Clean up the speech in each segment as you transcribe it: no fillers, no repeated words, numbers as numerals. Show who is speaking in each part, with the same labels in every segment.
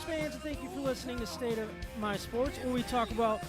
Speaker 1: sports fans, thank you for listening to State of My Sports, where we talk about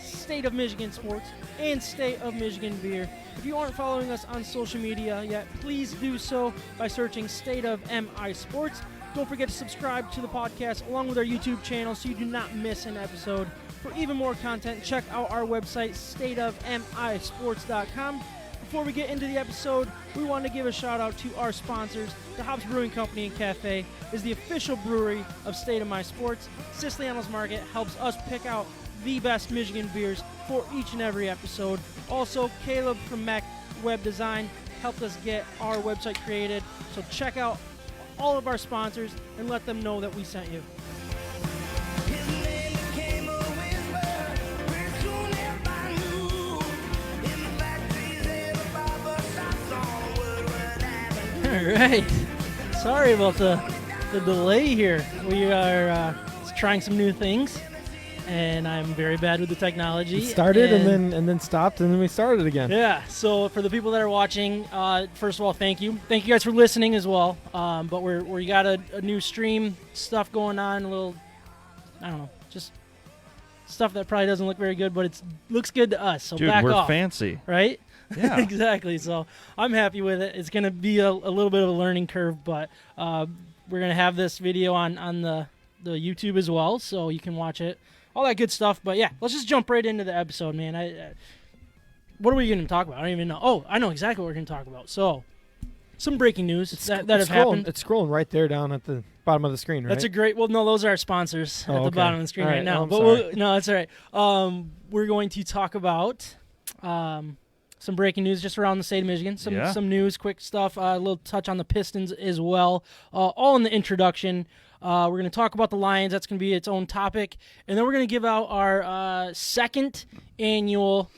Speaker 1: State of Michigan sports and State of Michigan beer. If you aren't following us on social media yet, please do so by searching State of MI Sports. Don't forget to subscribe to the podcast along with our YouTube channel so you do not miss an episode. For even more content, check out our website, stateofmisports.com. Before we get into the episode, we want to give a shout out to our sponsors. DeHop's Brewing Company and Café is the official brewery of State of My Sports. Siciliano's Market helps us pick out the best Michigan beers for each and every episode. Also, Caleb from Mac Web Design helped us get our website created. So check out all of our sponsors and let them know that we sent you. All right. Sorry about the delay here. We are trying some new things, and I'm very bad with the technology.
Speaker 2: It started and then stopped, and then we started again.
Speaker 1: Yeah. So for the people that are watching, first of all, thank you. Thank you guys for listening as well. But we got a new stream stuff going on. A little, I don't know, just stuff that probably doesn't look very good, but it looks good to us. So
Speaker 3: dude,
Speaker 1: back
Speaker 3: we're
Speaker 1: off,
Speaker 3: fancy,
Speaker 1: right?
Speaker 3: Yeah.
Speaker 1: Exactly. So I'm happy with it. It's going to be a little bit of a learning curve, but we're going to have this video on the YouTube as well, so you can watch it. All that good stuff. But yeah, let's just jump right into the episode, man. What are we going to talk about? I don't even know. Oh, I know exactly what we're going to talk about. So some breaking news that have happened.
Speaker 2: It's scrolling right there down at the bottom of the screen, right?
Speaker 1: That's a great. Well, no, those are our sponsors at the bottom of the screen right now.
Speaker 2: No,
Speaker 1: no, that's all right. We're going to talk about some breaking news just around the state of Michigan. Some news, quick stuff. A little touch on the Pistons as well. All in the introduction. We're going to talk about the Lions. That's going to be its own topic. And then we're going to give out our second annual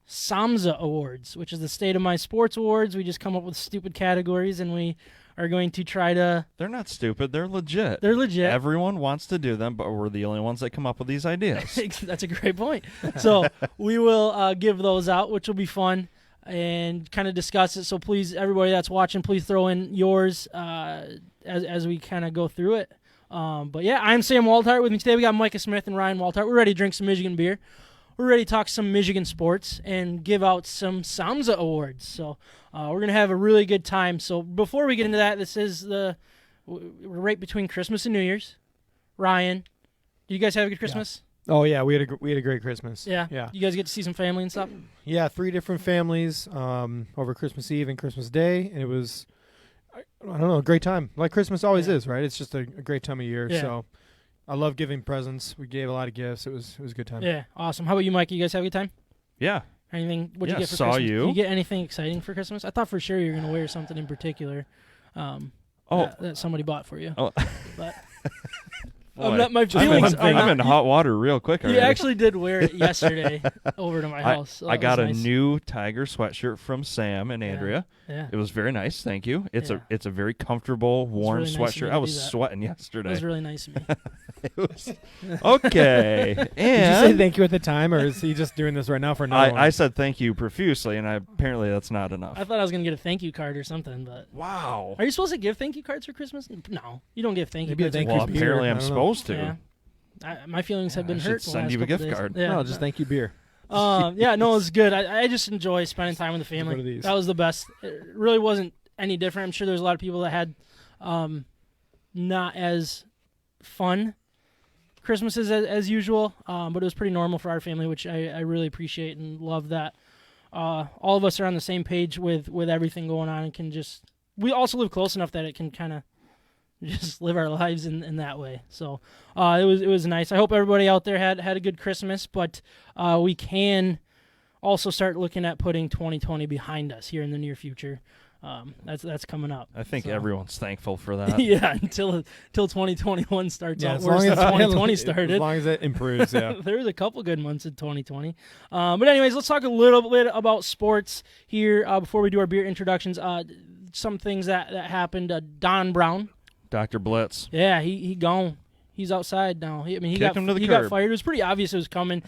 Speaker 1: SOMSA Awards, which is the State of My Sports Awards. We just come up with stupid categories, and we are going to try to...
Speaker 3: They're not stupid. They're legit.
Speaker 1: They're legit.
Speaker 3: Everyone wants to do them, but we're the only ones that come up with these ideas.
Speaker 1: That's a great point. So we will give those out, which will be fun, and kind of discuss it. So please, everybody that's watching, please throw in yours as we kind of go through it. But yeah, I'm Sam Waltart. With me today, we got Micah Smith and Ryan Waltart. We're ready to drink some Michigan beer. We're ready to talk some Michigan sports and give out some SOMSA Awards. So we're going to have a really good time. So before we get into that, we're right between Christmas and New Year's. Ryan, do you guys have a good Christmas?
Speaker 2: Yeah. Oh, yeah, we had a great Christmas.
Speaker 1: Yeah?
Speaker 2: Yeah.
Speaker 1: You guys get to see some family and stuff?
Speaker 2: Yeah, 3 different families over Christmas Eve and Christmas Day, and it was, I don't know, a great time. Like Christmas always is, right? It's just a great time of year, so... I love giving presents. We gave a lot of gifts. It was a good time.
Speaker 1: Yeah, awesome. How about you, Mike? You guys have a good time?
Speaker 3: Yeah.
Speaker 1: Anything? What'd you get for
Speaker 3: saw
Speaker 1: Christmas?
Speaker 3: you.
Speaker 1: Did you get anything exciting for Christmas? I thought for sure you were going to wear something in particular that somebody bought for you.
Speaker 3: Oh.
Speaker 1: But
Speaker 3: my feelings I'm in hot water real quick already.
Speaker 1: You actually did wear it yesterday over to my house. So
Speaker 3: I got a
Speaker 1: nice.
Speaker 3: new Tiger sweatshirt from Sam and Andrea.
Speaker 1: Yeah.
Speaker 3: It was very nice, thank you. It's a very comfortable, warm
Speaker 1: really nice
Speaker 3: sweatshirt. I was sweating yesterday.
Speaker 1: That was really nice of me.
Speaker 3: It was okay. And
Speaker 2: did you say thank you at the time, or is he just doing this right now for another one?
Speaker 3: I said thank you profusely, and apparently that's not enough.
Speaker 1: I thought I was going to get a thank you card or something, but...
Speaker 3: Wow.
Speaker 1: Are you supposed to give thank you cards for Christmas? No, you don't give thank you cards.
Speaker 3: Well, apparently I'm supposed to.
Speaker 1: Yeah. My feelings have been hurt.
Speaker 3: I should send you a gift card.
Speaker 2: Yeah. No, just thank you beer.
Speaker 1: Yeah, no, it's good. I just enjoy spending time with the family. That was the best. It really wasn't any different. I'm sure there's a lot of people that had not as fun Christmases as usual, but it was pretty normal for our family, which I really appreciate and love that all of us are on the same page with everything going on and can just... We also live close enough that it can kind of just live our lives in that way. So it was nice. I hope everybody out there had a good Christmas, but we can also start looking at putting 2020 behind us here in the near future. That's coming up.
Speaker 3: I think everyone's thankful for that.
Speaker 1: Yeah, until 2021 starts out worse than 2020 started.
Speaker 2: As long as it improves, yeah.
Speaker 1: There was a couple good months in 2020. But anyways, let's talk a little bit about sports here before we do our beer introductions. Some things that happened. Don Brown.
Speaker 3: Dr. Blitz.
Speaker 1: Yeah, he gone. He's outside now. He
Speaker 3: got
Speaker 1: fired. It was pretty obvious it was coming.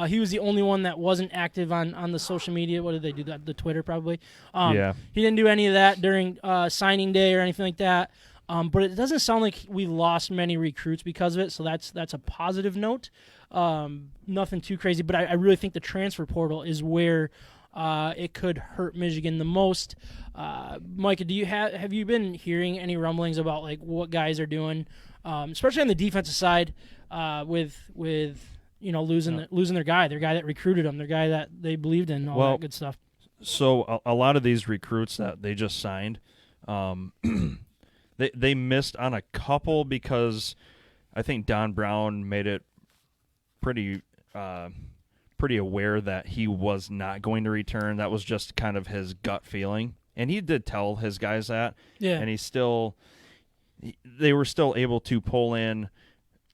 Speaker 1: He was the only one that wasn't active on the social media. What did they do? The Twitter probably.
Speaker 3: Yeah.
Speaker 1: He didn't do any of that during signing day or anything like that. But it doesn't sound like we lost many recruits because of it, so that's a positive note. Nothing too crazy, but I really think the transfer portal is where it could hurt Michigan the most. Micah, have you been hearing any rumblings about like what guys are doing, especially on the defensive side, with losing their guy that recruited them, their guy that they believed in, all that good stuff.
Speaker 3: So a lot of these recruits that they just signed, they missed on a couple because I think Don Brown made it pretty aware that he was not going to return. That was just kind of his gut feeling, and he did tell his guys that. Yeah, and they were still able to pull in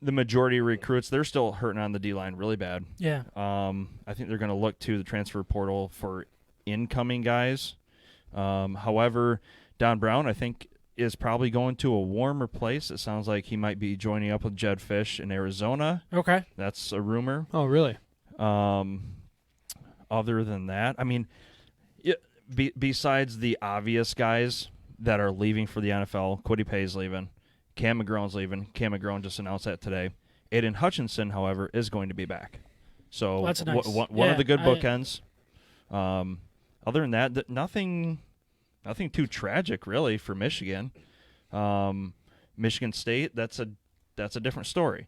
Speaker 3: the majority of recruits. They're still hurting on the D-line really bad.
Speaker 1: Yeah.
Speaker 3: I think they're going to look to the transfer portal for incoming guys. However, Don Brown, I think, is probably going to a warmer place. It sounds like he might be joining up with Jed Fish in Arizona.
Speaker 1: Okay.
Speaker 3: That's a rumor.
Speaker 2: Oh, really?
Speaker 3: Other than that, I mean, besides the obvious guys that are leaving for the NFL, Kwity Paye's leaving, Cam McGrone's leaving. Cam McGrone just announced that today. Aiden Hutchinson, however, is going to be back. So
Speaker 1: that's nice.
Speaker 3: One of the good bookends. Other than that, nothing too tragic really for Michigan. Michigan State, that's a different story,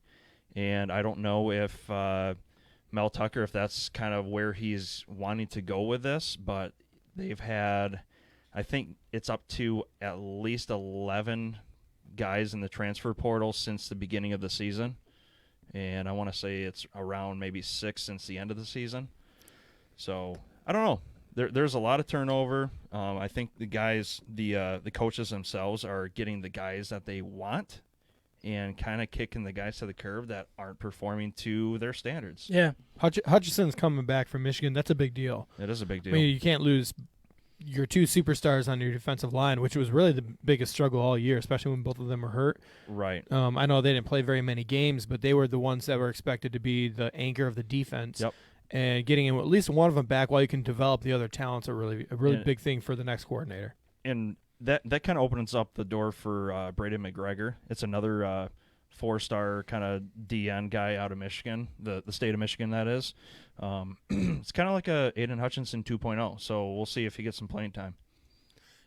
Speaker 3: and I don't know if Mel Tucker, if that's kind of where he's wanting to go with this, but they've had, I think it's up to at least 11 guys in the transfer portal since the beginning of the season, and I want to say it's around maybe 6 since the end of the season. So I don't know. There's a lot of turnover. I think the guys, the coaches themselves are getting the guys that they want and kind of kicking the guys to the curb that aren't performing to their standards.
Speaker 1: Yeah.
Speaker 2: Hutchinson's coming back from Michigan. That's a big deal.
Speaker 3: It is a big deal.
Speaker 2: I mean, you can't lose your two superstars on your defensive line, which was really the biggest struggle all year, especially when both of them were hurt.
Speaker 3: Right.
Speaker 2: I know they didn't play very many games, but they were the ones that were expected to be the anchor of the defense.
Speaker 3: Yep.
Speaker 2: And getting at least one of them back while you can develop the other talents are really big thing for the next coordinator.
Speaker 3: And that kind of opens up the door for Braden McGregor. It's another 4-star kind of DN guy out of Michigan, the state of Michigan, that is. It's kind of like a Aiden Hutchinson 2.0, so we'll see if he gets some playing time.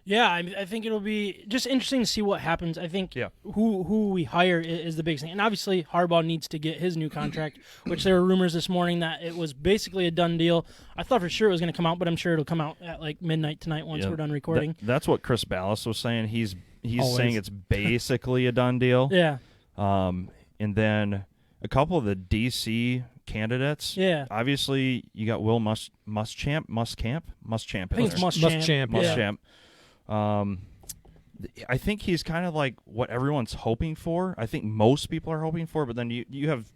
Speaker 1: Yeah, I think it'll be just interesting to see what happens. I think who we hire is the biggest thing. And obviously, Harbaugh needs to get his new contract, which there were rumors this morning that it was basically a done deal. I thought for sure it was going to come out, but I'm sure it'll come out at like midnight tonight once we're done recording.
Speaker 3: That's what Chris Ballas was saying. He's saying it's basically a done deal.
Speaker 1: Yeah.
Speaker 3: And then a couple of the DC candidates.
Speaker 1: Yeah.
Speaker 3: Obviously, you got Will Muschamp.
Speaker 1: I think it's Muschamp.
Speaker 3: I think he's kind of like what everyone's hoping for. I think most people are hoping for, but then you have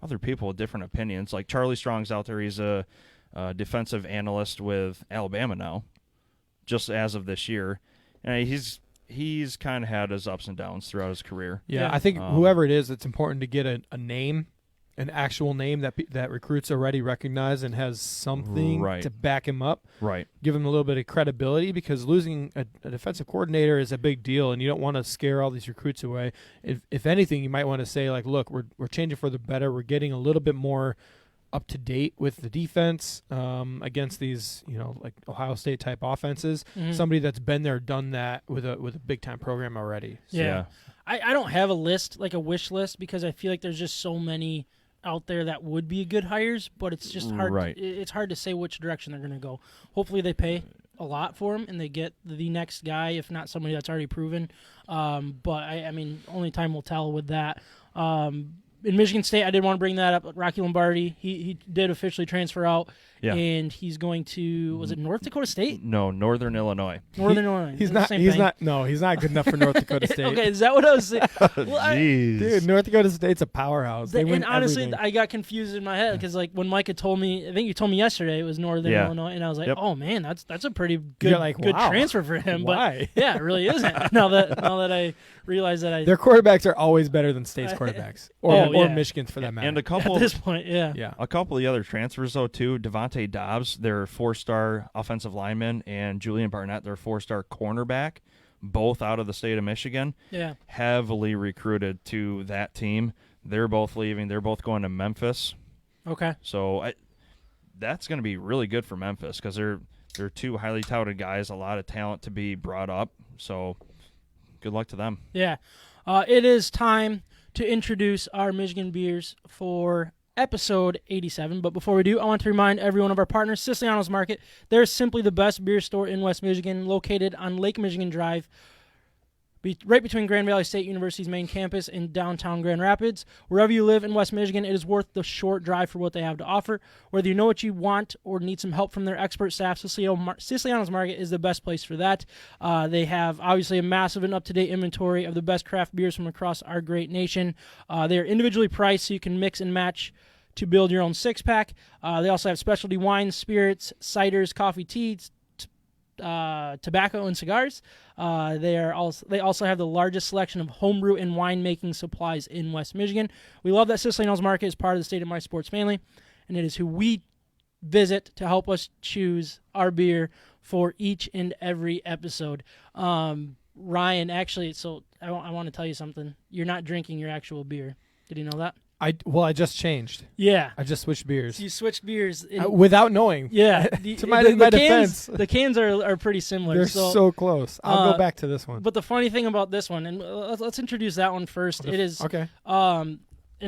Speaker 3: other people with different opinions. Like Charlie Strong's out there. He's a defensive analyst with Alabama now, just as of this year. And he's kind of had his ups and downs throughout his career.
Speaker 2: Yeah, I think whoever it is, it's important to get a name, an actual name that recruits already recognize and has something to back him up.
Speaker 3: Right.
Speaker 2: Give him a little bit of credibility, because losing a defensive coordinator is a big deal, and you don't want to scare all these recruits away. If anything, you might want to say, like, look, we're changing for the better. We're getting a little bit more up to date with the defense against these, like Ohio State type offenses. Mm-hmm. Somebody that's been there, done that with a big time program already.
Speaker 1: So. Yeah. I don't have a list, like a wish list, because I feel like there's just so many out there that would be good hires, but it's just hard.
Speaker 3: Right.
Speaker 1: It's hard to say which direction they're going to go. Hopefully they pay a lot for him and they get the next guy, if not somebody that's already proven. But I mean, only time will tell with that. In Michigan State, I did want to bring that up. Rocky Lombardi, he did officially transfer out, and he's going to, was it North Dakota State?
Speaker 3: No, Northern Illinois.
Speaker 1: Northern Illinois.
Speaker 2: He's not good enough for North Dakota State.
Speaker 1: Okay, is that what I was saying? Well,
Speaker 2: dude, North Dakota State's a powerhouse. They win
Speaker 1: honestly,
Speaker 2: everything.
Speaker 1: I got confused in my head because, like, when Micah told me, I think you told me yesterday it was Northern Illinois, and I was like, oh man, that's a pretty good good transfer for him.
Speaker 2: Why?
Speaker 1: But yeah, it really isn't. now that I realize that
Speaker 2: their quarterbacks are always better than State's quarterbacks, or Michigan's for that matter.
Speaker 3: And a couple
Speaker 1: at this point,
Speaker 3: a couple of the other transfers though too. Devontae Dobbs, their 4-star offensive lineman, and Julian Barnett, their 4-star cornerback. both out of the state of Michigan.
Speaker 1: Yeah.
Speaker 3: Heavily recruited to that team. They're both leaving. They're both going to Memphis.
Speaker 1: Okay.
Speaker 3: So that's going to be really good for Memphis because they're two highly touted guys, a lot of talent to be brought up. So good luck to them.
Speaker 1: Yeah. It is time to introduce our Michigan beers for episode 87. But before we do, I want to remind everyone of our partner, Siciliano's Market. They're simply the best beer store in West Michigan, located on Lake Michigan Drive, right between Grand Valley State University's main campus and downtown Grand Rapids. Wherever you live in West Michigan, it is worth the short drive for what they have to offer. Whether you know what you want or need some help from their expert staff, Siciliano's Market is the best place for that. They have obviously a massive and up-to-date inventory of the best craft beers from across our great nation. They are individually priced so you can mix and match to build your own six-pack. They also have specialty wines, spirits, ciders, coffee, teas, tobacco, and cigars. They also have the largest selection of homebrew and winemaking supplies in West Michigan. We love that Siciliano's Market is part of the State of My Sports family, and it is who we visit to help us choose our beer for each and every episode. Ryan, actually, so I want to tell you something. You're not drinking your actual beer. Did you know that?
Speaker 2: I just changed.
Speaker 1: Yeah.
Speaker 2: I just switched beers.
Speaker 1: So you switched beers.
Speaker 2: Without knowing.
Speaker 1: Yeah.
Speaker 2: To my defense.
Speaker 1: The cans are pretty similar.
Speaker 2: They're so close. I'll go back to this one.
Speaker 1: But the funny thing about this one, and let's introduce that one first. It is
Speaker 2: okay.
Speaker 1: And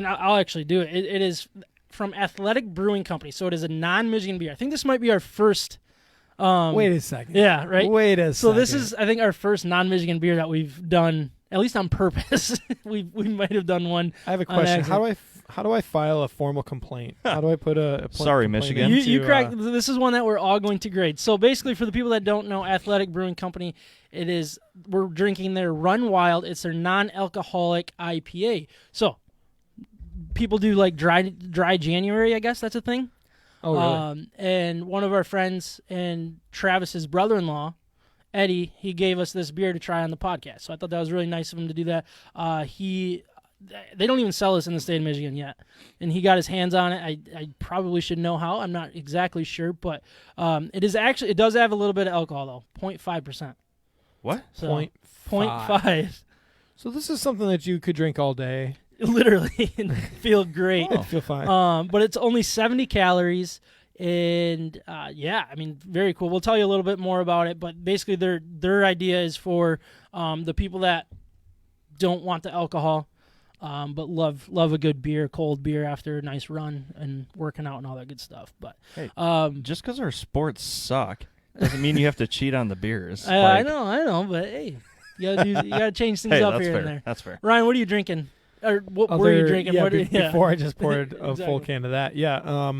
Speaker 1: I'll actually do it. It is from Athletic Brewing Company, so it is a non-Michigan beer. I think this might be our first.
Speaker 2: Wait a second.
Speaker 1: Yeah, right.
Speaker 2: Wait a second.
Speaker 1: So this is, I think, our first non-Michigan beer that we've done, at least on purpose. we might have done one.
Speaker 2: I have a question. How do I file a formal complaint? How do I put a
Speaker 3: Sorry, Michigan.
Speaker 1: You cracked. This is one that we're all going to grade. So basically, for the people that don't know, Athletic Brewing Company, we're drinking their Run Wild. It's their non-alcoholic IPA. So people do like dry January, I guess that's a thing.
Speaker 2: Oh, really?
Speaker 1: And one of our friends and Travis's brother-in-law, Eddie, he gave us this beer to try on the podcast. So I thought that was really nice of him to do that. They don't even sell this in the state of Michigan yet, and he got his hands on it. I probably should know how. I'm not exactly sure, but it does have a little bit of alcohol though, 0.5%.
Speaker 3: What?
Speaker 1: So,
Speaker 2: 0.5. So this is something that you could drink all day.
Speaker 1: Literally, and feel great.
Speaker 2: Feel fine.
Speaker 1: But it's only 70 calories, and yeah, I mean, very cool. We'll tell you a little bit more about it, but basically their idea is for the people that don't want the alcohol, but love a good beer, cold beer after a nice run and working out and all that good stuff. But
Speaker 3: hey, just because our sports suck doesn't mean you have to cheat on the beers.
Speaker 1: I know, but hey, you gotta change things up here and there.
Speaker 3: That's fair.
Speaker 1: Ryan, what are you drinking? Or what were you drinking?
Speaker 2: Yeah, before I just poured a full can of that. Yeah,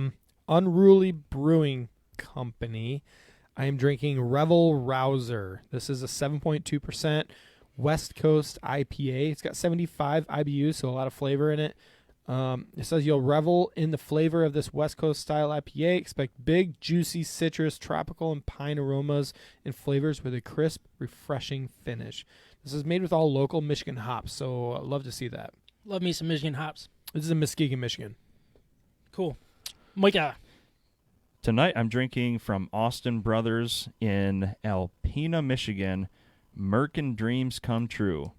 Speaker 2: Unruly Brewing Company. I am drinking Revel Rouser. This is a 7.2% West Coast IPA. It's got 75 IBUs, so a lot of flavor in it. It says you'll revel in the flavor of this West Coast style IPA. Expect big, juicy citrus, tropical, and pine aromas and flavors with a crisp, refreshing finish. This is made with all local Michigan hops, so I'd love to see that.
Speaker 1: Love me some Michigan hops.
Speaker 2: This is in Muskegon, Michigan.
Speaker 1: Cool. Micah.
Speaker 3: Tonight I'm drinking from Austin Brothers in Alpena, Michigan. Merkin Dreams Come True.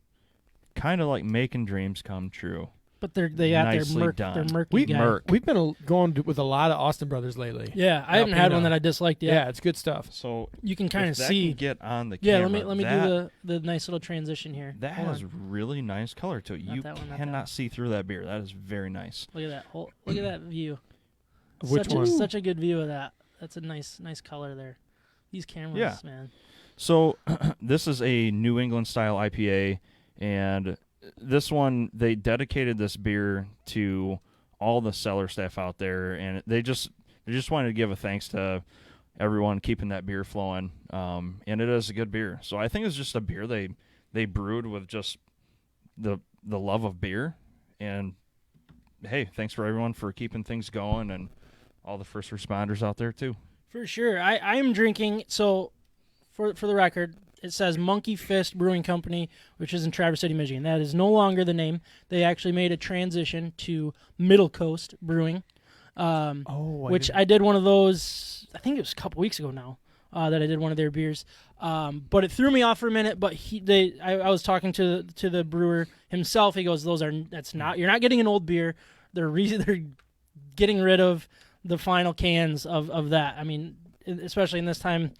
Speaker 3: Kind of like making dreams come true.
Speaker 1: But they got
Speaker 3: Nicely
Speaker 1: their murky guy.
Speaker 2: We've been going with a lot of Austin Brothers lately.
Speaker 1: Yeah, I haven't had one that I disliked yet.
Speaker 2: Yeah, it's good stuff.
Speaker 3: So
Speaker 1: you can kind of see.
Speaker 3: Can get on the
Speaker 1: camera.
Speaker 3: Yeah,
Speaker 1: let me do the nice little transition here.
Speaker 3: That has really nice color to it. You cannot see through that beer. That is very nice.
Speaker 1: Look at that. Look at that view.
Speaker 2: Which one?
Speaker 1: Such a good view of that. That's a nice color there. These cameras, man.
Speaker 3: So this is a New England style IPA, and this one, they dedicated this beer to all the cellar staff out there, and they just wanted to give a thanks to everyone keeping that beer flowing. And it is a good beer. So I think it's just a beer they brewed with just the love of beer. And hey, thanks for everyone for keeping things going, and all the first responders out there too.
Speaker 1: For sure. I am drinking, so for the record, it says Monkey Fist Brewing Company, which is in Traverse City, Michigan. That is no longer the name. They actually made a transition to MiddleCoast Brewing, which I did one of those, I think it was a couple weeks ago now. that I did one of their beers. But it threw me off for a minute. But I was talking to the brewer himself. He goes, you're not getting an old beer. They're getting rid of the final cans of that. I mean, especially in this time,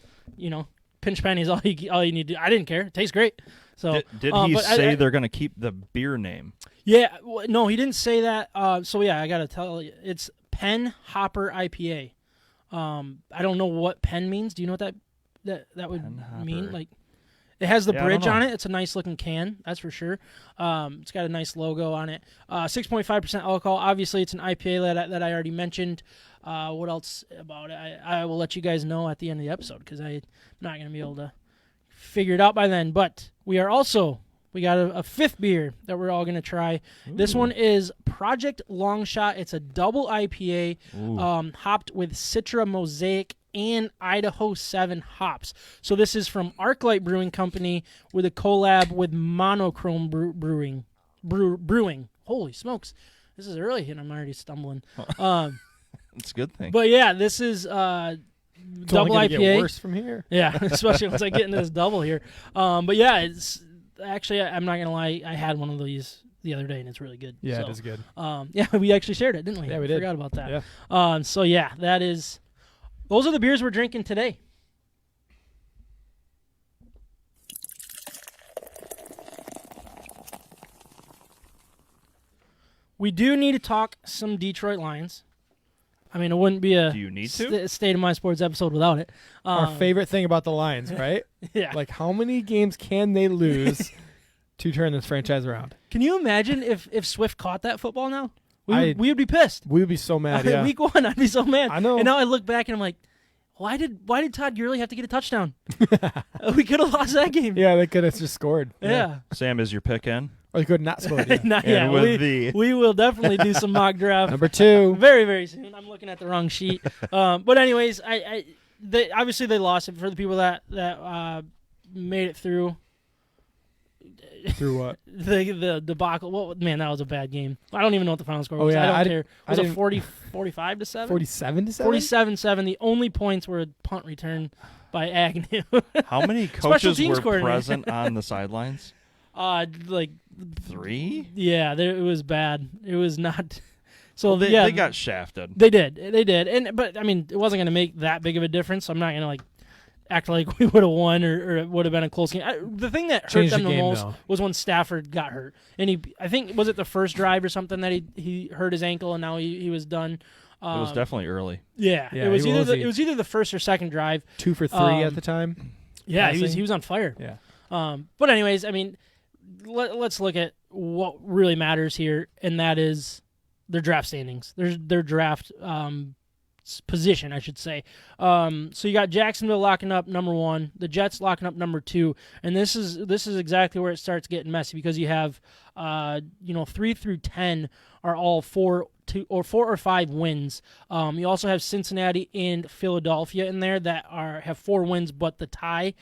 Speaker 1: pinch pennies all you need to do. I didn't care. It tastes great. So
Speaker 3: did he say they're going to keep the beer name?
Speaker 1: Yeah, no, he didn't say that. So yeah, I got to tell you, it's Pen Hopper IPA. I don't know what pen means. Do you know what that would mean? Like, it has the bridge on it. It's a nice looking can, that's for sure. It's got a nice logo on it. 6.5% alcohol. Obviously, it's an IPA that I already mentioned. What else about it? I will let you guys know at the end of the episode because I'm not going to be able to figure it out by then. But we got a fifth beer that we're all going to try. Ooh. This one is Project Longshot. It's a double IPA, hopped with Citra Mosaic and Idaho 7 hops. So this is from Arclight Brewing Company with a collab with Monochrome Brewing. Holy smokes. This is early and I'm already stumbling.
Speaker 3: It's a good thing.
Speaker 1: But yeah, this is double IPA.
Speaker 2: Get worse from here.
Speaker 1: Yeah, especially once I get into this double here. But yeah, it's actually, I'm not gonna lie, I had one of these the other day and it's really good.
Speaker 2: Yeah, it is good.
Speaker 1: Yeah, we actually shared it, didn't we?
Speaker 2: Yeah, we did.
Speaker 1: Forgot about that.
Speaker 2: Yeah.
Speaker 1: So yeah, those are the beers we're drinking today. We do need to talk some Detroit Lions. I mean, it wouldn't be a
Speaker 3: Do you need to?
Speaker 1: State of My Sports episode without it.
Speaker 2: Our favorite thing about the Lions, right?
Speaker 1: Yeah.
Speaker 2: Like, how many games can they lose to turn this franchise around?
Speaker 1: Can you imagine if Swift caught that football now? We would be pissed.
Speaker 2: We would be so mad, yeah.
Speaker 1: Week 1, I'd be so mad.
Speaker 2: I know.
Speaker 1: And now I look back and I'm like, why did Todd Gurley have to get a touchdown? We could have lost that game.
Speaker 2: Yeah, they could have just scored.
Speaker 1: Yeah.
Speaker 3: Sam, is your pick in?
Speaker 2: Or they could not score. Yeah.
Speaker 1: Not yet. We will definitely do some mock draft.
Speaker 2: Number 2.
Speaker 1: Very, very soon. I'm looking at the wrong sheet. But anyways, obviously they lost it for the people that made it through.
Speaker 2: Through what?
Speaker 1: The debacle. Well, man, that was a bad game. I don't even know what the final score was.
Speaker 2: Oh, yeah,
Speaker 1: I don't care. Was it 45 to 7?
Speaker 2: 47 to 7?
Speaker 1: 47-7. The only points were a punt return by Agnew.
Speaker 3: How many coaches were present on the sidelines?
Speaker 1: Like
Speaker 3: 3?
Speaker 1: Yeah, it was bad. It was not. So
Speaker 3: they got shafted.
Speaker 1: They did. But I mean, it wasn't going to make that big of a difference. So I'm not going to act like we would have won or it would have been a close game. The thing that hurt them the most was when Stafford got hurt. And I think, was it the first drive or something that he hurt his ankle and now he was done?
Speaker 3: It was definitely early.
Speaker 1: Yeah, it was either the first or second drive.
Speaker 2: 2 for 3 at the time.
Speaker 1: Yeah, he was on fire.
Speaker 2: Yeah.
Speaker 1: But anyways, I mean, let's look at what really matters here, and that is their draft standings. Their draft position, I should say. So you got Jacksonville locking up number 1, the Jets locking up number 2, and this is exactly where it starts getting messy because you have 3 through 10 are all 4 or 5 wins. You also have Cincinnati and Philadelphia in there that have 4 wins but the tie.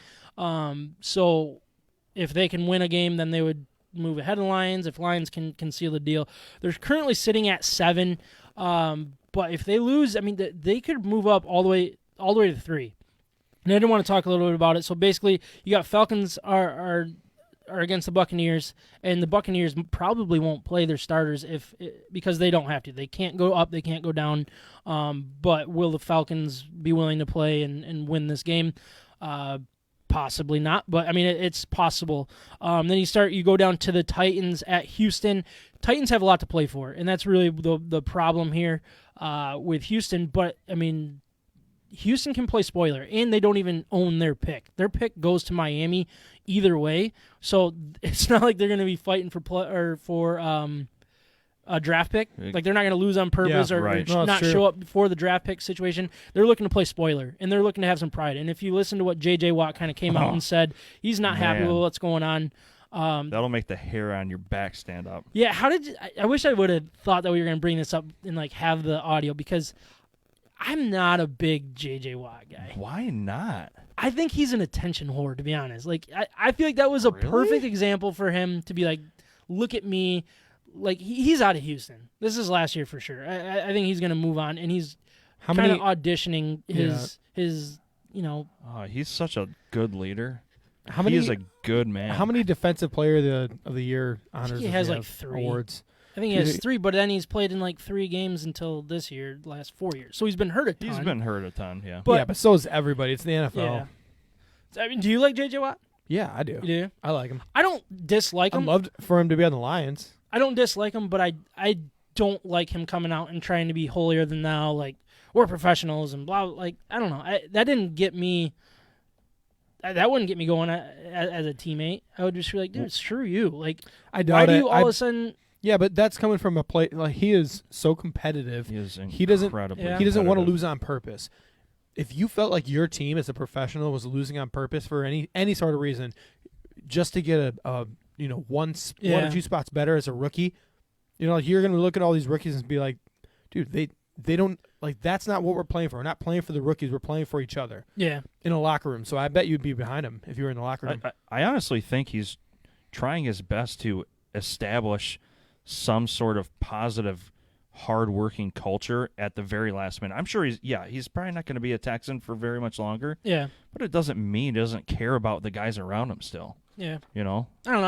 Speaker 1: So if they can win a game, then they would move ahead of Lions. If Lions can seal the deal, they're currently sitting at 7. But if they lose, I mean, they could move up all the way to 3. And I did want to talk a little bit about it. So basically, you got Falcons are against the Buccaneers, and the Buccaneers probably won't play their starters because they don't have to. They can't go up, they can't go down. But will the Falcons be willing to play and win this game? Possibly not, but I mean it's possible. Then you go down to the Titans at Houston. Titans have a lot to play for, and that's really the problem here with Houston. But I mean, Houston can play spoiler, and they don't even own their pick. Their pick goes to Miami either way, so it's not like they're going to be fighting for a draft pick. Like, they're not going to lose on purpose not show up before the draft pick situation. They're looking to play spoiler, and they're looking to have some pride. And if you listen to what J.J. Watt kind of came out and said, he's not happy with what's going on.
Speaker 3: That'll make the hair on your back stand up.
Speaker 1: Yeah, I wish I would have thought that we were going to bring this up and have the audio, because I'm not a big J.J. Watt guy.
Speaker 3: Why not?
Speaker 1: I think he's an attention whore, to be honest. Like, I feel like that was a perfect example for him to be like, look at me. Like, he's out of Houston. This is last year for sure. I think he's going to move on, and he's kind of auditioning his
Speaker 3: He's such a good leader.
Speaker 2: How many?
Speaker 3: He is a good man.
Speaker 2: How many Defensive Player of the Year honors?
Speaker 1: He has like 3
Speaker 2: awards.
Speaker 1: I think he has 3, but then he's played in like 3 games until this year, the last 4 years. So he's been hurt a ton.
Speaker 3: He's been hurt a ton, yeah.
Speaker 2: But so is everybody. It's the NFL.
Speaker 1: Yeah. I mean, do you like J.J. Watt?
Speaker 2: Yeah, I do.
Speaker 1: You do?
Speaker 2: I like him.
Speaker 1: I don't dislike him.
Speaker 2: I'd love for him to be on the Lions.
Speaker 1: I don't dislike him, but I don't like him coming out and trying to be holier than thou, like, we're professionals and blah. Like, I don't know. That didn't get me. That wouldn't get me going as a teammate. I would just be like, dude, screw you. Like,
Speaker 2: I doubt
Speaker 1: why do you all of a sudden?
Speaker 2: Yeah, but that's coming from a play. Like, he is so competitive.
Speaker 3: He doesn't want
Speaker 2: to lose on purpose. If you felt like your team as a professional was losing on purpose for any sort of reason, just to get a one or 2 spots better as a rookie, like you're going to look at all these rookies and be like, dude, they don't like that's not what we're playing for. We're not playing for the rookies. We're playing for each other.
Speaker 1: Yeah, in
Speaker 2: a locker room. So I bet you'd be behind him if you were in the locker room.
Speaker 3: I honestly think he's trying his best to establish some sort of positive, hard-working culture at the very last minute. I'm sure he's probably not going to be a Texan for very much longer.
Speaker 1: Yeah.
Speaker 3: But it doesn't mean he doesn't care about the guys around him still.
Speaker 1: Yeah.
Speaker 3: I don't
Speaker 1: know.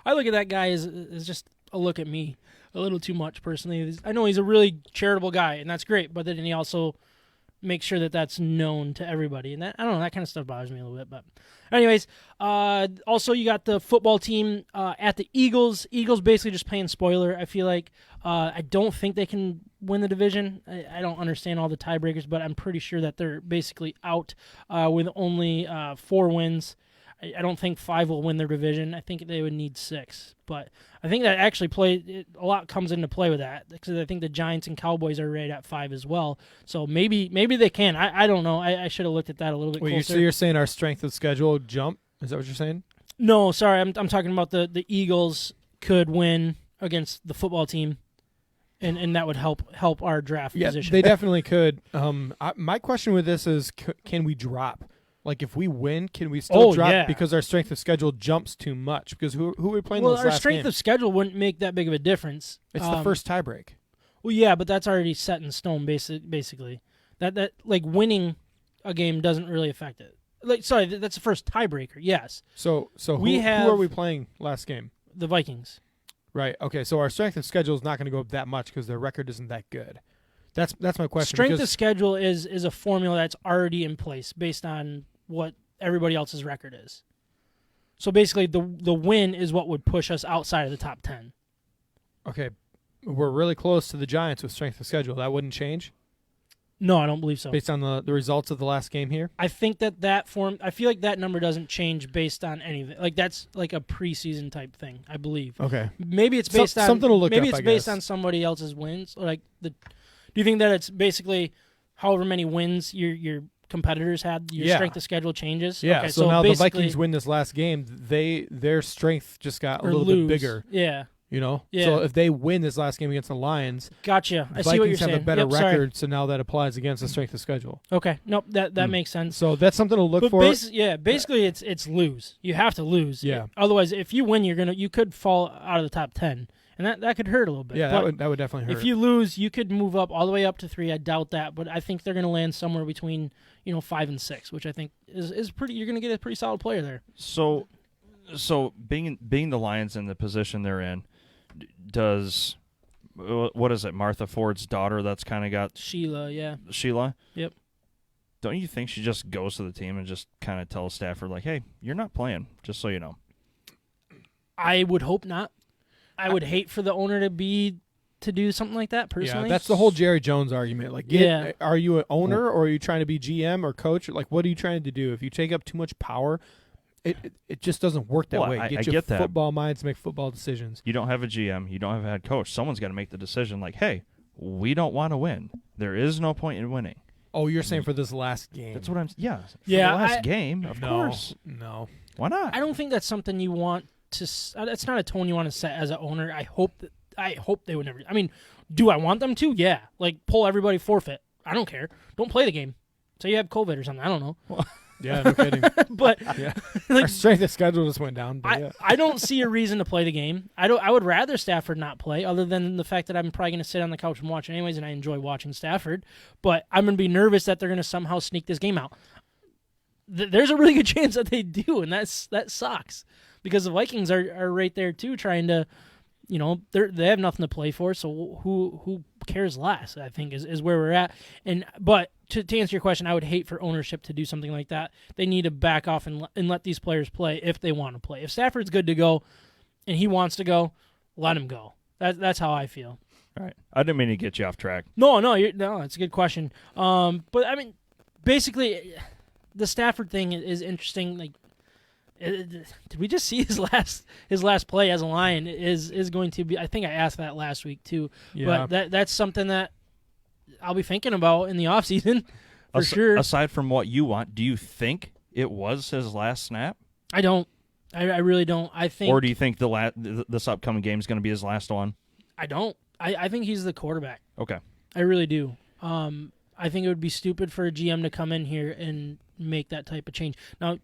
Speaker 1: I look at that guy as just a look at me a little too much personally. I know he's a really charitable guy, and that's great, but then he also makes sure that that's known to everybody. And that, I don't know, that kind of stuff bothers me a little bit. But anyways, also you got the football team at the Eagles. Eagles basically just playing spoiler, I feel like. I don't think they can win the division. I don't understand all the tiebreakers, but I'm pretty sure that they're basically out with only 4 wins. I don't think 5 will win their division. I think they would need 6. But I think that actually a lot comes into play with that, because I think the Giants and Cowboys are right at 5 as well. So maybe they can. I don't know. I should have looked at that a little bit closer.
Speaker 2: So you're saying our strength of schedule jump? Is that what you're saying?
Speaker 1: No, sorry. I'm talking about the Eagles could win against the football team, and that would help our draft position.
Speaker 2: They definitely could. My question with this is, can we drop? Like, if we win, can we still drop because our strength of schedule jumps too much? Because who are we playing this last game? Well, our
Speaker 1: strength of schedule wouldn't make that big of a difference.
Speaker 2: It's the first tiebreak.
Speaker 1: Well, yeah, but that's already set in stone, basically. That like winning a game doesn't really affect it. Like, sorry, that's the first tiebreaker. Yes.
Speaker 2: So who are we playing last game?
Speaker 1: The Vikings.
Speaker 2: Right. Okay. So our strength of schedule is not going to go up that much because their record isn't that good. That's my question.
Speaker 1: Strength of schedule is a formula that's already in place based on what everybody else's record is. So basically, the win is what would push us outside of the top 10. Okay.
Speaker 2: We're really close to the Giants with strength of schedule. That wouldn't change?
Speaker 1: No, I don't believe so.
Speaker 2: Based on the results of the last game here?
Speaker 1: I think that form, I feel like that number doesn't change based on anything. Like, that's like a preseason type thing, I believe.
Speaker 2: Okay.
Speaker 1: Maybe it's based on
Speaker 2: something to look
Speaker 1: maybe
Speaker 2: up,
Speaker 1: it's based on somebody else's wins. Like do you think that it's basically however many wins your competitors had, your strength of schedule changes?
Speaker 2: Yeah.
Speaker 1: Okay,
Speaker 2: so now the Vikings win this last game, their strength just got a little bit bigger.
Speaker 1: Yeah.
Speaker 2: Yeah. So if they win this last game against the Lions,
Speaker 1: gotcha. I
Speaker 2: see
Speaker 1: what you're
Speaker 2: saying. Vikings
Speaker 1: have
Speaker 2: a better record,
Speaker 1: sorry.
Speaker 2: So now that applies against the strength of schedule.
Speaker 1: Okay. Nope. That makes sense.
Speaker 2: So that's something to look for.
Speaker 1: Basically it's lose. You have to lose.
Speaker 2: Yeah.
Speaker 1: Otherwise, if you win, you could fall out of the top 10. And that could hurt a little bit.
Speaker 2: Yeah, that would definitely hurt.
Speaker 1: If you lose, you could move up all the way up to 3. I doubt that, but I think they're going to land somewhere between 5 and 6, which I think is pretty. You're going to get a pretty solid player there.
Speaker 3: So being the Lions in the position they're in, does what is it? Martha Ford's daughter that's kind of got
Speaker 1: Sheila. Yeah.
Speaker 3: Sheila.
Speaker 1: Yep.
Speaker 3: Don't you think she just goes to the team and just kind of tells Stafford like, "Hey, you're not playing," just so you know?
Speaker 1: I would hope not. I would hate for the owner to do something like that personally.
Speaker 2: Yeah, that's the whole Jerry Jones argument. Like, are you an owner or are you trying to be GM or coach? Like, what are you trying to do? If you take up too much power, it just doesn't work that way.
Speaker 3: I
Speaker 2: get
Speaker 3: get that.
Speaker 2: Football minds make football decisions.
Speaker 3: You don't have a GM. You don't have a head coach. Someone's got to make the decision. Like, hey, we don't want to win. There is no point in winning.
Speaker 2: Oh, you're saying for this last game?
Speaker 3: That's what I'm. Yeah. For
Speaker 1: the
Speaker 3: last game, of course.
Speaker 2: No.
Speaker 3: Why not?
Speaker 1: I don't think that's something you want to. That's not a tone you want to set as an owner. I hope they would never. I mean, do I want them to? Yeah. Like, pull everybody forfeit. I don't care. Don't play the game. Say you have COVID or something. I don't know.
Speaker 2: Well, yeah, no kidding.
Speaker 1: But
Speaker 2: like, our strength of schedule just went down. But
Speaker 1: I don't see a reason to play the game. I would rather Stafford not play, other than the fact that I'm probably going to sit on the couch and watch anyways, and I enjoy watching Stafford. But I'm going to be nervous that they're going to somehow sneak this game out. there's a really good chance that they do, and that sucks because the Vikings are right there too, trying to, they have nothing to play for. So who cares less? I think is where we're at. But to answer your question, I would hate for ownership to do something like that. They need to back off and let these players play if they want to play. If Stafford's good to go, and he wants to go, let him go. That's how I feel.
Speaker 3: All right. I didn't mean to get you off track.
Speaker 1: No, it's a good question. But I mean, basically, the Stafford thing is interesting. Like, did we just see his last play as a Lion is going to be? I think I asked that last week too.
Speaker 2: Yeah.
Speaker 1: But that's something that I'll be thinking about in the offseason for sure.
Speaker 3: Aside from what you want, do you think it was his last snap?
Speaker 1: I don't. I really don't. I think.
Speaker 3: Or do you think this upcoming game is going to be his last one?
Speaker 1: I don't. I think he's the quarterback.
Speaker 3: Okay.
Speaker 1: I really do. I think it would be stupid for a GM to come in here and make that type of change. Now,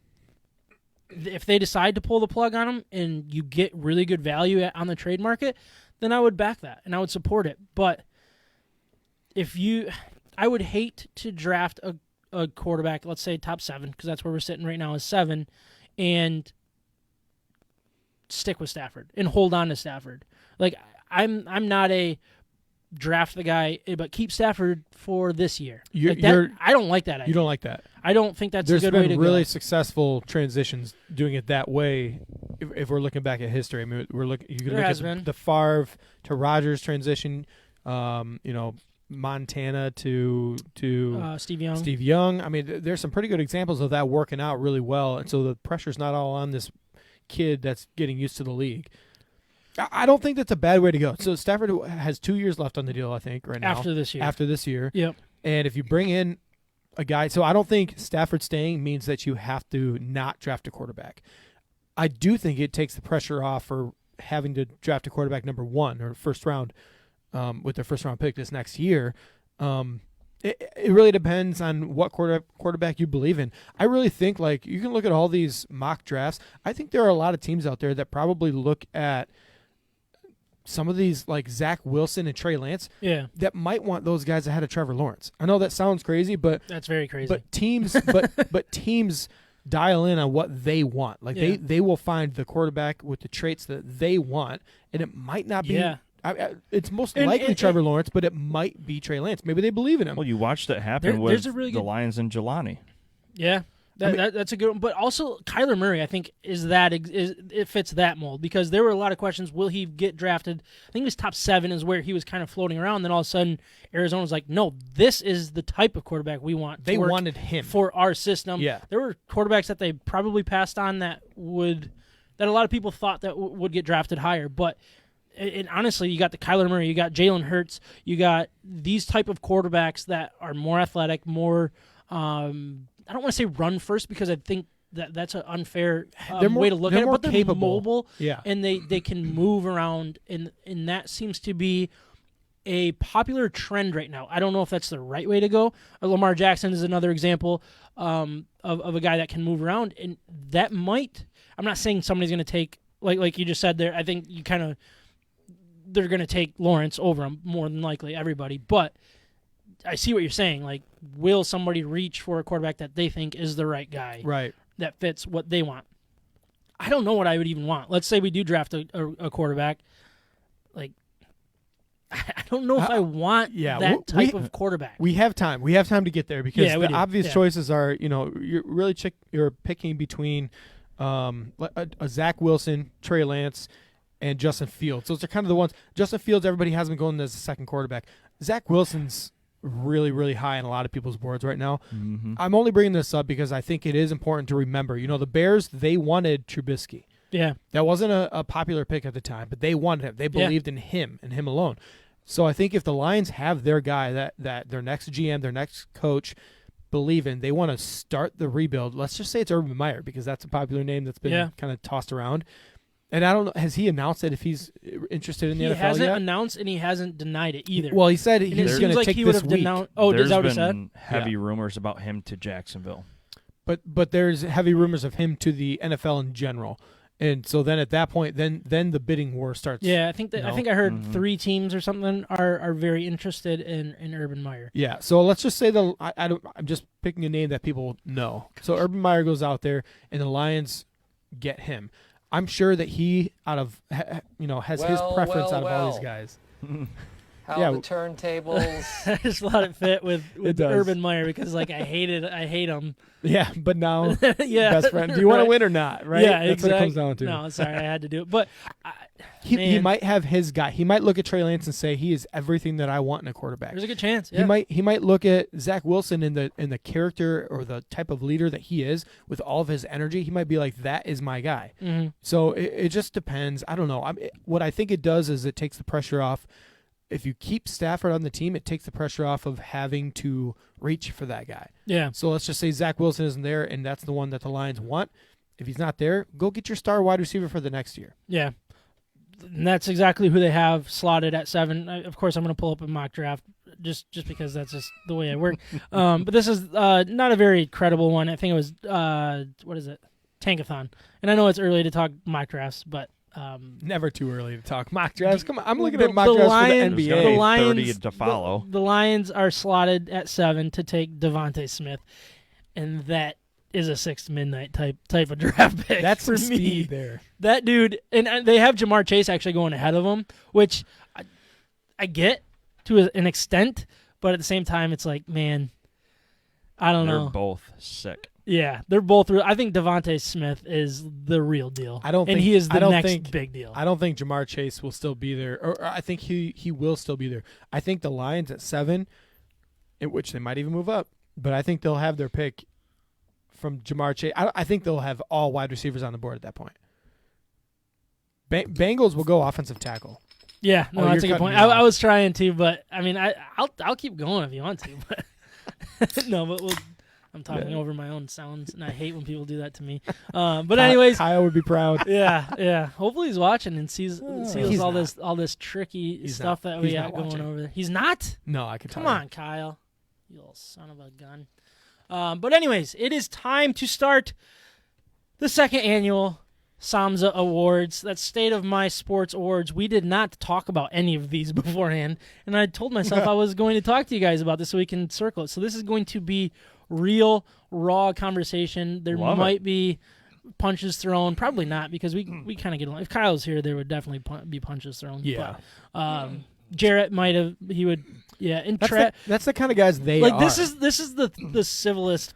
Speaker 1: if they decide to pull the plug on him and you get really good value on the trade market, then I would back that and I would support it. But I would hate to draft a quarterback, let's say top 7, because that's where we're sitting right now is 7, and stick with Stafford and hold on to Stafford. Like, I'm not a draft the guy, but keep Stafford for this year. I don't like that idea.
Speaker 2: You don't like that.
Speaker 1: I don't think that's a good way to go.
Speaker 2: There's been really successful transitions doing it that way. If we're looking back at history, I mean, you can look at the Favre to Rodgers transition. Montana to
Speaker 1: Steve Young.
Speaker 2: Steve Young. I mean, there's some pretty good examples of that working out really well, and so the pressure's not all on this kid that's getting used to the league. I don't think that's a bad way to go. So Stafford has 2 years left on the deal, I think, right now.
Speaker 1: After this year.
Speaker 2: Yep. And if you bring in a guy, so I don't think Stafford staying means that you have to not draft a quarterback. I do think it takes the pressure off for having to draft a quarterback number 1 or first round with their first round pick this next year. It really depends on what quarterback you believe in. I really think, like, you can look at all these mock drafts. I think there are a lot of teams out there that probably look at some of these, like Zach Wilson and Trey Lance, that might want those guys ahead of Trevor Lawrence. I know that sounds crazy, but
Speaker 1: that's very crazy.
Speaker 2: But teams dial in on what they want. Like they will find the quarterback with the traits that they want, and it might not be. Yeah. It's most likely Trevor Lawrence, but it might be Trey Lance. Maybe they believe in him.
Speaker 3: Well, you watched it happen with the Lions and Jelani.
Speaker 1: Yeah. That's a good one. But also, Kyler Murray, I think, it fits that mold, because there were a lot of questions. Will he get drafted? I think it was top 7 is where he was kind of floating around. Then all of a sudden, Arizona was like, no, this is the type of quarterback we want.
Speaker 2: They wanted him
Speaker 1: for our system.
Speaker 2: Yeah.
Speaker 1: There were quarterbacks that they probably passed on that a lot of people thought that would get drafted higher. But and honestly, you got the Kyler Murray, you got Jalen Hurts, you got these type of quarterbacks that are more athletic, more I don't want to say run first, because I think that's an unfair way to look at it, but they're capable. Mobile, and they can move around, and that seems to be a popular trend right now. I don't know if that's the right way to go. Lamar Jackson is another example of a guy that can move around, and that might. I'm not saying somebody's going to take, like you just said there. I think they're going to take Lawrence over him more than likely, everybody, but I see what you're saying. Like, will somebody reach for a quarterback that they think is the right guy,
Speaker 2: right,
Speaker 1: that fits what they want? I don't know what I would even want. Let's say we do draft a quarterback. Like, I don't know if I want that type of quarterback.
Speaker 2: We have time. We have time to get there, because the obvious choices are, you're picking between a Zach Wilson, Trey Lance, and Justin Fields. Those are kind of the ones. Justin Fields, everybody has been going as a second quarterback. Zach Wilson's really, really high on a lot of people's boards right now.
Speaker 3: Mm-hmm.
Speaker 2: I'm only bringing this up because I think it is important to remember. The Bears, they wanted Trubisky.
Speaker 1: Yeah.
Speaker 2: That wasn't a popular pick at the time, but they wanted him. They believed in him and him alone. So I think if the Lions have their guy that their next GM, their next coach believe in, they want to start the rebuild. Let's just say it's Urban Meyer, because that's a popular name that's been kind of tossed around. And I don't know, has he announced it if he's interested in the NFL yet?
Speaker 1: He hasn't announced, and he hasn't denied it either.
Speaker 2: Well, he said he was going to take this week.
Speaker 1: Is that what he said?
Speaker 3: There's been heavy rumors about him to Jacksonville.
Speaker 2: But there's heavy rumors of him to the NFL in general. And so then at that point, then the bidding war starts.
Speaker 1: Yeah, I think I heard 3 teams or something are very interested in Urban Meyer.
Speaker 2: Yeah, so let's just say I'm just picking a name that people know. So Urban Meyer goes out there, and the Lions get him. I'm sure that he has his preference out of all these guys.
Speaker 4: How the turntables.
Speaker 1: I just let it fit with Urban Meyer because I hate him.
Speaker 2: Yeah, but now
Speaker 1: yeah,
Speaker 2: best friend. Do you want to win or not? Right?
Speaker 1: Yeah,
Speaker 2: that's
Speaker 1: exactly.
Speaker 2: what it comes down to.
Speaker 1: No, sorry, I had to do it. But
Speaker 2: he might have his guy. He might look at Trey Lance and say he is everything that I want in a quarterback.
Speaker 1: There's a good chance. Yeah.
Speaker 2: He might look at Zach Wilson in the character or the type of leader that he is with all of his energy. He might be like, that is my guy.
Speaker 1: Mm-hmm.
Speaker 2: So it just depends. I don't know. What I think it does is it takes the pressure off. If you keep Stafford on the team, it takes the pressure off of having to reach for that guy.
Speaker 1: Yeah.
Speaker 2: So let's just say Zach Wilson isn't there, and that's the one that the Lions want. If he's not there, go get your star wide receiver for the next year.
Speaker 1: Yeah. And that's exactly who they have slotted at 7. Of course, I'm going to pull up a mock draft just because that's just the way I work. But this is not a very credible one. I think it was, what is it? Tankathon. And I know it's early to talk mock drafts, but...
Speaker 2: never too early to talk mock drafts. Come on, I'm looking at mock drafts for the NBA.
Speaker 3: The Lions, 30 to follow.
Speaker 1: The Lions are slotted at 7 to take Devontae Smith, and that is a 6 midnight type of draft pick.
Speaker 2: That's
Speaker 1: for
Speaker 2: speed
Speaker 1: me.
Speaker 2: there.
Speaker 1: That dude, and they have Jamar Chase actually going ahead of him, which I get to an extent, but at the same time, it's like, man, I don't know.
Speaker 3: They're both sick.
Speaker 1: Yeah, they're both real. I think Devontae Smith is the real deal.
Speaker 2: He
Speaker 1: is the next big deal.
Speaker 2: I don't think Jamar Chase will still be there, or I think he will still be there. I think the Lions at 7, in which they might even move up, but I think they'll have their pick from Jamar Chase. I think they'll have all wide receivers on the board at that point. Bengals will go offensive tackle.
Speaker 1: Yeah, no, that's a good point. I was trying to, but I mean, I'll keep going if you want to, but no, but I'm talking over my own sounds, and I hate when people do that to me. But anyways,
Speaker 2: Kyle would be proud.
Speaker 1: Yeah. Hopefully he's watching and sees all this tricky stuff that we got going over there. He's not?
Speaker 2: No, I can tell.
Speaker 1: Come on, Kyle, you little son of a gun. But anyways, it is time to start the 2nd annual SOMSA Awards. That's State of My Sports Awards. We did not talk about any of these beforehand, and I told myself I was going to talk to you guys about this so we can circle it. So this is going to be real, raw conversation. There might be punches thrown. Probably not, because we kind of get along. If Kyle's here, there would definitely be punches thrown.
Speaker 2: Yeah.
Speaker 1: But, Jarrett might have. He would. Yeah. And
Speaker 2: that's the kind of guys they are.
Speaker 1: This is the civilest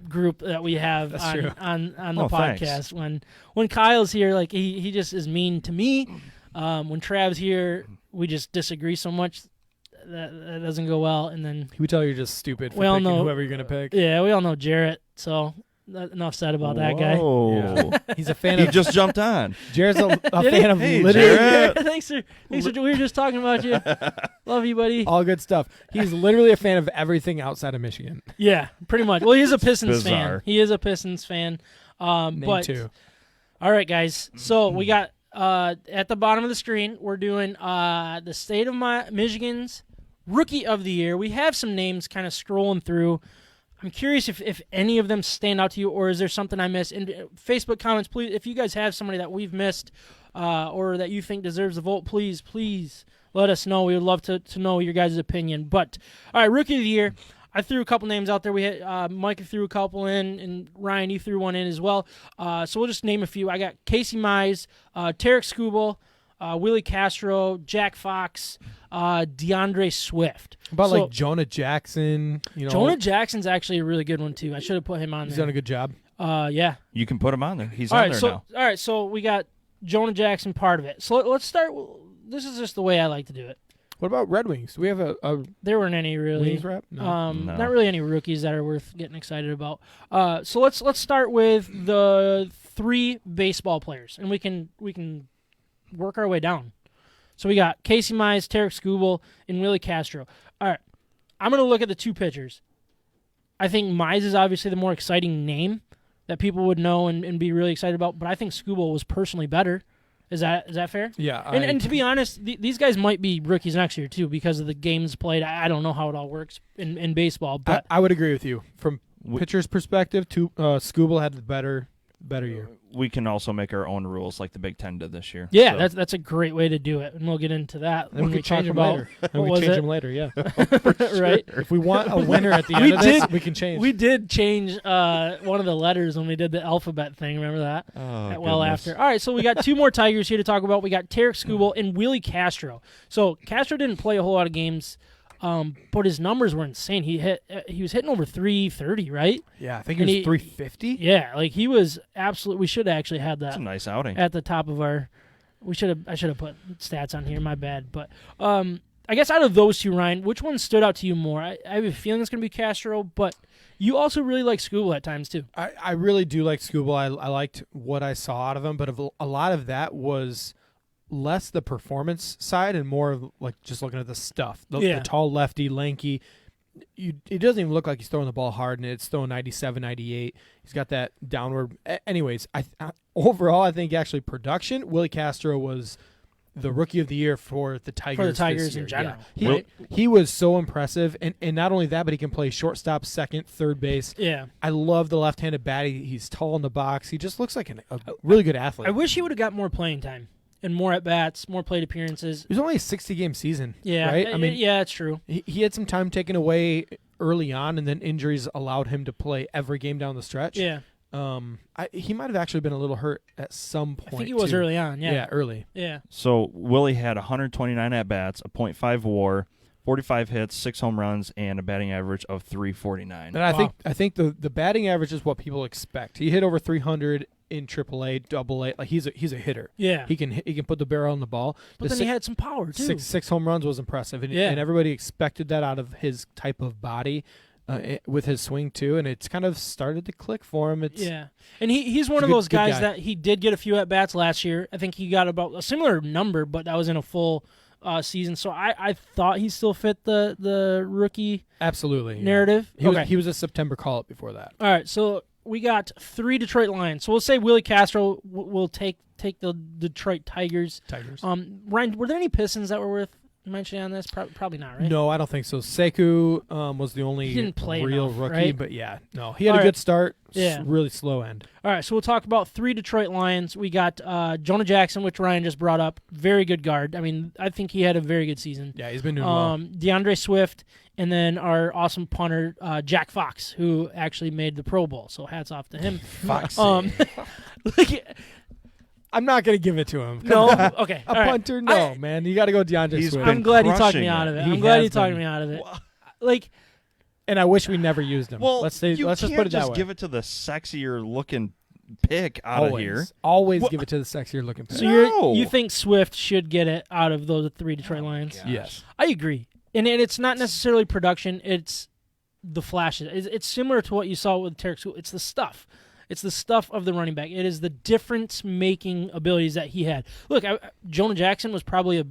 Speaker 1: group that we have on the podcast.
Speaker 3: Thanks.
Speaker 1: When Kyle's here, he just is mean to me. When Trav's here, we just disagree so much that doesn't go well. And then
Speaker 2: he would tell you you're just stupid for picking whoever you're gonna pick.
Speaker 1: Yeah, we all know Jarrett. So enough said about that guy.
Speaker 2: Yeah. He's a fan.
Speaker 3: He just jumped on.
Speaker 2: Jarrett's a fan of
Speaker 3: hey,
Speaker 2: literally.
Speaker 3: Jarrett.
Speaker 1: Thanks for we were just talking about you. Love you, buddy.
Speaker 2: All good stuff. He's literally a fan of everything outside of Michigan.
Speaker 1: Yeah, pretty much. Well, he's a Pistons
Speaker 3: bizarre.
Speaker 1: fan. He is a Pistons fan.
Speaker 2: Me too.
Speaker 1: All right, guys. So we got at the bottom of the screen, we're doing the State of Michigan's Rookie of the Year. We have some names kind of scrolling through. I'm curious if any of them stand out to you, or is there something I missed? In Facebook comments, please, if you guys have somebody that we've missed or that you think deserves a vote, please let us know. We would love to know your guys' opinion. But, all right, Rookie of the Year. I threw a couple names out there. We had Mike threw a couple in, and Ryan, you threw one in as well. So we'll just name a few. I got Casey Mize, Tarek Skubal, Willie Castro, Jack Fox, DeAndre Swift.
Speaker 2: About Jonah Jackson.
Speaker 1: Jonah Jackson's actually a really good one too. I should have put him on there.
Speaker 2: He's done a good job.
Speaker 1: Yeah.
Speaker 3: You can put him on there. He's on there now.
Speaker 1: All right, so we got Jonah Jackson part of it. So let's start. This is just the way I like to do it.
Speaker 2: What about Red Wings? Do we have a
Speaker 1: there weren't any really.
Speaker 2: Wings rep? No.
Speaker 1: Not really any rookies that are worth getting excited about. So let's start with the 3 baseball players, and we can work our way down. So we got Casey Mize, Tarek Skubal, and Willie Castro. All right, I'm going to look at the 2 pitchers. I think Mize is obviously the more exciting name that people would know and be really excited about, but I think Skubal was personally better. Is that fair?
Speaker 2: Yeah.
Speaker 1: And to be honest, these guys might be rookies next year too because of the games played. I don't know how it all works in baseball, but
Speaker 2: I would agree with you. From pitcher's perspective, Skubal had the better better year.
Speaker 3: We can also make our own rules like the Big Ten did this year.
Speaker 1: Yeah, that's a great way to do it, and we'll get into that
Speaker 2: when we
Speaker 1: talk
Speaker 2: change them
Speaker 1: about
Speaker 2: later. And we change them later, yeah.
Speaker 1: Right.
Speaker 2: If we want a winner at the end of this, we can change.
Speaker 1: We did change one of the letters when we did the alphabet thing. Remember that?
Speaker 3: Oh,
Speaker 1: well after. All right, so we got two more Tigers here to talk about. We got Tarek Skubal and Willie Castro. So Castro didn't play a whole lot of games. But his numbers were insane. He was hitting over 330, right?
Speaker 2: Yeah, I think he was 350.
Speaker 1: Yeah, like he was absolutely. We should have actually had that.
Speaker 3: That's a nice outing
Speaker 1: at the top of our. I should have put stats on here. My bad. But I guess out of those two, Ryan, which one stood out to you more? I have a feeling it's going to be Castro, but you also really like Skubal at times too.
Speaker 2: I really do like Skubal. I liked what I saw out of him, but a lot of that was less the performance side and more of like just looking at the stuff. The tall lefty, lanky. It doesn't even look like he's throwing the ball hard, and it's throwing 97, 98. He's got that downward. Anyways, overall, I think actually production, Willie Castro was the rookie of the year for the Tigers.
Speaker 1: For the Tigers
Speaker 2: in
Speaker 1: general.
Speaker 2: Yeah. He was so impressive, and not only that, but he can play shortstop, second, third base.
Speaker 1: Yeah.
Speaker 2: I love the left-handed bat. He's tall in the box. He just looks like a really good athlete.
Speaker 1: I wish he would have got more playing time. And more at-bats, more plate appearances.
Speaker 2: It was only a 60-game season,
Speaker 1: yeah,
Speaker 2: right? I mean,
Speaker 1: yeah, it's true.
Speaker 2: He had some time taken away early on, and then injuries allowed him to play every game down the stretch.
Speaker 1: Yeah.
Speaker 2: He might have actually been a little hurt at some point.
Speaker 1: I think he was early on, yeah.
Speaker 2: Yeah, early.
Speaker 1: Yeah.
Speaker 3: So Willie had 129 at-bats, a .5 WAR, 45 hits, 6 home runs, and a batting average of 349.
Speaker 2: And I think the batting average is what people expect. He hit over 300 in AAA, AA. Like he's a hitter.
Speaker 1: Yeah.
Speaker 2: He can put the barrel on the ball.
Speaker 1: But then he had some power too.
Speaker 2: Six home runs was impressive, and everybody expected that out of his type of body. With his swing too, and it's kind of started to click for him.
Speaker 1: And he's one of those guys that he did get a few at bats last year. I think he got about a similar number, but that was in a full season. So I thought he still fit the rookie narrative.
Speaker 2: He was a September call up before that.
Speaker 1: All right, so we got 3 Detroit Lions. So we'll say Willie Castro will take the Detroit Tigers. Ryan, were there any Pistons that were worth mentioning on this? Probably not, right?
Speaker 2: No, I don't think so. Sekou was the only real rookie,
Speaker 1: right?
Speaker 2: But yeah, no, he had a good start. Yeah, really slow end.
Speaker 1: All right, so we'll talk about 3 Detroit Lions. We got Jonah Jackson, which Ryan just brought up. Very good guard. I mean, I think he had a very good season.
Speaker 2: Yeah, he's been doing well.
Speaker 1: DeAndre Swift, and then our awesome punter, Jack Fox, who actually made the Pro Bowl. So hats off to him.
Speaker 2: Fox. I'm not going to give it to him.
Speaker 1: No? Okay.
Speaker 2: A punter? No, man. You got to go DeAndre Swift.
Speaker 1: I'm glad he talked me out of it. I'm glad he talked me out of it.
Speaker 2: And I wish we never used him.
Speaker 3: Well,
Speaker 2: let's just put it that way.
Speaker 3: Give it to the sexier looking pick out of here.
Speaker 2: Always give it to the sexier looking pick.
Speaker 1: So you think Swift should get it out of those 3 Detroit Lions?
Speaker 2: Gosh. Yes.
Speaker 1: I agree. And it's not necessarily production. It's the flashes. It's similar to what you saw with Tarek Skubal. It's the stuff. It's the stuff of the running back. It is the difference-making abilities that he had. Look, Jonah Jackson was probably a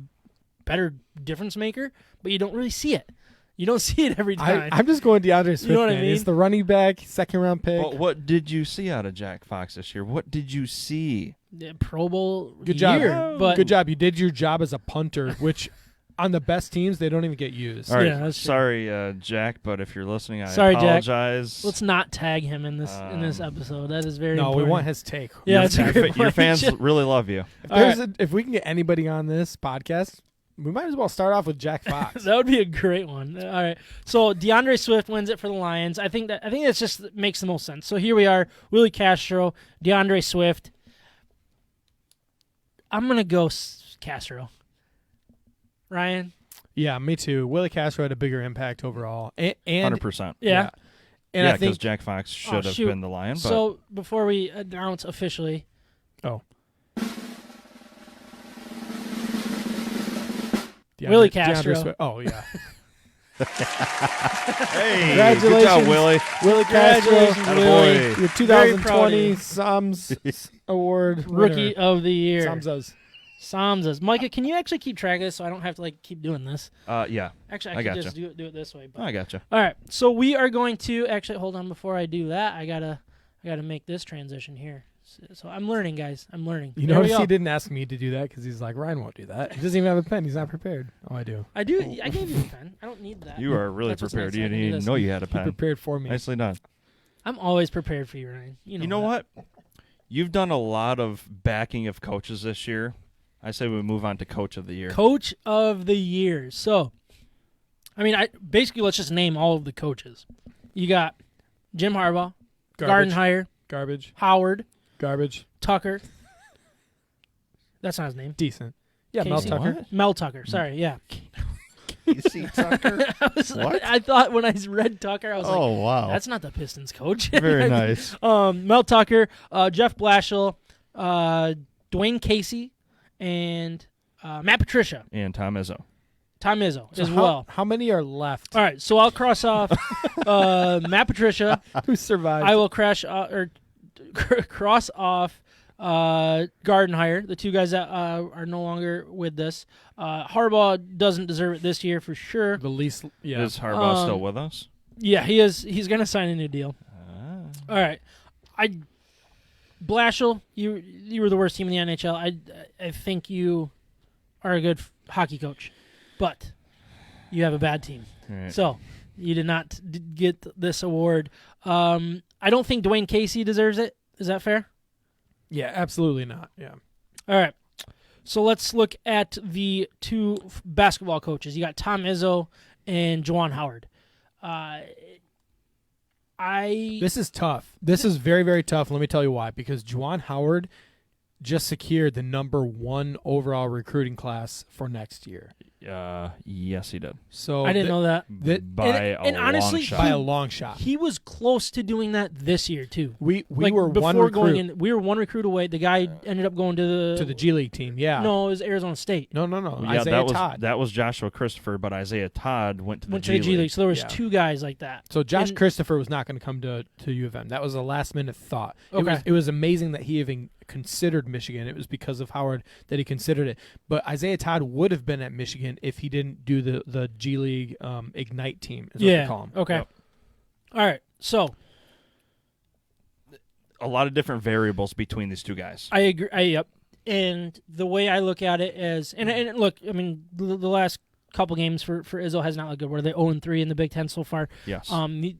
Speaker 1: better difference maker, but you don't really see it. You don't see it every time.
Speaker 2: I'm just going DeAndre Swift.
Speaker 1: You know what I mean?
Speaker 2: He's the running back, second-round pick.
Speaker 3: Well, what did you see out of Jack Fox this year? What did you see?
Speaker 1: Pro Bowl
Speaker 2: good
Speaker 1: year.
Speaker 2: Job. But good job. You did your job as a punter, which on the best teams, they don't even get used.
Speaker 3: All right, sorry, Jack, but if you're listening, I apologize.
Speaker 1: Jack. Let's not tag him in this episode. That is very important.
Speaker 2: No, we want his take.
Speaker 1: Yeah,
Speaker 3: your fans really love you.
Speaker 2: If we can get anybody on this podcast, we might as well start off with Jack Fox.
Speaker 1: That would be a great one. All right. So DeAndre Swift wins it for the Lions. I think that just makes the most sense. So here we are, Willie Castro, DeAndre Swift. I'm gonna go Castro. Ryan?
Speaker 2: Yeah, me too. Willie Castro had a bigger impact overall. And
Speaker 3: 100%.
Speaker 1: Yeah.
Speaker 2: And I think
Speaker 3: because Jack Fox should have been the Lion. But
Speaker 1: so before we announce officially. Willie Castro.
Speaker 2: Oh, yeah.
Speaker 3: Hey,
Speaker 2: congratulations,
Speaker 3: good job, Willie.
Speaker 2: Willie Castro,
Speaker 3: Willie.
Speaker 2: Your 2020 SOMS'S Award
Speaker 1: Rookie of the Year.
Speaker 2: SOMSA'S.
Speaker 1: Micah, can you actually keep track of this so I don't have to keep doing this?
Speaker 3: Yeah.
Speaker 1: Actually, I could just do it this way. But.
Speaker 3: I gotcha.
Speaker 1: All right, so we are going to actually hold on before I do that. I gotta make this transition here. So I'm learning, guys. I'm learning.
Speaker 2: You notice he didn't ask me to do that because he's like, Ryan won't do that. He doesn't even have a pen. He's not prepared. Oh, I do.
Speaker 1: I do. I gave you a pen. I don't need that.
Speaker 3: You are really prepared. You didn't even know you had a pen.
Speaker 2: He prepared for me.
Speaker 3: Nicely done.
Speaker 1: I'm always prepared for you, Ryan.
Speaker 3: You know what? You've done a lot of backing of coaches this year. I say we move on to Coach of the Year.
Speaker 1: Coach of the Year. So, I mean, basically let's just name all of the coaches. You got Jim Harbaugh, Gardenhire,
Speaker 2: garbage,
Speaker 1: Howard,
Speaker 2: garbage,
Speaker 1: Tucker. That's not his name.
Speaker 2: Decent. Yeah,
Speaker 1: Casey.
Speaker 2: Mel Tucker.
Speaker 3: What?
Speaker 1: Mel Tucker. Sorry, yeah.
Speaker 3: Casey Tucker.
Speaker 1: I thought when I read Tucker, I was like,
Speaker 3: wow.
Speaker 1: that's not the Pistons coach.
Speaker 3: Very nice.
Speaker 1: Mel Tucker, Jeff Blashill, Dwayne Casey, and Matt Patricia.
Speaker 3: And Tom Izzo.
Speaker 1: Tom Izzo
Speaker 2: So
Speaker 1: as well.
Speaker 2: How many are left?
Speaker 1: All right, so I'll cross off Matt Patricia.
Speaker 2: Who survived?
Speaker 1: I will cross off Gardenhire, the two guys that are no longer with us. Harbaugh doesn't deserve it this year for sure.
Speaker 2: The least. Yeah.
Speaker 3: Is Harbaugh still with us?
Speaker 1: Yeah, he is. He's going to sign a new deal. All right, Blashill, you were the worst team in the NHL. I think you are a good hockey coach, but you have a bad team.
Speaker 3: Right.
Speaker 1: So you did not get this award. I don't think Dwayne Casey deserves it. Is that fair?
Speaker 2: Yeah, absolutely not. Yeah.
Speaker 1: All right. So let's look at the two basketball coaches. You got Tom Izzo and Juwan Howard.
Speaker 2: This is tough. This is very, very tough. Let me tell you why. Because Juwan Howard just secured the #1 overall recruiting class for next year.
Speaker 3: Yes, he did.
Speaker 2: So
Speaker 1: I didn't know that.
Speaker 3: By
Speaker 1: honestly,
Speaker 3: long shot.
Speaker 2: by a long shot.
Speaker 1: He was close to doing that this year too.
Speaker 2: We
Speaker 1: Like,
Speaker 2: were
Speaker 1: before
Speaker 2: one recruit
Speaker 1: going in. We were one recruit away. The guy ended up going to
Speaker 2: to the G League team. Yeah.
Speaker 1: No, it was Arizona State.
Speaker 2: No.
Speaker 3: Yeah,
Speaker 2: Isaiah
Speaker 3: that
Speaker 2: Todd.
Speaker 3: was Joshua Christopher, but Isaiah Todd went to the
Speaker 1: Went to the G League. So there was
Speaker 2: Yeah.
Speaker 1: two guys like that.
Speaker 2: So Josh
Speaker 1: And-
Speaker 2: Christopher was not going to come to U of M. That was a last minute thought.
Speaker 1: Okay.
Speaker 2: It was amazing that he even considered Michigan. It was because of Howard that he considered it. But Isaiah Todd would have been at Michigan if he didn't do the G League Ignite team, is what they call him.
Speaker 1: Okay.
Speaker 3: Yep.
Speaker 1: All right. So
Speaker 3: A lot of different variables between these two guys.
Speaker 1: I agree. Yep. And the way I look at it is, and look, I mean, the last couple games for Izzo has not looked good. Where they 0-3 in the Big Ten so far.
Speaker 3: Yes.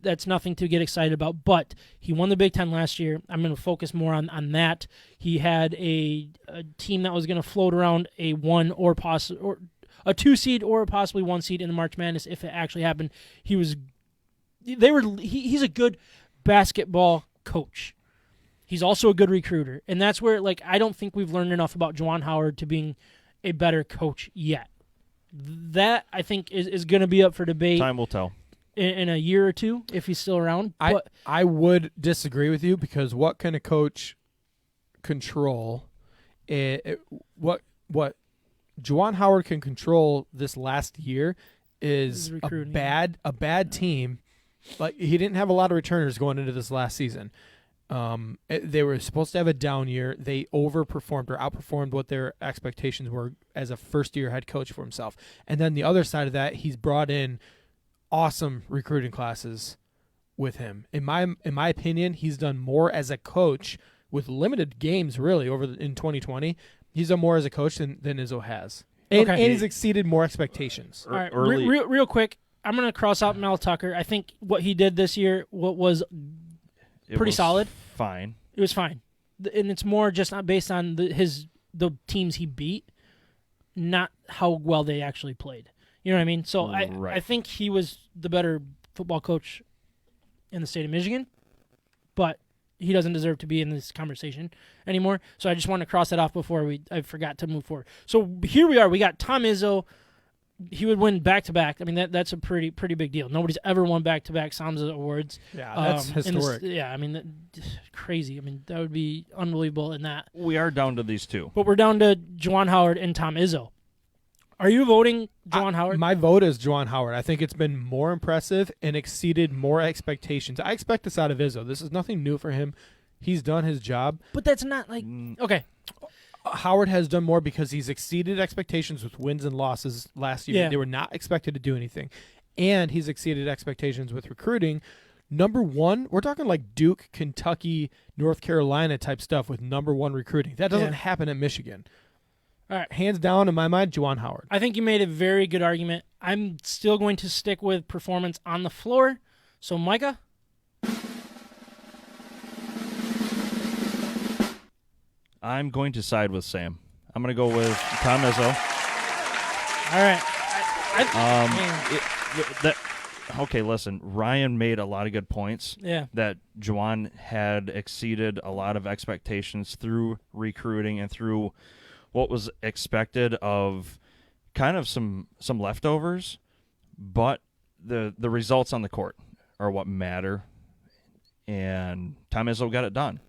Speaker 1: That's nothing to get excited about. But he won the Big Ten last year. I'm going to focus more on that. He had a team that was going to float around a 1 or a 2 seed or possibly 1 seed in the March Madness if it actually happened. He's a good basketball coach. He's also a good recruiter, and that's where I don't think we've learned enough about Juwan Howard to being a better coach yet. That I think is going to be up for debate.
Speaker 3: Time will tell.
Speaker 1: In a year or two if he's still around. But
Speaker 2: I would disagree with you because what can a coach control? What Juwan Howard can control this last year is a bad team. Like he didn't have a lot of returners going into this last season. They were supposed to have a down year. They overperformed or outperformed what their expectations were as a first-year head coach for himself. And then the other side of that, he's brought in awesome recruiting classes with him. In my opinion, he's done more as a coach with limited games really in 2020. He's done more as a coach than Izzo has. And he's exceeded more expectations.
Speaker 1: All right, real quick, I'm going to cross out Mel Tucker. I think what he did this year was pretty solid.
Speaker 3: Fine.
Speaker 1: It was fine. And it's more just not based on the teams he beat, not how well they actually played. You know what I mean? So I think he was the better football coach in the state of Michigan, but he doesn't deserve to be in this conversation anymore. So I just want to cross that off before I forgot to move forward. So here we are. We got Tom Izzo. He would win back-to-back. I mean, that's a pretty big deal. Nobody's ever won back-to-back SOMSA'S awards.
Speaker 2: Yeah, that's historic.
Speaker 1: Crazy. I mean, that would be unbelievable in that.
Speaker 3: We are down to these two.
Speaker 1: But we're down to Juwan Howard and Tom Izzo. Are you voting Juwan Howard?
Speaker 2: My vote is Juwan Howard. I think it's been more impressive and exceeded more expectations. I expect this out of Izzo. This is nothing new for him. He's done his job.
Speaker 1: But that's not okay.
Speaker 2: Howard has done more because he's exceeded expectations with wins and losses last year.
Speaker 1: Yeah.
Speaker 2: They were not expected to do anything. And he's exceeded expectations with recruiting. #1, we're talking like Duke, Kentucky, North Carolina type stuff with #1 recruiting. That doesn't happen at Michigan.
Speaker 1: All right.
Speaker 2: Hands down, in my mind, Juwan Howard.
Speaker 1: I think you made a very good argument. I'm still going to stick with performance on the floor. So, Micah?
Speaker 3: I'm going to side with Sam. I'm going to go with Tom Izzo.
Speaker 1: All right.
Speaker 3: Okay, listen. Ryan made a lot of good points.
Speaker 1: Yeah.
Speaker 3: That Juwan had exceeded a lot of expectations through recruiting and through what was expected of kind of some leftovers, but the results on the court are what matter, and Tom Izzo got it done.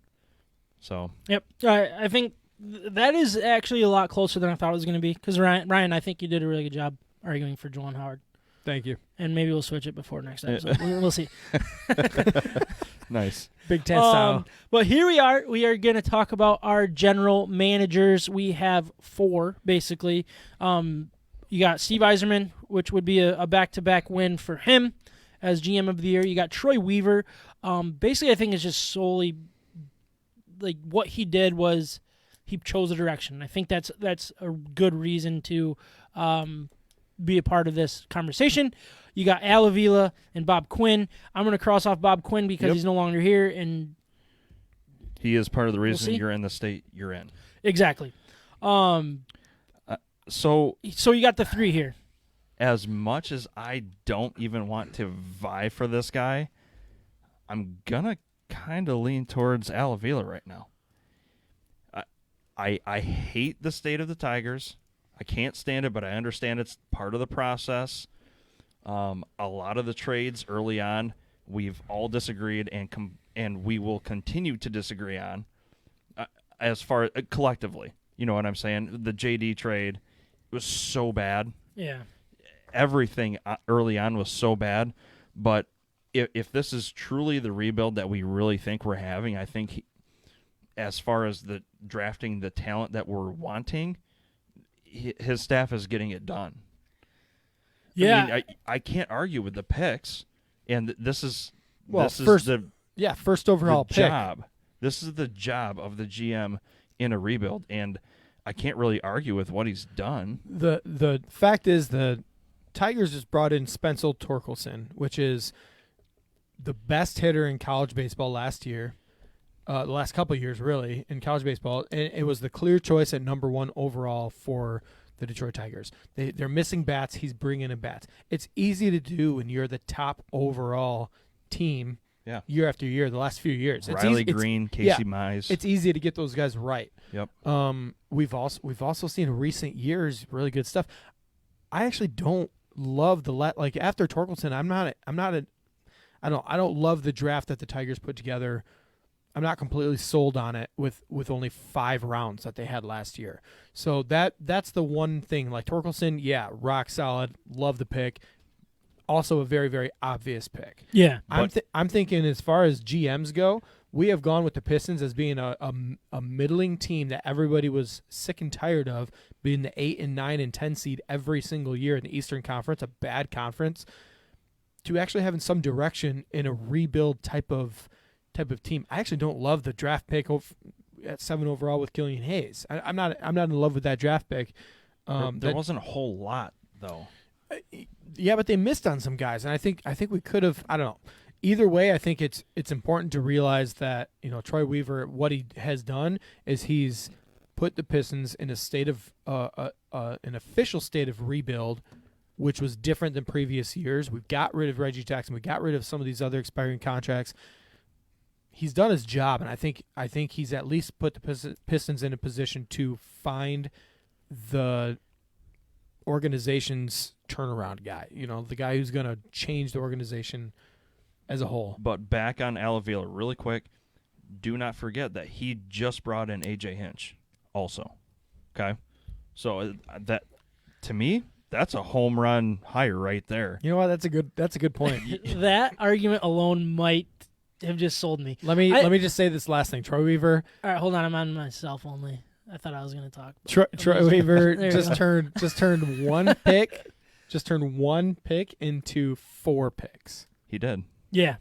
Speaker 3: So.
Speaker 1: Yep. I think that is actually a lot closer than I thought it was going to be, because Ryan, I think you did a really good job arguing for Juwan Howard.
Speaker 2: Thank you.
Speaker 1: And maybe we'll switch it before next episode. We'll see.
Speaker 2: Nice. Big Ten style.
Speaker 1: But here we are. We are going to talk about our general managers. We have 4, basically. You got Steve Yzerman, which would be a back-to-back win for him as GM of the year. You got Troy Weaver. Basically, I think it's just solely like what he did was he chose a direction. I think that's a good reason to be a part of this conversation. You got Al Avila and Bob Quinn. I'm going to cross off Bob Quinn because he's no longer here, and
Speaker 3: he is part of the reason you're in the state you're in.
Speaker 1: Exactly. So you got the 3 here.
Speaker 3: As much as I don't even want to vie for this guy, I'm gonna kind of lean towards Al Avila right now. I hate the state of the Tigers. I can't stand it, but I understand it's part of the process. A lot of the trades early on, we've all disagreed and we will continue to disagree on as far collectively. You know what I'm saying? The JD trade was so bad.
Speaker 1: Yeah.
Speaker 3: Everything early on was so bad. But if this is truly the rebuild that we really think we're having, I think as far as the drafting the talent that we're wanting, his staff is getting it done.
Speaker 1: Yeah,
Speaker 3: I mean, I can't argue with the picks, and this is
Speaker 2: first overall pick.
Speaker 3: Job. This is the job of the GM in a rebuild, and I can't really argue with what he's done.
Speaker 2: The fact is the Tigers just brought in Spencer Torkelson, which is the best hitter in college baseball last year. The last couple of years, really, in college baseball. And it was the clear choice at number 1 overall for the Detroit Tigers. They're missing bats. He's bringing in bats. It's easy to do when you're the top overall team year after year, the last few years.
Speaker 3: Riley Green, Casey Mize.
Speaker 2: It's easy to get those guys right.
Speaker 3: Yep.
Speaker 2: We've also seen in recent years really good stuff. I actually don't love like after Torkelson, I don't love the draft that the Tigers put together. I'm not completely sold on it with only 5 rounds that they had last year. So that's the one thing. Like Torkelson, rock solid. Love the pick. Also a very, very obvious pick.
Speaker 1: Yeah.
Speaker 2: I'm thinking as far as GMs go, we have gone with the Pistons as being a middling team that everybody was sick and tired of being the 8 and 9 and 10 seed every single year in the Eastern Conference, a bad conference, to actually having some direction in a rebuild type of team. I actually don't love the draft pick at 7 overall with Killian Hayes. I'm not in love with that draft pick.
Speaker 3: There wasn't a whole lot though.
Speaker 2: Yeah, but they missed on some guys, and I think we could have. I don't know. Either way, I think it's important to realize that Troy Weaver, what he has done is he's put the Pistons in a state of an official state of rebuild, which was different than previous years. We've got rid of Reggie Jackson. We got rid of some of these other expiring contracts. He's done his job, and I think he's at least put the Pistons in a position to find the organization's turnaround guy. The guy who's going to change the organization as a whole.
Speaker 3: But back on Al Avila really quick, do not forget that he just brought in A.J. Hinch also. Okay? So that, to me, that's a home run hire right there.
Speaker 2: You know what? That's a good point.
Speaker 1: That argument alone might have just sold me.
Speaker 2: Let me just say this last thing. Troy Weaver.
Speaker 1: All right, hold on. I'm on myself only. I thought I was going to talk.
Speaker 2: Troy Weaver just turned one pick, into 4 picks.
Speaker 3: He did.
Speaker 1: Yeah.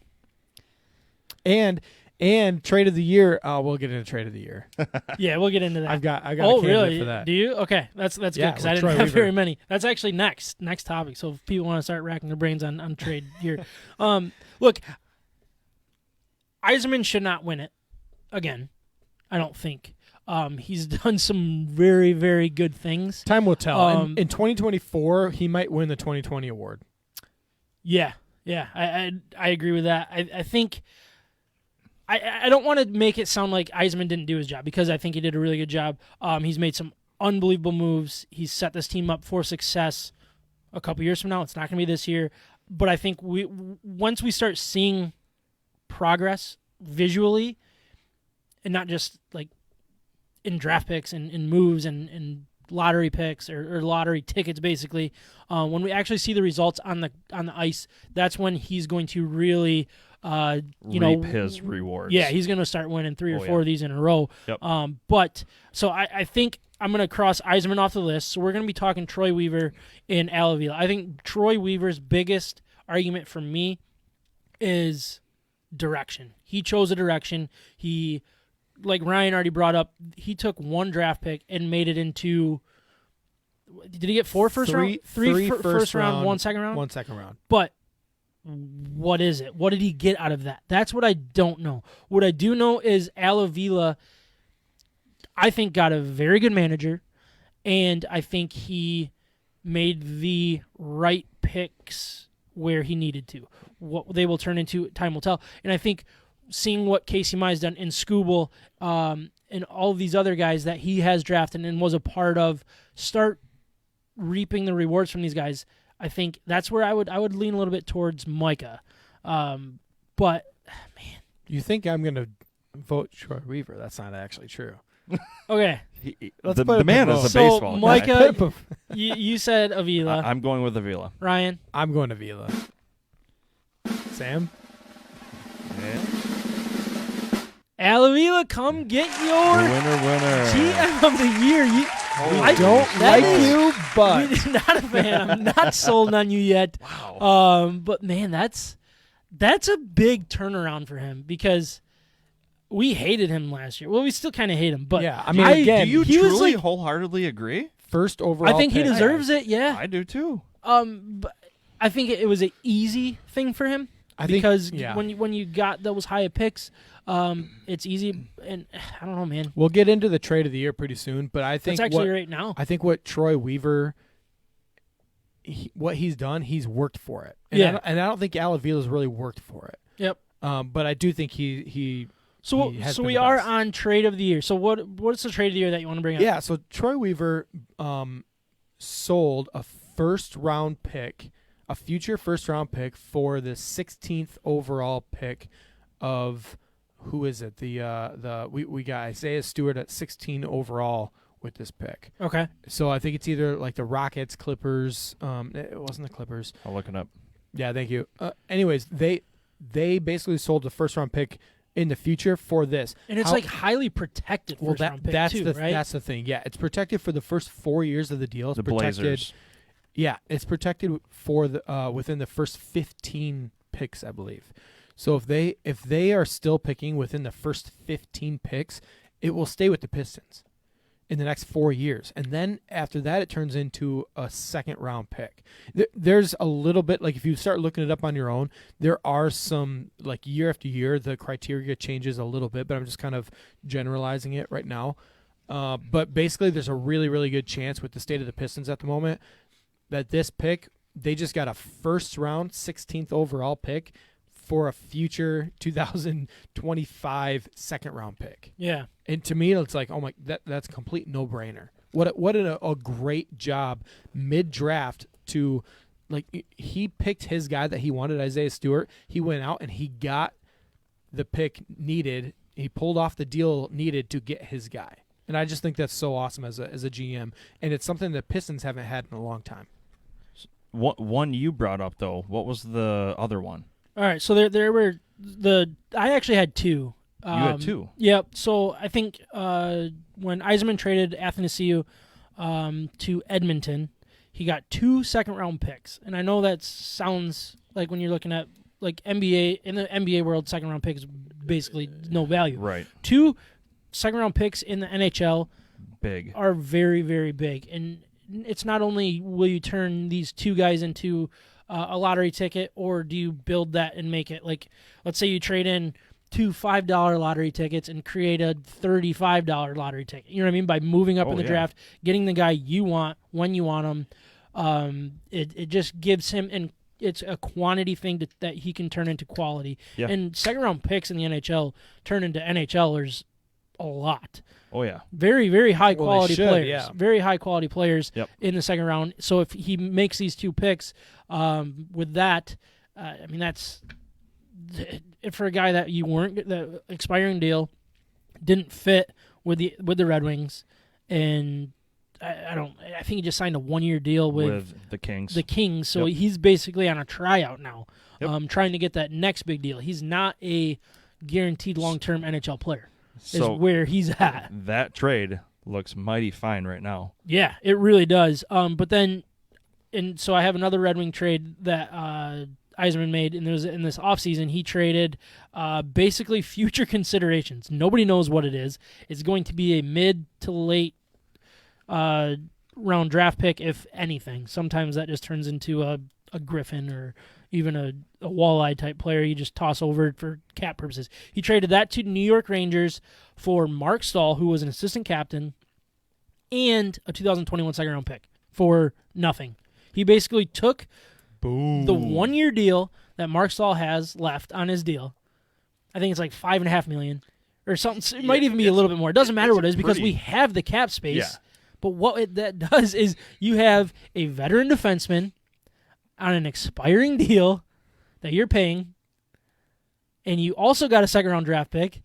Speaker 2: And trade of the year. We'll get into trade of the year.
Speaker 1: Yeah, we'll get into that.
Speaker 2: I've got a
Speaker 1: candidate
Speaker 2: really?
Speaker 1: for that. Do you? Okay, that's good because I didn't
Speaker 2: Troy
Speaker 1: have
Speaker 2: Weaver.
Speaker 1: very many. That's actually next topic. So if people want to start racking their brains on trade year, look, Yzerman should not win it again. I don't think. He's done some very, very good things.
Speaker 2: Time will tell. In 2024, he might win the 2020 award.
Speaker 1: Yeah, I agree with that. I think I don't want to make it sound like Yzerman didn't do his job, because I think he did a really good job. He's made some unbelievable moves. He's set this team up for success a couple years from now. It's not going to be this year, but I think once we start seeing progress visually, and not just like in draft picks and moves and lottery picks or lottery tickets, basically, when we actually see the results on the ice, that's when he's going to really
Speaker 3: reap his rewards.
Speaker 1: Yeah, he's going to start winning 3 or 4 of these in a row.
Speaker 3: Yep.
Speaker 1: But so I think I'm going to cross Yzerman off the list. So we're going to be talking Troy Weaver and Al Avila. I think Troy Weaver's biggest argument for me is direction. He chose a direction. He, like Ryan already brought up, he took one draft pick and made it into. Did he get 4 first round? Three first round, 1 second round?
Speaker 2: 1 second round.
Speaker 1: But what is it? What did he get out of that? That's what I don't know. What I do know is Al Avila, I think, got a very good manager, and I think he made the right picks where he needed to. What they will turn into, time will tell. And I think seeing what Casey Mai's done in Skubal and all of these other guys that he has drafted and was a part of start reaping the rewards from these guys, I think that's where I would lean a little bit towards Micah. But, man.
Speaker 2: You think I'm going to vote Troy Weaver? That's not actually true.
Speaker 1: Okay.
Speaker 3: The man is a baseball guy.
Speaker 1: Micah, you said Avila.
Speaker 3: I'm going with Avila.
Speaker 1: Ryan?
Speaker 2: I'm going Avila. Sam?
Speaker 3: Yeah.
Speaker 1: Al Avila, come get your
Speaker 3: winner.
Speaker 1: GM of the year.
Speaker 2: I don't like you, but
Speaker 1: not a fan. I'm not sold on you yet.
Speaker 3: Wow.
Speaker 1: But man, that's a big turnaround for him, because we hated him last year. Well, we still kind of hate him, but
Speaker 2: yeah, I mean, again,
Speaker 3: do you
Speaker 1: he was
Speaker 3: truly
Speaker 1: like,
Speaker 3: wholeheartedly agree?
Speaker 2: First overall,
Speaker 1: I think
Speaker 2: pick.
Speaker 1: he deserves it. Yeah,
Speaker 3: I do too.
Speaker 1: But I think it was an easy thing for him, because when you got those high picks, it's easy. And I don't know, man.
Speaker 2: We'll get into the trade of the year pretty soon, but I think
Speaker 1: that's actually right now.
Speaker 2: I think what Troy Weaver, what he's done, he's worked for it. And I don't think Al Avila's really worked for it.
Speaker 1: Yep.
Speaker 2: But I do think he.
Speaker 1: So we are on trade of the year. So what's the trade of the year that you want to bring up?
Speaker 2: Yeah. So Troy Weaver sold a first-round pick, a future first-round pick, for the 16th overall pick of, who is it? We got Isaiah Stewart at 16 overall with this pick.
Speaker 1: Okay.
Speaker 2: So I think it's either like the Rockets, Clippers. It wasn't the Clippers.
Speaker 3: I'll look it up.
Speaker 2: Yeah, thank you. Anyways, they basically sold the first-round pick in the future for this.
Speaker 1: And it's like highly protected first round pick
Speaker 2: that's
Speaker 1: too, right?
Speaker 2: That's the thing. Yeah, it's protected for the first 4 years of the deal. It's
Speaker 3: the
Speaker 2: protected,
Speaker 3: Blazers.
Speaker 2: Yeah, it's protected for the within the first 15 picks, I believe. So if they are still picking within the first 15 picks, it will stay with the Pistons in the next 4 years. And then after that, it turns into a second-round pick. There's a little bit, like if you start looking it up on your own, there are some, like year after year, the criteria changes a little bit, but I'm just kind of generalizing it right now. But basically, there's a really, really good chance with the state of the Pistons at the moment that this pick, they just got a first-round, 16th overall pick for a future 2025 second-round pick.
Speaker 1: Yeah.
Speaker 2: And to me, it's like, oh my, that's a complete no-brainer. What a great job mid-draft to, like, he picked his guy that he wanted, Isaiah Stewart. He went out and he got the pick needed. He pulled off the deal needed to get his guy. And I just think that's so awesome as a GM. And it's something that Pistons haven't had in a long time.
Speaker 3: One you brought up, though. What was the other one?
Speaker 1: All right, so there were I actually had two.
Speaker 3: You had two?
Speaker 1: Yep. So I think when Yzerman traded Athanasiou to Edmonton, he got 2 second-round picks. And I know that sounds like when you're looking at like NBA, in the NBA world, second-round pick is basically no value.
Speaker 3: Right.
Speaker 1: 2 second-round picks in the NHL are very, very big. And it's not only will you turn these 2 guys into a lottery ticket, or do you build that and make it like, let's say you trade in 2 $5 lottery tickets and create a $35 lottery ticket. You know what I mean? By moving up in the draft, getting the guy you want when you want him, it just gives him, and it's a quantity thing that he can turn into quality. Yeah. And second-round picks in the NHL turn into NHLers a lot.
Speaker 3: Oh, yeah.
Speaker 1: Very, very high-quality players.
Speaker 2: Yeah.
Speaker 1: Very high-quality players in the second round. So if he makes these 2 picks with that, I mean, that's for a guy that you weren't, the expiring deal didn't fit with the Red Wings, and I think he just signed a 1-year deal with
Speaker 3: the Kings.
Speaker 1: The Kings, so he's basically on a tryout now, trying to get that next big deal. He's not a guaranteed long-term NHL player. So is where he's at.
Speaker 3: That trade looks mighty fine right now.
Speaker 1: Yeah, it really does. But then, and so I have another Red Wing trade that Yzerman made, and in this offseason, he traded basically future considerations. Nobody knows what it is. It's going to be a mid to late round draft pick, if anything. Sometimes that just turns into a Griffin or even a walleye type player you just toss over for cap purposes. He traded that to New York Rangers for Mark Stahl, who was an assistant captain, and a 2021 second round pick for nothing. He basically took the 1-year deal that Mark Stahl has left on his deal. I think it's like $5.5 million or something. It might even be a little bit more. It doesn't matter what it is because we have the cap space.
Speaker 3: Yeah.
Speaker 1: But what that does is you have a veteran defenseman on an expiring deal that you're paying, and you also got a second-round draft pick,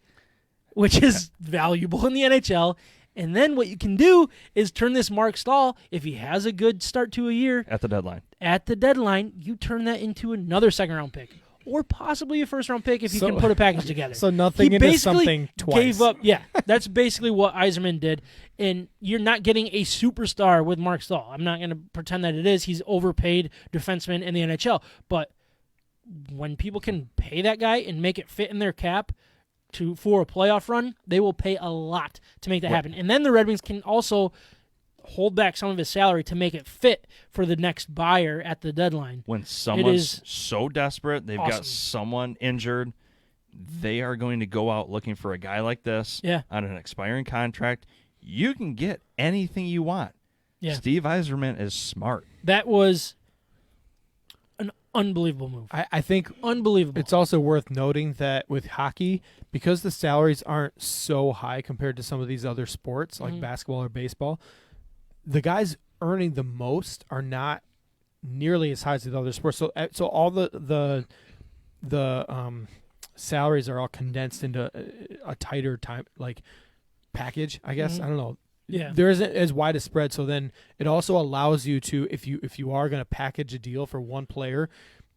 Speaker 1: which is valuable in the NHL. And then what you can do is turn this Mark Stahl, if he has a good start to a year.
Speaker 3: At the deadline,
Speaker 1: you turn that into another second-round pick. Or possibly a first-round pick if you can put a package together.
Speaker 2: So nothing into something twice.
Speaker 1: Gave up, that's basically what Yzerman did. And you're not getting a superstar with Mark Stahl. I'm not going to pretend that it is. He's overpaid defenseman in the NHL. But when people can pay that guy and make it fit in their cap for a playoff run, they will pay a lot to make that happen. And then the Red Wings can also hold back some of his salary to make it fit for the next buyer at the deadline.
Speaker 3: When someone's so desperate, they've got someone injured, they are going to go out looking for a guy like this on an expiring contract. You can get anything you want. Yeah. Steve Yzerman is smart.
Speaker 1: That was an unbelievable move.
Speaker 2: I think
Speaker 1: unbelievable.
Speaker 2: It's also worth noting that with hockey, because the salaries aren't so high compared to some of these other sports like basketball or baseball, the guys earning the most are not nearly as high as the other sports. So all the salaries are all condensed into a tighter time package, I guess. I don't know.
Speaker 1: Yeah.
Speaker 2: There isn't as wide a spread, so then it also allows you to, if you are going to package a deal for one player,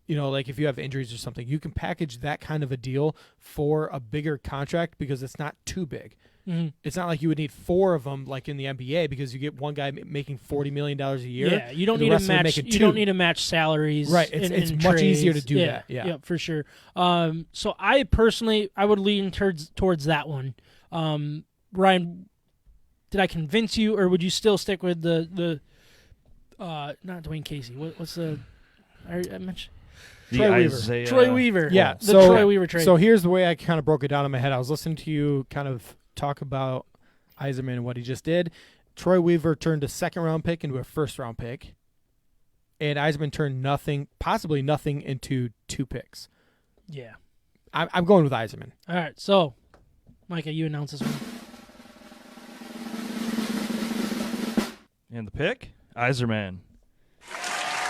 Speaker 2: like if you have injuries or something, you can package that kind of a deal for a bigger contract because it's not too big. Mm-hmm. It's not like you would need 4 of them like in the NBA because you get one guy making $40 million a year.
Speaker 1: Yeah, you don't need to match. You don't need to match salaries.
Speaker 2: Right, it's much easier to do that.
Speaker 1: Yeah, for sure. So I personally, I would lean towards that one. Ryan, did I convince you, or would you still stick with the not Dwayne Casey? What's the I mentioned? Troy Weaver.
Speaker 2: Yeah,
Speaker 1: the Troy Weaver trade.
Speaker 2: So here's the way I kind of broke it down in my head. I was listening to you kind of talk about Yzerman and what he just did. Troy Weaver turned a second-round pick into a first-round pick, and Yzerman turned possibly nothing into 2 picks.
Speaker 1: Yeah.
Speaker 2: I'm going with Yzerman.
Speaker 1: All right, so, Micah, you announce this one.
Speaker 3: And the pick, Yzerman.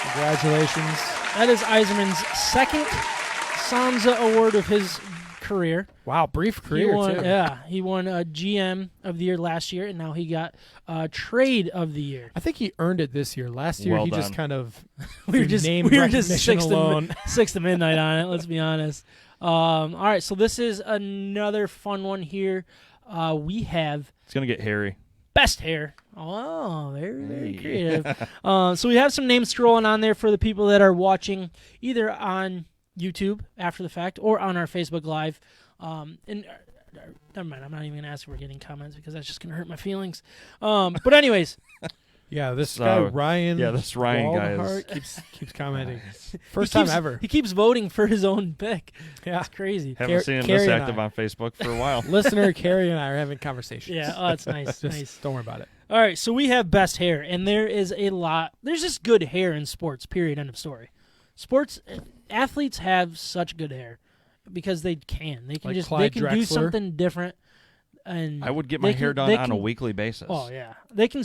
Speaker 2: Congratulations.
Speaker 1: That is Yzerman's second SOMSA award of his career.
Speaker 2: Wow, brief career, too.
Speaker 1: Yeah, he won GM of the year last year, and now he got Trade of the Year.
Speaker 2: I think he earned it this year. Last year,
Speaker 3: well
Speaker 2: he
Speaker 3: done.
Speaker 2: just kind of
Speaker 1: we were just six to midnight on it. Let's be honest. All right, so this is another fun one here. We have.
Speaker 3: It's gonna get hairy.
Speaker 1: Best hair. Oh, very, very creative. So we have some names scrolling on there for the people that are watching either on YouTube after the fact or on our Facebook Live. And never mind, I'm not even going to ask if we're getting comments because that's just going to hurt my feelings. But anyways.
Speaker 2: Yeah, this guy Ryan.
Speaker 3: Yeah, this Ryan guy
Speaker 2: keeps commenting. First time ever.
Speaker 1: He keeps voting for his own pick.
Speaker 2: Yeah,
Speaker 1: it's crazy.
Speaker 3: Haven't seen him this active on Facebook for a while.
Speaker 2: Listener Carrie and I are having conversations.
Speaker 1: Yeah, that's nice. Nice.
Speaker 2: Don't worry about it.
Speaker 1: All right, so we have best hair, and there is a lot. There's just good hair in sports. Period. End of story. Sports athletes have such good hair because they can. They can
Speaker 2: like
Speaker 1: just
Speaker 2: Clyde
Speaker 1: they can
Speaker 2: Drexler.
Speaker 1: do something different. And
Speaker 3: I would get my hair done on a weekly basis.
Speaker 1: Oh yeah, they can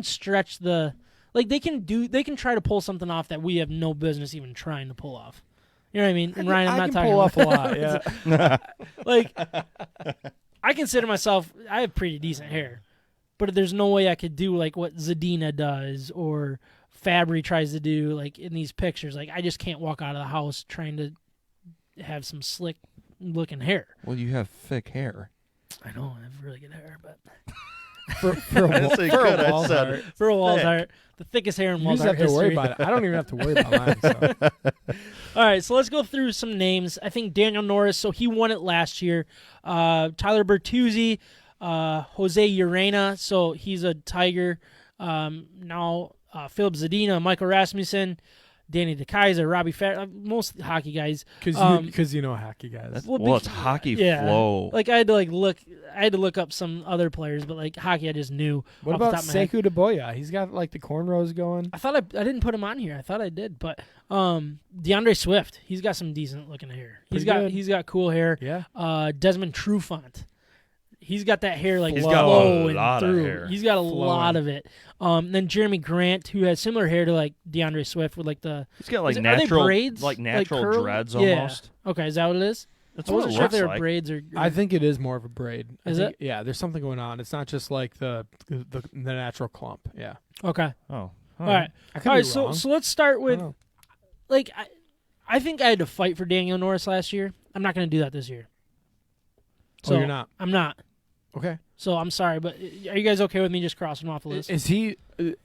Speaker 1: stretch the they can try to pull something off that we have no business even trying to pull off. You know what I mean? And Ryan, I'm not talking
Speaker 2: pull
Speaker 1: off
Speaker 2: a lot. Yeah,
Speaker 1: like I consider myself I have pretty decent hair, but there's no way I could do like what Zadina does or Fabry tries to do like in these pictures. Like I just can't walk out of the house trying to have some slick looking hair.
Speaker 3: Well, you have thick hair.
Speaker 1: I know I have really good hair, but
Speaker 2: for
Speaker 1: a Walls heart, the thickest hair in Walls heart history.
Speaker 2: You just have to worry about it. I don't even have to worry about mine. So.
Speaker 1: All right, so let's go through some names. I think Daniel Norris, so he won it last year. Tyler Bertuzzi, Jose Urena, so he's a Tiger. Now Philip Zadina, Michael Rasmussen, Danny DeKaiser, Robbie most hockey guys.
Speaker 2: Because you know hockey guys.
Speaker 3: Well, it's hockey flow.
Speaker 1: Like I had to look up some other players, but like hockey I just knew.
Speaker 2: What about Sekou Deboya? He's got like the cornrows going.
Speaker 1: I thought I didn't put him on here. I thought I did, but DeAndre Swift, he's got some decent looking hair. He's got cool hair.
Speaker 2: Yeah.
Speaker 1: Desmond Trufant. He's got that hair like
Speaker 3: he's got a lot
Speaker 1: through.
Speaker 3: Of hair.
Speaker 1: He's got a lot of it. Then Jeremy Grant, who has similar hair to like DeAndre Swift with like the.
Speaker 3: He's got like natural
Speaker 1: braids,
Speaker 3: like natural
Speaker 1: like
Speaker 3: dreads almost.
Speaker 1: Yeah. Okay, is that what it is?
Speaker 3: That's
Speaker 1: I
Speaker 3: what
Speaker 1: wasn't
Speaker 3: it
Speaker 1: sure if
Speaker 3: looks
Speaker 1: they were
Speaker 3: like.
Speaker 1: braids or.
Speaker 2: I think it is more of a braid.
Speaker 1: Is it?
Speaker 2: Yeah, there's something going on. It's not just like the natural clump. Yeah.
Speaker 1: Okay.
Speaker 3: Oh.
Speaker 1: All right.
Speaker 2: All right.
Speaker 1: So let's start with like I think I had to fight for Daniel Norris last year. I'm not going to do that this year. So
Speaker 2: you're not.
Speaker 1: I'm not.
Speaker 2: Okay.
Speaker 1: So I'm sorry, but are you guys okay with me just crossing him off the list?
Speaker 2: Is he?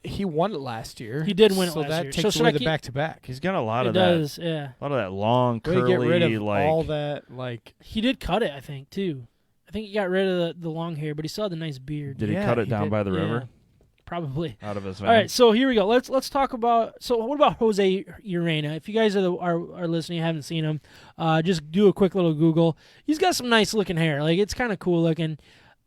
Speaker 2: He won it last year.
Speaker 1: He did win it
Speaker 2: so
Speaker 1: last year.
Speaker 2: So that takes away the back-to-back.
Speaker 3: He's got a lot
Speaker 1: it
Speaker 3: of
Speaker 1: does,
Speaker 3: that.
Speaker 1: Yeah.
Speaker 3: A lot of that long curly.
Speaker 2: Get rid of
Speaker 3: like
Speaker 2: all that. Like
Speaker 1: he did cut it, I think too. I think he got rid of the long hair, but he still had the nice beard.
Speaker 3: Did he cut it down by the river?
Speaker 1: Probably.
Speaker 3: Out of his van.
Speaker 1: All right, so here we go. Let's talk about. So what about Jose Urena? If you guys are listening, you haven't seen him, just do a quick little Google. He's got some nice looking hair. Like it's kind of cool looking.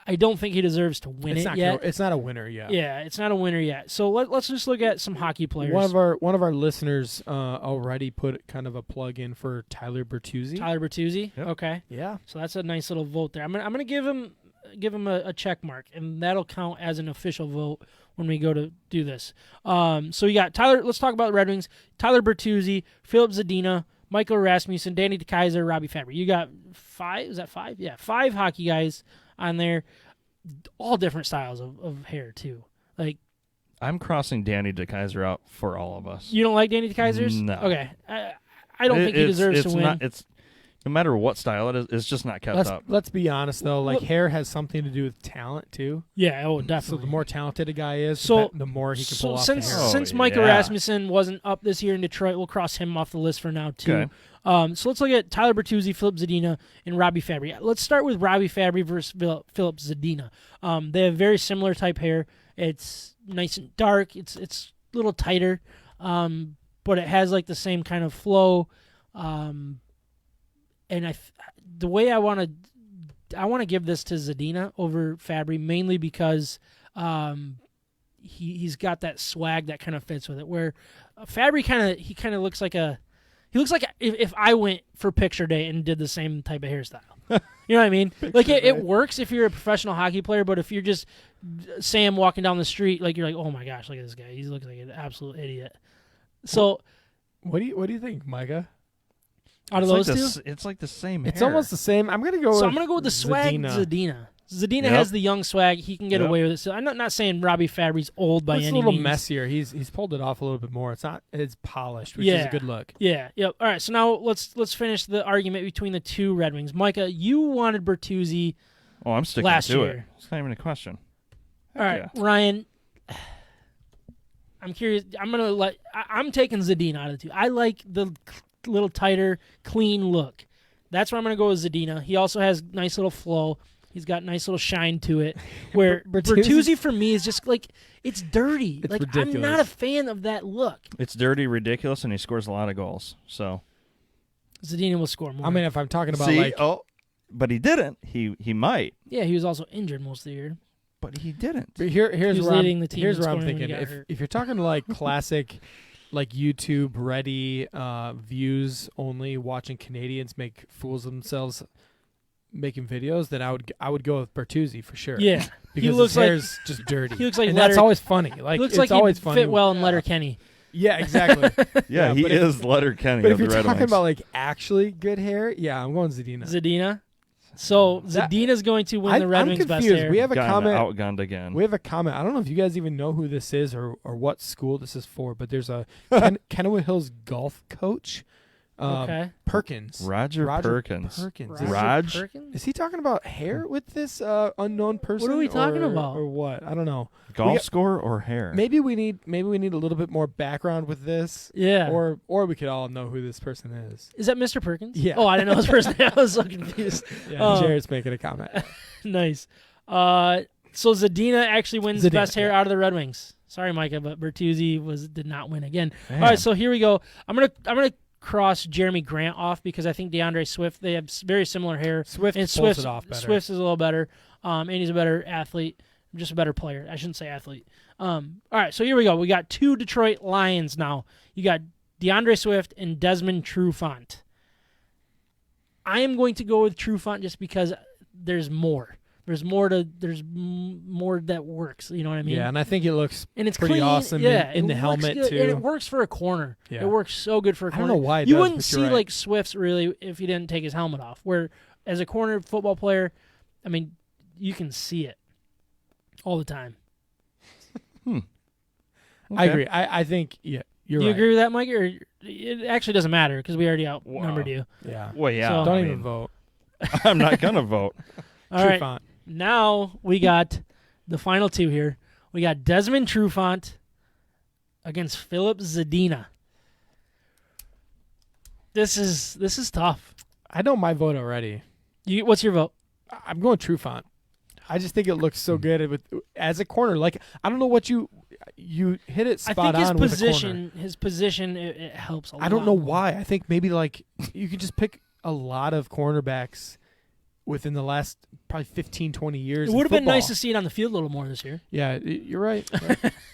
Speaker 1: I don't think he deserves to win it yet.
Speaker 2: It's not a winner yet.
Speaker 1: Yeah, it's not a winner yet. So let's just look at some hockey players.
Speaker 2: One of our listeners already put kind of a plug in for Tyler Bertuzzi.
Speaker 3: Yep.
Speaker 1: Okay.
Speaker 2: Yeah.
Speaker 1: So that's a nice little vote there. I'm gonna give him a check mark, and that'll count as an official vote when we go to do this. So you got Tyler. Let's talk about the Red Wings. Tyler Bertuzzi, Philip Zadina, Michael Rasmussen, Danny DeKaiser, Robbie Fabry. You got 5? Is that 5? Yeah, 5 hockey guys on there, all different styles of hair too. Like
Speaker 3: I'm crossing Danny DeKaiser out for all of us.
Speaker 1: You don't like Danny DeKaiser's?
Speaker 3: No.
Speaker 1: Okay, I don't think he deserves to win.
Speaker 3: It's no matter what style it is, it's just not kept up.
Speaker 2: Let's be honest though, like hair has something to do with talent too.
Speaker 1: Yeah,
Speaker 2: So
Speaker 1: definitely.
Speaker 2: the more talented a guy is, the more he can pull off
Speaker 1: since
Speaker 2: the hair.
Speaker 1: Since Michael Rasmussen wasn't up this year in Detroit, we'll cross him off the list for now too.
Speaker 3: Okay.
Speaker 1: So let's look at Tyler Bertuzzi, Philip Zadina, and Robbie Fabry. Let's start with Robbie Fabry versus Philip Zadina. They have very similar type hair. It's nice and dark. It's a little tighter, but it has like the same kind of flow. And the way I want to give this to Zadina over Fabry mainly because he's got that swag that kind of fits with it. Where Fabry kind of looks like if I went for picture day and did the same type of hairstyle. You know what I mean? Like it works if you're a professional hockey player, but if you're just Sam walking down the street, like you're like, oh my gosh, look at this guy. He looks like an absolute idiot. So,
Speaker 2: what do you think, Micah?
Speaker 1: Out of those two,
Speaker 3: it's like the same.
Speaker 2: It's
Speaker 3: hair.
Speaker 2: almost the same. I'm gonna go with
Speaker 1: the swag. Zadina. Zadina has the young swag. He can get away with it. So I'm not saying Robbie Fabry's old by any means.
Speaker 2: It's a little messier. He's pulled it off a little bit more. It's polished, which is a good look.
Speaker 1: Yeah. Yep. All right. So now let's finish the argument between the two Red Wings. Micah, you wanted Bertuzzi.
Speaker 3: Oh, I'm sticking
Speaker 1: last
Speaker 3: to
Speaker 1: year.
Speaker 3: it. It's not even a question.
Speaker 1: All right, Ryan. I'm curious. I'm taking Zadina out of the two. I like the little tighter, clean look. That's where I'm going to go with Zadina. He also has nice little flow. He's got nice little shine to it. Where
Speaker 2: Bertuzzi
Speaker 1: Bertuzzi for me is just like it's dirty.
Speaker 2: It's
Speaker 1: like
Speaker 2: ridiculous.
Speaker 1: I'm not a fan of that look.
Speaker 3: It's dirty, ridiculous, and he scores a lot of goals. So
Speaker 1: Zadina will score more.
Speaker 2: I mean, if I'm talking about
Speaker 3: but he didn't. He might.
Speaker 1: Yeah, he was also injured most of the year.
Speaker 3: But he didn't.
Speaker 2: But here's
Speaker 1: He was
Speaker 2: where
Speaker 1: leading the team
Speaker 2: here's
Speaker 1: in
Speaker 2: where I'm
Speaker 1: scoring when he
Speaker 2: thinking.
Speaker 1: got hurt.
Speaker 2: If you're talking like classic, like YouTube ready views only, watching Canadians make fools of themselves making videos, then I would go with Bertuzzi for sure.
Speaker 1: Yeah,
Speaker 2: because
Speaker 1: he looks
Speaker 2: his hair's just dirty.
Speaker 1: He looks like
Speaker 2: and that's always funny. Like
Speaker 1: he looks
Speaker 2: it's
Speaker 1: like
Speaker 2: always
Speaker 1: he'd
Speaker 2: funny.
Speaker 1: fit well in Letterkenny.
Speaker 2: Yeah, exactly.
Speaker 3: Yeah, he is Letterkenny
Speaker 2: But
Speaker 3: of
Speaker 2: if
Speaker 3: the
Speaker 2: you're
Speaker 3: Red
Speaker 2: talking
Speaker 3: Wings.
Speaker 2: about like actually good hair, yeah, I'm going Zadina.
Speaker 1: Zadina. So Zadina's going to win the Red Wings best hair.
Speaker 2: We have a comment.
Speaker 3: Outgunned again.
Speaker 2: We have a comment. I don't know if you guys even know who this is or what school this is for, but there's a Kennewood Hills golf coach,
Speaker 1: Okay.
Speaker 2: Perkins.
Speaker 3: Roger Perkins.
Speaker 1: Roger Perkins?
Speaker 2: Is he talking about hair with this unknown person?
Speaker 1: What are we talking about?
Speaker 2: Or what? I don't know.
Speaker 3: Golf score or hair?
Speaker 2: Maybe we need a little bit more background with this.
Speaker 1: Yeah.
Speaker 2: Or we could all know who this person is.
Speaker 1: Is that Mr. Perkins?
Speaker 2: Yeah.
Speaker 1: Oh, I didn't know his first name. I was so confused.
Speaker 2: Yeah, Jared's making a comment.
Speaker 1: Nice. So Zadina actually wins
Speaker 2: Zadina,
Speaker 1: best hair
Speaker 2: yeah.
Speaker 1: out of the Red Wings. Sorry, Micah, but Bertuzzi did not win again.
Speaker 3: Man.
Speaker 1: All right, so here we go. I'm gonna cross Jeremy Grant off because I think DeAndre Swift, they have very similar hair.
Speaker 2: Swift
Speaker 1: and
Speaker 2: pulls it off better.
Speaker 1: Swift's is a little better, and he's a better athlete, just a better player. I shouldn't say athlete. All right, so here we go. We got 2 Detroit Lions now. You got DeAndre Swift and Desmond Trufant. I am going to go with Trufant just because there's more. There's more that works. You know what I mean?
Speaker 2: Yeah, and I think it looks
Speaker 1: and it's
Speaker 2: pretty
Speaker 1: clean.
Speaker 2: awesome
Speaker 1: yeah,
Speaker 2: in the helmet
Speaker 1: good,
Speaker 2: too.
Speaker 1: and it works for a corner.
Speaker 2: Yeah.
Speaker 1: It works so good for a
Speaker 2: I
Speaker 1: corner.
Speaker 2: don't know why it
Speaker 1: you
Speaker 2: does,
Speaker 1: wouldn't
Speaker 2: but
Speaker 1: see
Speaker 2: you're right.
Speaker 1: like Swift's really if he didn't take his helmet off. Where as a corner football player, I mean, you can see it all the time.
Speaker 3: Okay.
Speaker 2: I agree. I think you're
Speaker 1: Do you
Speaker 2: right.
Speaker 1: agree with that, Mike? Or it actually doesn't matter because we already outnumbered you.
Speaker 2: Yeah.
Speaker 3: Well, yeah.
Speaker 1: So-
Speaker 2: Don't even vote.
Speaker 3: I'm not gonna vote.
Speaker 1: All right.
Speaker 2: Trufant.
Speaker 1: Now we got the final 2 here. We got Desmond Trufant against Philip Zadina. This is tough.
Speaker 2: I know my vote already.
Speaker 1: What's your vote?
Speaker 2: I'm going Trufant. I just think it looks so good as a corner. Like I don't know what you hit it spot
Speaker 1: I think
Speaker 2: on with a corner.
Speaker 1: his position, it helps a lot.
Speaker 2: I don't know why. I think maybe like you could just pick a lot of cornerbacks within the last probably 15, 20 years.
Speaker 1: It would have been nice to see it on the field a little more this year.
Speaker 2: Yeah, you're right.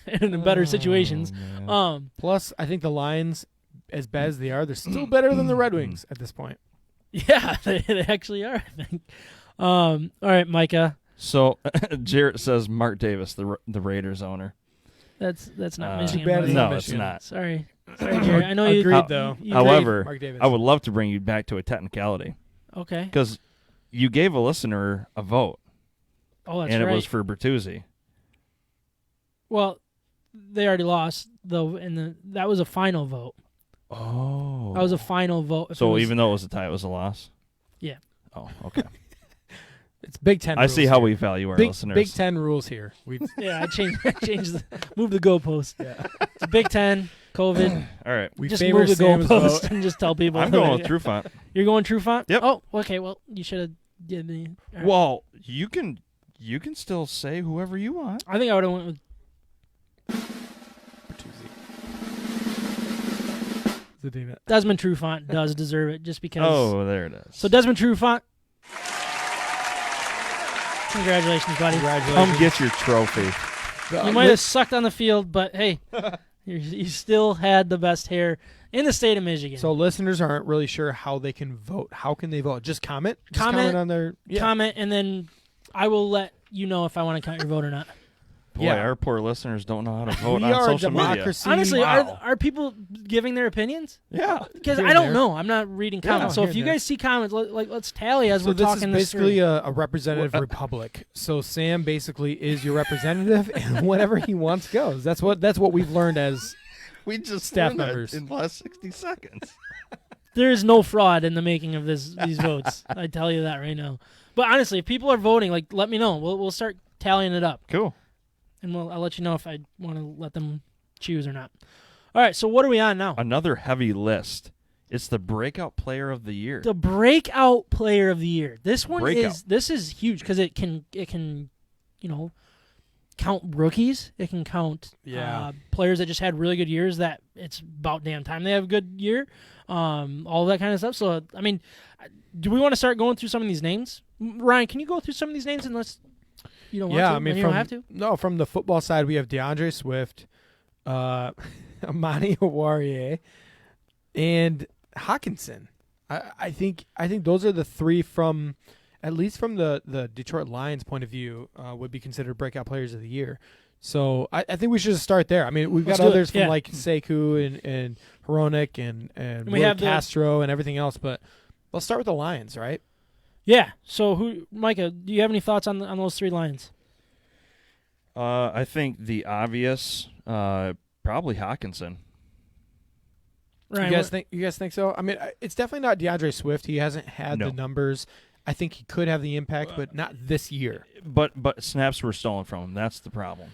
Speaker 1: In better situations.
Speaker 3: Man.
Speaker 2: Plus, I think the Lions, as bad as they are, they're still better than the Red Wings at this point.
Speaker 1: Yeah, they actually are, I think. All right, Micah.
Speaker 3: So Jarrett says Mark Davis, the Raiders owner.
Speaker 1: That's not Michigan.
Speaker 2: Too bad
Speaker 1: buddy.
Speaker 2: it's
Speaker 3: No,
Speaker 2: not
Speaker 3: it's
Speaker 2: Michigan.
Speaker 3: not.
Speaker 1: Sorry, Jerry. I know you
Speaker 2: Agreed, though.
Speaker 1: you
Speaker 3: However,
Speaker 2: Mark Davis.
Speaker 3: I would love to bring you back to a technicality
Speaker 1: okay.
Speaker 3: because you gave a listener a vote,
Speaker 1: Oh, that's
Speaker 3: and
Speaker 1: right.
Speaker 3: it was for Bertuzzi.
Speaker 1: Well, they already lost though, and that was a final vote.
Speaker 3: Oh,
Speaker 1: That was a final vote. If it
Speaker 3: So
Speaker 1: was-
Speaker 3: even though it was a tie, it was a loss.
Speaker 1: Yeah.
Speaker 3: Oh, okay.
Speaker 2: It's Big Ten.
Speaker 3: I see
Speaker 2: rules
Speaker 3: how
Speaker 2: here.
Speaker 3: we value our
Speaker 2: Big,
Speaker 3: listeners.
Speaker 2: Big Ten rules here.
Speaker 1: yeah, I changed move the goalpost.
Speaker 2: Yeah.
Speaker 1: It's Big Ten, COVID.
Speaker 3: All right.
Speaker 2: We
Speaker 1: just
Speaker 2: favor
Speaker 1: move the
Speaker 2: Sam's
Speaker 1: goalpost
Speaker 2: vote.
Speaker 1: and just tell people.
Speaker 3: I'm going with Trufant.
Speaker 1: You're going Trufant?
Speaker 3: Yep.
Speaker 1: Oh, okay. Well, you should have given me. all right.
Speaker 3: Well, you can still say whoever you want.
Speaker 1: I think I would have went with.
Speaker 2: Zadina.
Speaker 1: Desmond Trufant does deserve it just because.
Speaker 3: Oh, there it is.
Speaker 1: So Desmond Trufant. Congratulations, buddy.
Speaker 3: Come get your trophy.
Speaker 1: You might have sucked on the field, but hey, you still had the best hair in the state of Michigan.
Speaker 2: So listeners aren't really sure how they can vote. How can they vote? Just comment. Just
Speaker 1: Comment
Speaker 2: on their
Speaker 1: comment, and then I will let you know if I want to count your vote or not.
Speaker 3: Boy,
Speaker 2: Yeah.
Speaker 3: our poor listeners don't know how to vote
Speaker 2: We
Speaker 3: on
Speaker 2: are a
Speaker 3: social media.
Speaker 2: democracy.
Speaker 1: Honestly,
Speaker 2: Wow.
Speaker 1: are people giving their opinions?
Speaker 3: Yeah.
Speaker 1: Because
Speaker 2: Here
Speaker 1: I
Speaker 2: and
Speaker 1: don't
Speaker 2: there.
Speaker 1: know. I'm not reading comments. So
Speaker 2: here
Speaker 1: if you
Speaker 2: and there.
Speaker 1: guys see comments, let's tally as
Speaker 2: So
Speaker 1: we're
Speaker 2: this
Speaker 1: talking
Speaker 2: is
Speaker 1: this
Speaker 2: basically
Speaker 1: through.
Speaker 2: a representative republic. So Sam basically is your representative, and whatever he wants goes. That's what we've learned as
Speaker 3: We just
Speaker 2: Staff
Speaker 3: learned that
Speaker 2: members.
Speaker 3: in the last 60 seconds.
Speaker 1: There is no fraud in the making of these votes. I tell you that right now. But honestly, if people are voting, let me know. We'll start tallying it up.
Speaker 3: Cool.
Speaker 1: And I'll let you know if I want to let them choose or not. All right, so what are we on now?
Speaker 3: Another heavy list It's the Breakout Player of the Year.
Speaker 1: The Breakout Player of the Year. This one
Speaker 3: Breakout.
Speaker 1: this is huge because it can count rookies. It can count players that just had really good years that it's about damn time they have a good year. All that kind of stuff. So, I mean, do we want to start going through some of these names? Ryan, can you go through some of these names unless you don't want to?
Speaker 2: I mean,
Speaker 1: you don't have to?
Speaker 2: No, from the football side, we have DeAndre Swift, Amani Oruwariye, and Hawkinson. I think those are the three from, at least from the Detroit Lions point of view, would be considered breakout players of the year. So I think we should just start there. I mean, we've got others from like Sekou and Hronik and we have Castro and everything else, but let's start with the Lions, right?
Speaker 1: Yeah. So Micah, do you have any thoughts on those three Lions?
Speaker 3: I think the obvious, probably Hawkinson.
Speaker 1: Right.
Speaker 2: You guys think so? I mean, it's definitely not DeAndre Swift. He hasn't had the numbers. I think he could have the impact, but not this year.
Speaker 3: But snaps were stolen from him. That's the problem.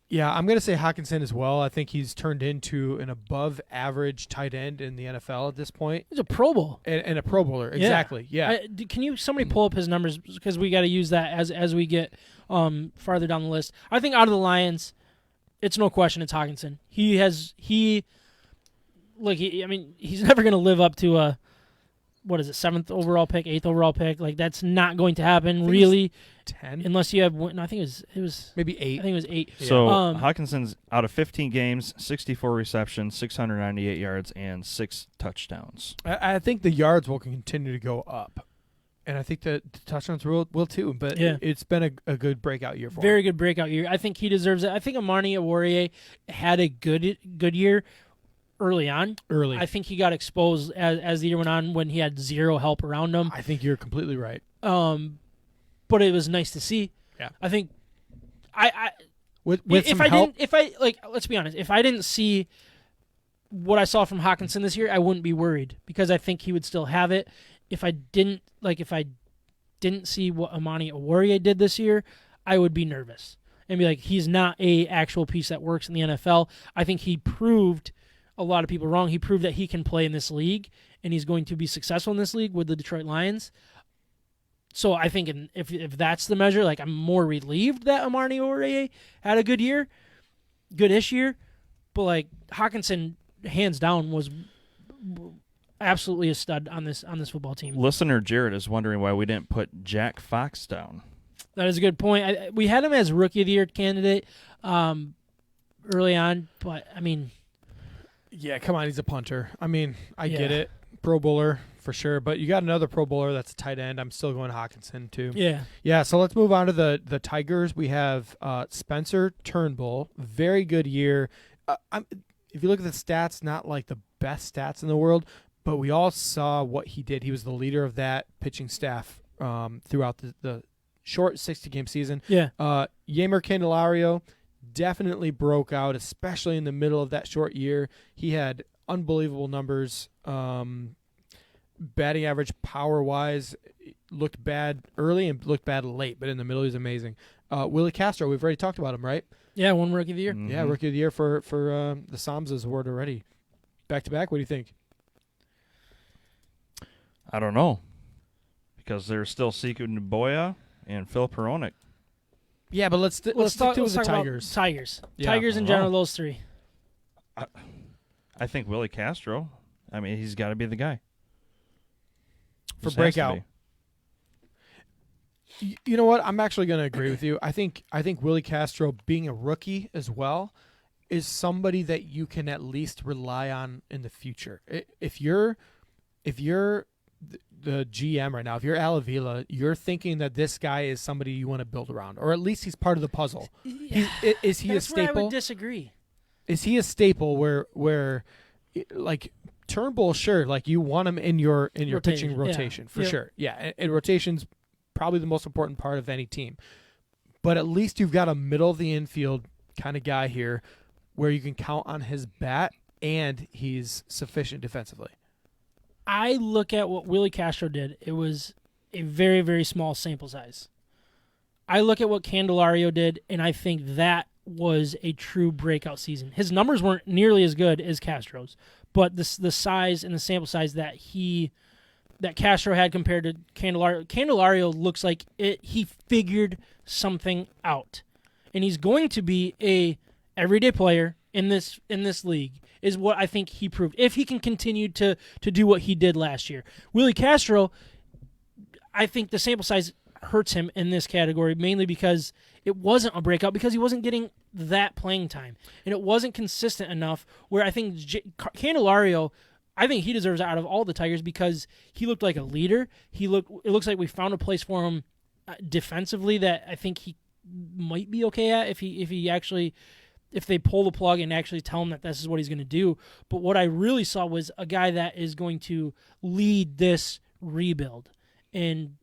Speaker 2: Yeah, I'm going to say Hawkinson as well. I think he's turned into an above-average tight end in the NFL at this point.
Speaker 1: He's a Pro Bowl.
Speaker 2: And a Pro Bowler, exactly. Yeah.
Speaker 1: Can somebody pull up his numbers, because we got to use that as we get farther down the list. I think out of the Lions, it's no question it's Hawkinson. He's never going to live up to a, what is it, 7th overall pick, 8th overall pick. Like, that's not going to happen, really.
Speaker 2: 10?
Speaker 1: Unless you have, no, I think it was
Speaker 2: maybe 8.
Speaker 1: I think it was 8.
Speaker 3: So Hawkinson's out of 15 games, 64 receptions, 698 yards, and 6 touchdowns.
Speaker 2: I think the yards will continue to go up. And I think the touchdowns will too. But it's been a good breakout year for him.
Speaker 1: Very good breakout year. I think he deserves it. I think Amani Oruwariye had a good year early on. I think he got exposed as the year went on when he had zero help around him.
Speaker 2: I think you're completely right.
Speaker 1: But it was nice to see.
Speaker 2: Yeah.
Speaker 1: I think
Speaker 2: with some help.
Speaker 1: Let's be honest, if I didn't see what I saw from Hawkinson this year, I wouldn't be worried because I think he would still have it. If I didn't see what Amani Oruwariye did this year, I would be nervous and be like, he's not a actual piece that works in the NFL. I think he proved a lot of people wrong. He proved that he can play in this league, and he's going to be successful in this league with the Detroit Lions. So I think if that's the measure, like, I'm more relieved that Amani Oruwariye had a good-ish year. But, like, Hawkinson, hands down, was absolutely a stud on this football team.
Speaker 3: Listener Jared is wondering why we didn't put Jack Fox down.
Speaker 1: That is a good point. We had him as Rookie of the Year candidate early on, but, I mean...
Speaker 2: Yeah, come on, he's a punter. I mean, I get it. Pro Bowler, for sure. But you got another Pro Bowler that's a tight end. I'm still going Hawkinson, too.
Speaker 1: Yeah.
Speaker 2: Yeah, so let's move on to the Tigers. We have Spencer Turnbull. Very good year. If you look at the stats, not like the best stats in the world, but we all saw what he did. He was the leader of that pitching staff throughout the short 60-game season.
Speaker 1: Yeah.
Speaker 2: Yeimer Candelario definitely broke out, especially in the middle of that short year. He had unbelievable numbers. Batting average power-wise looked bad early and looked bad late, but in the middle he was amazing. Willie Castro, we've already talked about him, right?
Speaker 1: Yeah, one Rookie of the Year.
Speaker 2: Mm-hmm. Yeah, Rookie of the Year for the SOMSA'S award already. Back-to-back, what do you think?
Speaker 3: I don't know, because there's still Sekou Naboya and Phil Hronik.
Speaker 2: Yeah, but let's stick to the Tigers.
Speaker 1: Tigers.
Speaker 2: Yeah.
Speaker 1: Tigers in general, those three.
Speaker 3: I think Willie Castro. I mean, he's got to be the guy.
Speaker 2: For Breakout. You know what? I'm actually going to agree with you. I think Willie Castro, being a rookie as well, is somebody that you can at least rely on in the future. If you're the GM right now, if you're Al Avila, you're thinking that this guy is somebody you want to build around, or at least he's part of the puzzle.
Speaker 1: Yeah.
Speaker 2: Is he
Speaker 1: That's
Speaker 2: a staple?
Speaker 1: Where I would disagree.
Speaker 2: Is he a staple where like Turnbull, sure, like you want him in your pitching rotation for sure. Yeah, and rotation's probably the most important part of any team. But at least you've got a middle of the infield kind of guy here where you can count on his bat and he's sufficient defensively.
Speaker 1: I look at what Willie Castro did. It was a very, very small sample size. I look at what Candelario did, and I think that was a true breakout season. His numbers weren't nearly as good as Castro's, but the size and the sample size that Castro had compared to Candelario looks like he figured something out, and he's going to be a everyday player in this league, is what I think he proved, if he can continue to do what he did last year. Willie Castro, I think the sample size hurts him in this category, mainly because it wasn't a breakout, because he wasn't getting that playing time, and it wasn't consistent enough where I think Candelario, I think he deserves out of all the Tigers because he looked like a leader. It looks like we found a place for him defensively that I think he might be okay at if they pull the plug and actually tell him that this is what he's going to do. But what I really saw was a guy that is going to lead this rebuild. And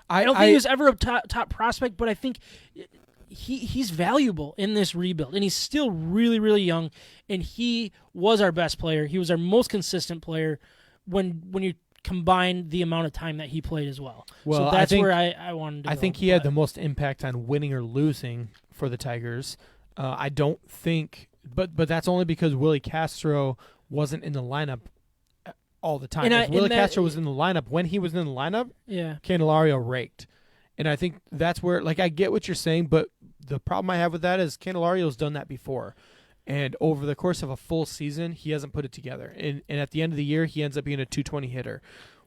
Speaker 1: I don't think he was ever a top prospect, but I think he's valuable in this rebuild. And he's still really, really young, and he was our best player. He was our most consistent player when you combine the amount of time that he played as well.
Speaker 2: Well,
Speaker 1: so that's where I wanted to go.
Speaker 2: I think he had the most impact on winning or losing for the Tigers. I don't think, but that's only because Willie Castro wasn't in the lineup all the time. If Willie Castro was in the lineup, when he was in the lineup, Candelario raked. And I think that's where, I get what you're saying, but the problem I have with that is Candelario's done that before. And over the course of a full season, he hasn't put it together. And at the end of the year, he ends up being a 220 hitter.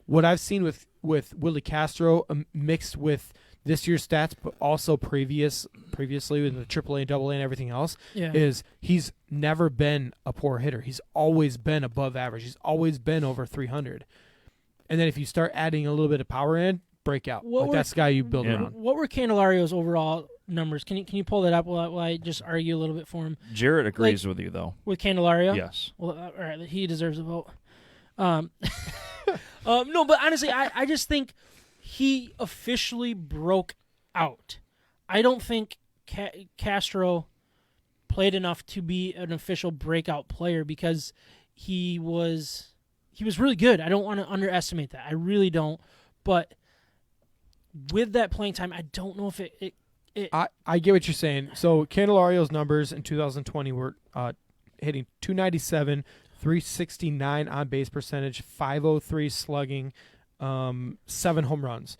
Speaker 2: What I've seen with Willie Castro mixed with this year's stats, but also previously with the AAA, AA, and everything else, is he's never been a poor hitter. He's always been above average. He's always been over 300. And then if you start adding a little bit of power in, breakout. That's the guy you build around.
Speaker 1: What were Candelario's overall numbers? Can you pull that up while I just argue a little bit for him?
Speaker 3: Jarrett agrees with you, though.
Speaker 1: With Candelario?
Speaker 3: Yes.
Speaker 1: Well, all right, he deserves a vote. No, but honestly, I just think he officially broke out. I don't think Castro played enough to be an official breakout player because he was really good. I don't want to underestimate that. I really don't. But with that playing time, I don't know if it
Speaker 2: I get what you're saying. So Candelario's numbers in 2020 were hitting 297, 369 on base percentage, 503 slugging, 7 home runs,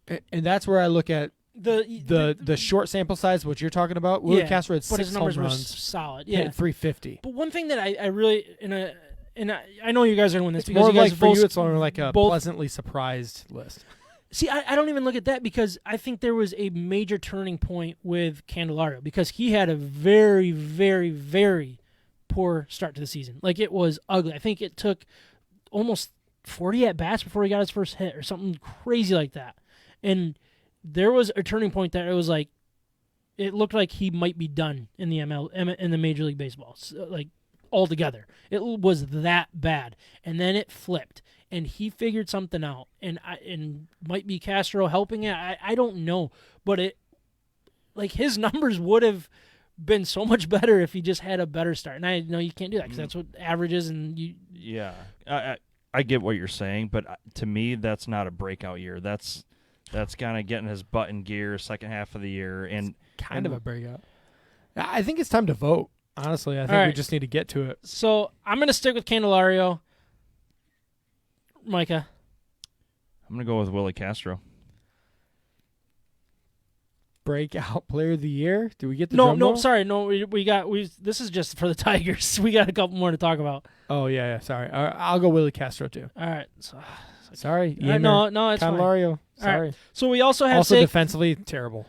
Speaker 2: and that's where I look at the short sample size. What you're talking about, Willie Castro had 6 home runs,
Speaker 1: were solid,
Speaker 2: hit 350.
Speaker 1: But one thing that I really I know you guys are going to win this,
Speaker 2: it's
Speaker 1: because
Speaker 2: more
Speaker 1: you guys
Speaker 2: like for you, it's on like a pleasantly surprised list.
Speaker 1: See, I don't even look at that, because I think there was a major turning point with Candelario, because he had a very, very, very poor start to the season. It was ugly. I think it took almost 40 at-bats before he got his first hit or something crazy like that. And there was a turning point that it was it looked like he might be done in the in the Major League Baseball, altogether. It was that bad. And then it flipped. And he figured something out, and might be Castro helping it. I don't know, but his numbers would have been so much better if he just had a better start. And I know you can't do that because that's what average is, and you.
Speaker 3: Yeah, I get what you're saying, but to me, that's not a breakout year. That's kind of getting his butt in gear second half of the year, and
Speaker 2: kind of a breakout. I think it's time to vote. Honestly, I think we just need to get to it.
Speaker 1: So I'm going to stick with Candelario. Micah?
Speaker 3: I'm going to go with Willie Castro.
Speaker 2: Breakout player of the year? Do we get the
Speaker 1: drum roll? Sorry. No, this is just for the Tigers. We got a couple more to talk about.
Speaker 2: Oh, yeah, sorry. I'll go Willie Castro, too.
Speaker 1: All right.
Speaker 2: Sorry.
Speaker 1: No, it's
Speaker 2: Candelario.
Speaker 1: Sorry. Right. So we also have
Speaker 2: defensively, terrible.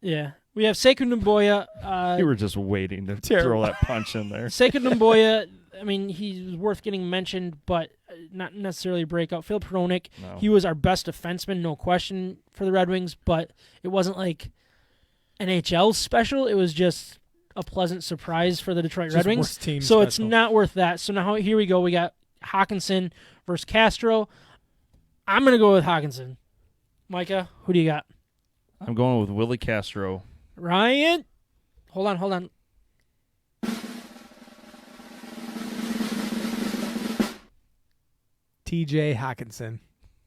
Speaker 1: Yeah. We have Sekou Numboya.
Speaker 3: You were just waiting to throw that punch in there.
Speaker 1: Sekou Numboya, I mean, he's worth getting mentioned, but not necessarily a breakout. Phil Peronic, he was our best defenseman, no question, for the Red Wings, but it wasn't like NHL special. It was just a pleasant surprise for the Detroit Red Wings. So special. It's not worth that. So now here we go. We got Hawkinson versus Castro. I'm going to go with Hawkinson. Micah, who do you got?
Speaker 3: I'm going with Willie Castro.
Speaker 1: Ryan? Hold on.
Speaker 2: TJ Hawkinson.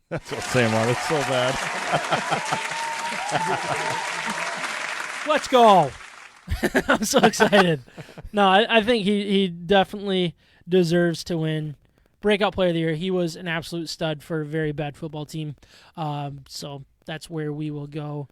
Speaker 3: That's what Sam wanted so bad.
Speaker 1: Let's go. I'm so excited. No, I think he definitely deserves to win Breakout Player of the Year. He was an absolute stud for a very bad football team. So that's where we will go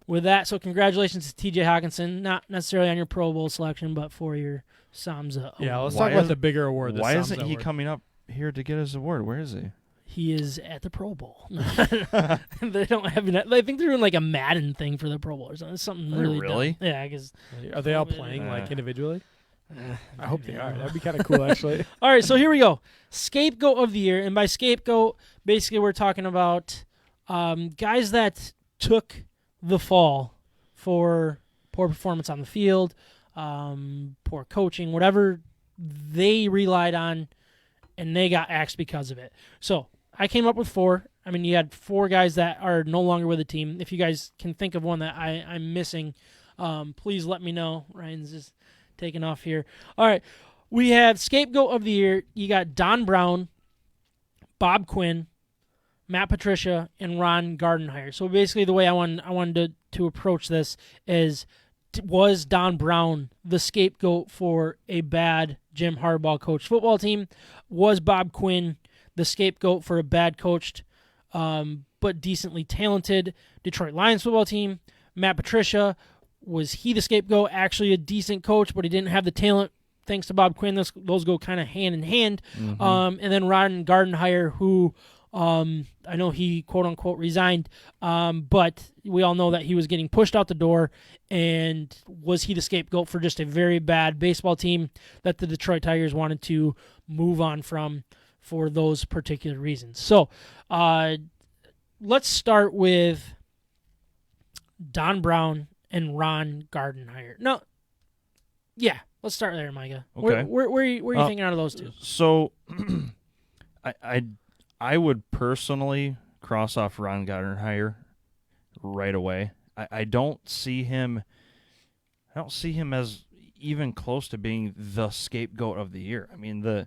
Speaker 1: with that. So congratulations to TJ Hawkinson, not necessarily on your Pro Bowl selection, but for your SOMSA award.
Speaker 2: Yeah, let's talk about the bigger award.
Speaker 3: Why isn't he coming up here to get his award? Where is he?
Speaker 1: He is at the Pro Bowl. They don't have. I think they're doing like a Madden thing for the Pro Bowl or something. Something really dumb. Yeah, because
Speaker 2: are they all playing like individually? I hope they are. That'd be kind of cool, actually.
Speaker 1: All right, so here we go. Scapegoat of the year, and by scapegoat, basically we're talking about guys that took the fall for poor performance on the field, poor coaching, whatever they relied on, and they got axed because of it. So I came up with 4. I mean, you had 4 guys that are no longer with the team. If you guys can think of one that I'm missing, please let me know. Ryan's just taking off here. All right, we have scapegoat of the year. You got Don Brown, Bob Quinn, Matt Patricia, and Ron Gardenhire. So basically the way I wanted to approach this is, was Don Brown the scapegoat for a bad Jim Harbaugh coached football team? Was Bob Quinn the scapegoat for a bad coached but decently talented Detroit Lions football team? Matt Patricia, was he the scapegoat, actually a decent coach, but he didn't have the talent thanks to Bob Quinn? Those go kind of hand in hand. And then Ron Gardenhire, who I know he quote-unquote resigned, but we all know that he was getting pushed out the door, and was he the scapegoat for just a very bad baseball team that the Detroit Tigers wanted to move on from for those particular reasons? So let's start with Don Brown and Ron Gardenhire. No, yeah, let's start there, Micah.
Speaker 3: Okay.
Speaker 1: Where are you thinking out of those two?
Speaker 3: So I would personally cross off Ron Gardenhire right away. I don't see him as even close to being the scapegoat of the year. I mean,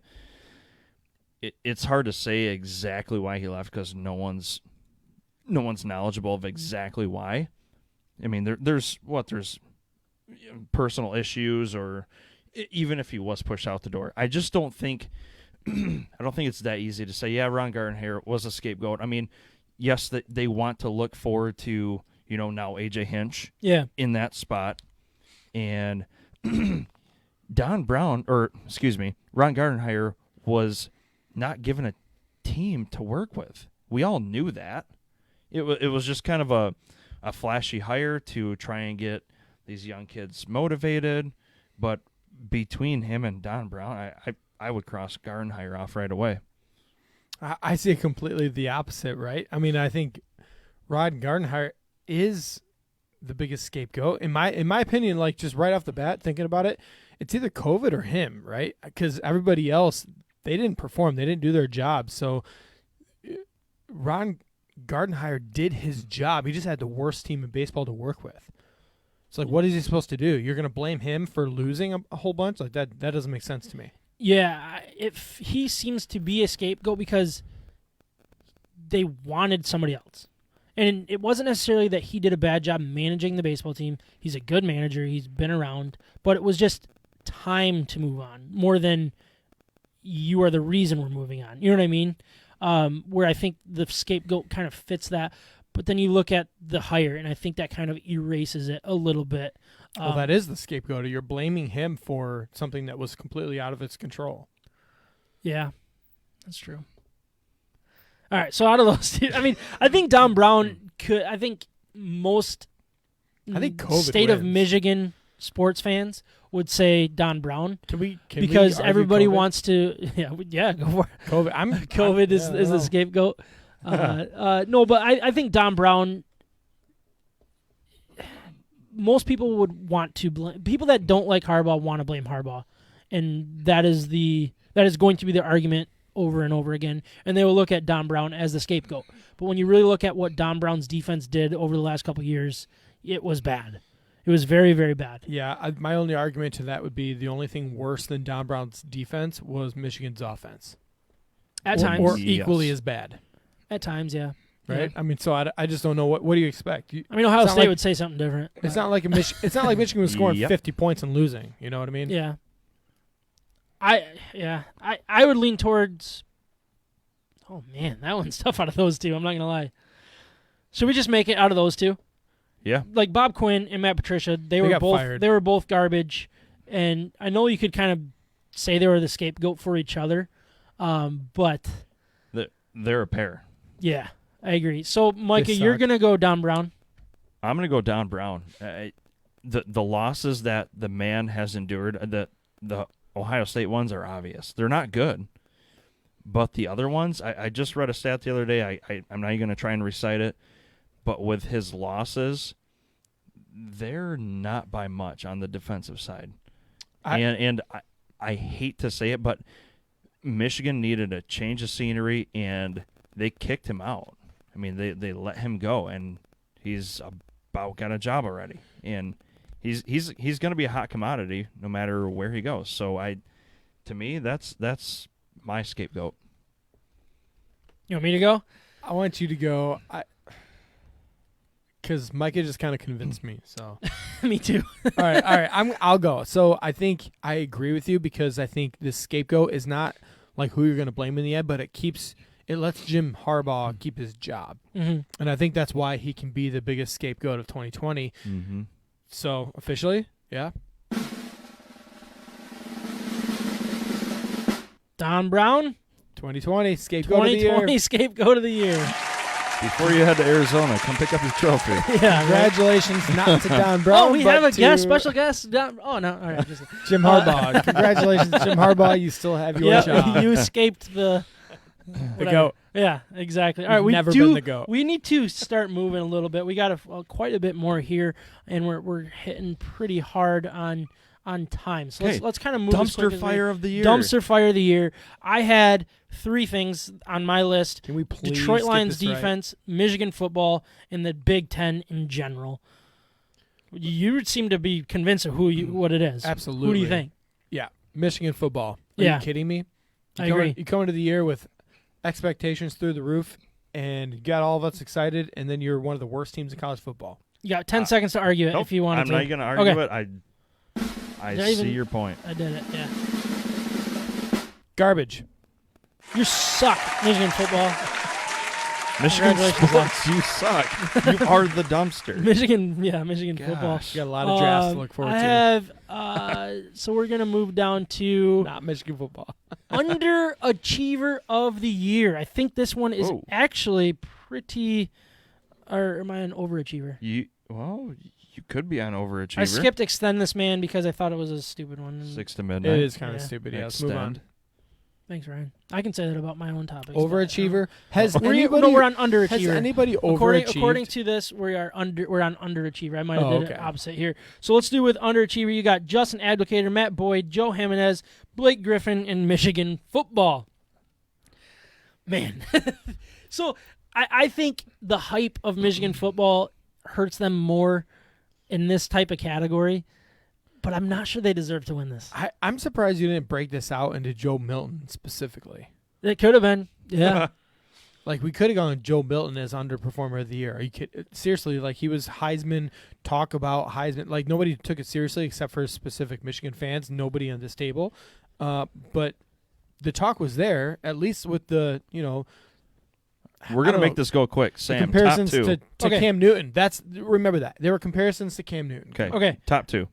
Speaker 3: it's hard to say exactly why he left because no one's knowledgeable of exactly why. I mean, there's personal issues, or even if he was pushed out the door, I just don't think it's that easy to say, yeah, Ron Gardenhire was a scapegoat. I mean, yes, they want to look forward to, now AJ Hinch in that spot. And Ron Gardenhire was not given a team to work with. We all knew that. It was just kind of a flashy hire to try and get these young kids motivated. But between him and Don Brown, I would cross Gardenhire off right away.
Speaker 2: I see it completely the opposite, right? I mean, I think Ron Gardenhire is the biggest scapegoat. In my opinion, like just right off the bat, thinking about it, it's either COVID or him, right? Because everybody else, they didn't perform. They didn't do their job. So Ron Gardenhire did his job. He just had the worst team in baseball to work with. It's like, what is he supposed to do? You're going to blame him for losing a whole bunch? Like that doesn't make sense to me.
Speaker 1: Yeah, if he seems to be a scapegoat because they wanted somebody else. And it wasn't necessarily that he did a bad job managing the baseball team. He's a good manager. He's been around. But it was just time to move on more than you are the reason we're moving on. You know what I mean? Where I think the scapegoat kind of fits that. But then you look at the hire, and I think that kind of erases it a little bit.
Speaker 2: Well, that is the scapegoat. You're blaming him for something that was completely out of its control.
Speaker 1: Yeah, that's true. All right, so out of those two, I mean, I think Don Brown could. I think most
Speaker 2: COVID
Speaker 1: state
Speaker 2: wins.
Speaker 1: of Michigan sports fans would say Don Brown.
Speaker 2: Because
Speaker 1: everybody wants to. Yeah, go for it.
Speaker 2: COVID
Speaker 1: is the scapegoat. No, but I think Don Brown. Most people would want to blame people that don't like Harbaugh want to blame Harbaugh, and that is going to be the argument over and over again. And they will look at Don Brown as the scapegoat. But when you really look at what Don Brown's defense did over the last couple of years, it was bad. It was very, very bad.
Speaker 2: Yeah, my only argument to that would be the only thing worse than Don Brown's defense was Michigan's offense.
Speaker 1: At times,
Speaker 2: or equally as bad.
Speaker 1: At times, yeah.
Speaker 2: right? I mean, so I just don't know what do you expect.
Speaker 1: Ohio State would say something different.
Speaker 2: It's not like it's not like Michigan was scoring 50 points and losing. You know what I mean?
Speaker 1: Yeah. I would lean towards. Oh man, that one's tough out of those two. I'm not gonna lie. Should we just make it out of those two?
Speaker 3: Yeah.
Speaker 1: Like Bob Quinn and Matt Patricia, they were both garbage, and I know you could kind of say they were the scapegoat for each other, but
Speaker 3: they're a pair.
Speaker 1: Yeah, I agree. So, Micah, you're gonna go Don Brown.
Speaker 3: I'm gonna go Don Brown. The losses that the man has endured, the Ohio State ones are obvious. They're not good. But the other ones, I just read a stat the other day. I'm not even going to try and recite it. But with his losses, they're not by much on the defensive side. I hate to say it, but Michigan needed a change of scenery, and they kicked him out. I mean, they let him go, and he's about got a job already. And he's going to be a hot commodity no matter where he goes. So to me, that's my scapegoat.
Speaker 1: You want me to go?
Speaker 2: I want you to go. Because Micah just kind of convinced me. So
Speaker 1: me too.
Speaker 2: All right. I'll go. So I think I agree with you because I think the scapegoat is not like who you're going to blame in the end, but it lets Jim Harbaugh keep his job, and I think that's why he can be the biggest scapegoat of 2020. Mm-hmm. So officially, yeah.
Speaker 1: Don Brown,
Speaker 2: 2020 scapegoat of the year.
Speaker 1: 2020 scapegoat of the year.
Speaker 3: Before you head to Arizona, come pick up your trophy.
Speaker 1: Yeah,
Speaker 2: congratulations, not to Don Brown.
Speaker 1: Oh, we have a special guest. Oh no, all right.
Speaker 2: Jim Harbaugh. Congratulations, Jim Harbaugh. You still have your job.
Speaker 1: You escaped the
Speaker 2: goat.
Speaker 1: Yeah, exactly. All right,
Speaker 2: been the goat.
Speaker 1: We need to start moving a little bit. We got quite a bit more here, and we're hitting pretty hard on time. So let's kind of move.
Speaker 3: Dumpster fire of the year.
Speaker 1: Dumpster fire of the year. I had 3 things on my list.
Speaker 2: Can we please
Speaker 1: Detroit Lions defense, right? Michigan football, and the Big Ten in general. You seem to be convinced of what it is.
Speaker 2: Absolutely.
Speaker 1: Who do you think?
Speaker 2: Yeah, Michigan football. Are you kidding me?
Speaker 1: I agree.
Speaker 2: You come into the year with expectations through the roof, and you got all of us excited, and then you're one of the worst teams in college football.
Speaker 1: You got 10 seconds to argue it if you want to.
Speaker 3: I'm not going to argue it. I see your point.
Speaker 1: I did it, yeah.
Speaker 2: Garbage.
Speaker 1: You suck, Michigan football.
Speaker 3: Michigan sports, you suck. You are the dumpster.
Speaker 1: Michigan football.
Speaker 2: You got a lot of drafts to look forward to.
Speaker 1: I have, so we're going to move down to...
Speaker 2: Not Michigan football.
Speaker 1: Underachiever of the year. I think this one is actually pretty... Or am I an overachiever?
Speaker 3: You could be on Overachiever.
Speaker 1: I skipped extend this man because I thought it was a stupid one.
Speaker 3: 6 to midnight.
Speaker 2: It is kind of stupid. Yeah, let's move on.
Speaker 1: Thanks, Ryan. I can say that about my own topics.
Speaker 2: Overachiever.
Speaker 1: We're on underachiever.
Speaker 2: Has anybody overachieved?
Speaker 1: According to this, we're on underachiever. I might have did it opposite here. So let's do with underachiever. You got Justin Advocator, Matt Boyd, Joe Jimenez, Blake Griffin, and Michigan football. Man. So I think the hype of Michigan football hurts them more in this type of category, but I'm not sure they deserve to win this.
Speaker 2: I'm surprised you didn't break this out into Joe Milton specifically.
Speaker 1: It could have been, yeah.
Speaker 2: Like, we could have gone with Joe Milton as underperformer of the year. Are you kidding? Seriously, like, he was Heisman, talk about Heisman. Like, nobody took it seriously except for specific Michigan fans, nobody on this table. But the talk was there, at least with the,
Speaker 3: we're going to make this go quick. Sam,
Speaker 2: comparisons
Speaker 3: top 2.
Speaker 2: to Cam Newton. Remember that. There were comparisons to Cam Newton.
Speaker 1: Okay.
Speaker 3: Top 2.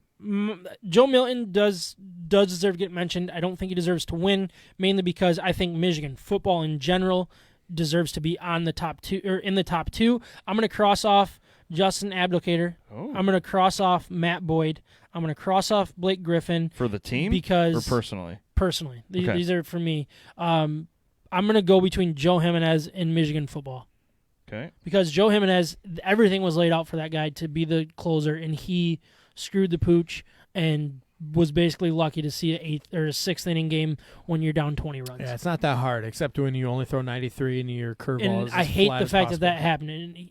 Speaker 1: Joe Milton does deserve to get mentioned. I don't think he deserves to win, mainly because I think Michigan football in general deserves to be on the top 2 or in the top 2. I'm going to cross off Justin Abdelkader. I'm going to cross off Matt Boyd. I'm going to cross off Blake Griffin
Speaker 3: for the team
Speaker 1: because
Speaker 3: or personally.
Speaker 1: Personally, these are for me. I'm going to go between Joe Jimenez and Michigan football.
Speaker 3: Okay.
Speaker 1: Because Joe Jimenez, everything was laid out for that guy to be the closer, and he screwed the pooch and was basically lucky to see an 8th or a 6th inning game when you're down 20 runs.
Speaker 2: Yeah, it's not that hard, except when you only throw 93 and your curveball is
Speaker 1: I hate the fact
Speaker 2: possible.
Speaker 1: that happened. And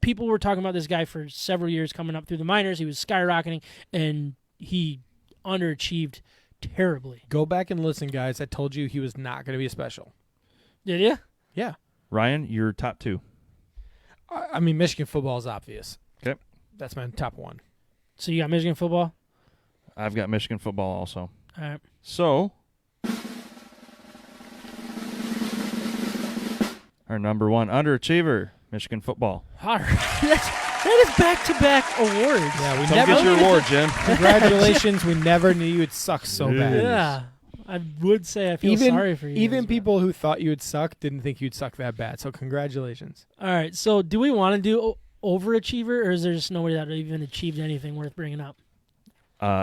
Speaker 1: people were talking about this guy for several years coming up through the minors. He was skyrocketing, and he underachieved terribly.
Speaker 2: Go back and listen, guys. I told you he was not going to be a special.
Speaker 1: Did you?
Speaker 2: Yeah.
Speaker 3: Ryan, your top 2.
Speaker 2: I mean, Michigan football is obvious.
Speaker 3: Okay.
Speaker 2: That's my top one.
Speaker 1: So you got Michigan football?
Speaker 3: I've got Michigan football also.
Speaker 1: All right.
Speaker 3: So, our number one underachiever, Michigan football.
Speaker 1: All right. That is back-to-back awards.
Speaker 2: Yeah, we
Speaker 3: Come
Speaker 2: never
Speaker 3: get your award, Jim.
Speaker 2: Congratulations. We never knew you would suck so bad.
Speaker 1: Yeah. I would say I feel sorry for you.
Speaker 2: Even
Speaker 1: guys,
Speaker 2: people who thought you would suck didn't think you'd suck that bad. So congratulations.
Speaker 1: All right. So do we want to do Overachiever, or is there just nobody that even achieved anything worth bringing up?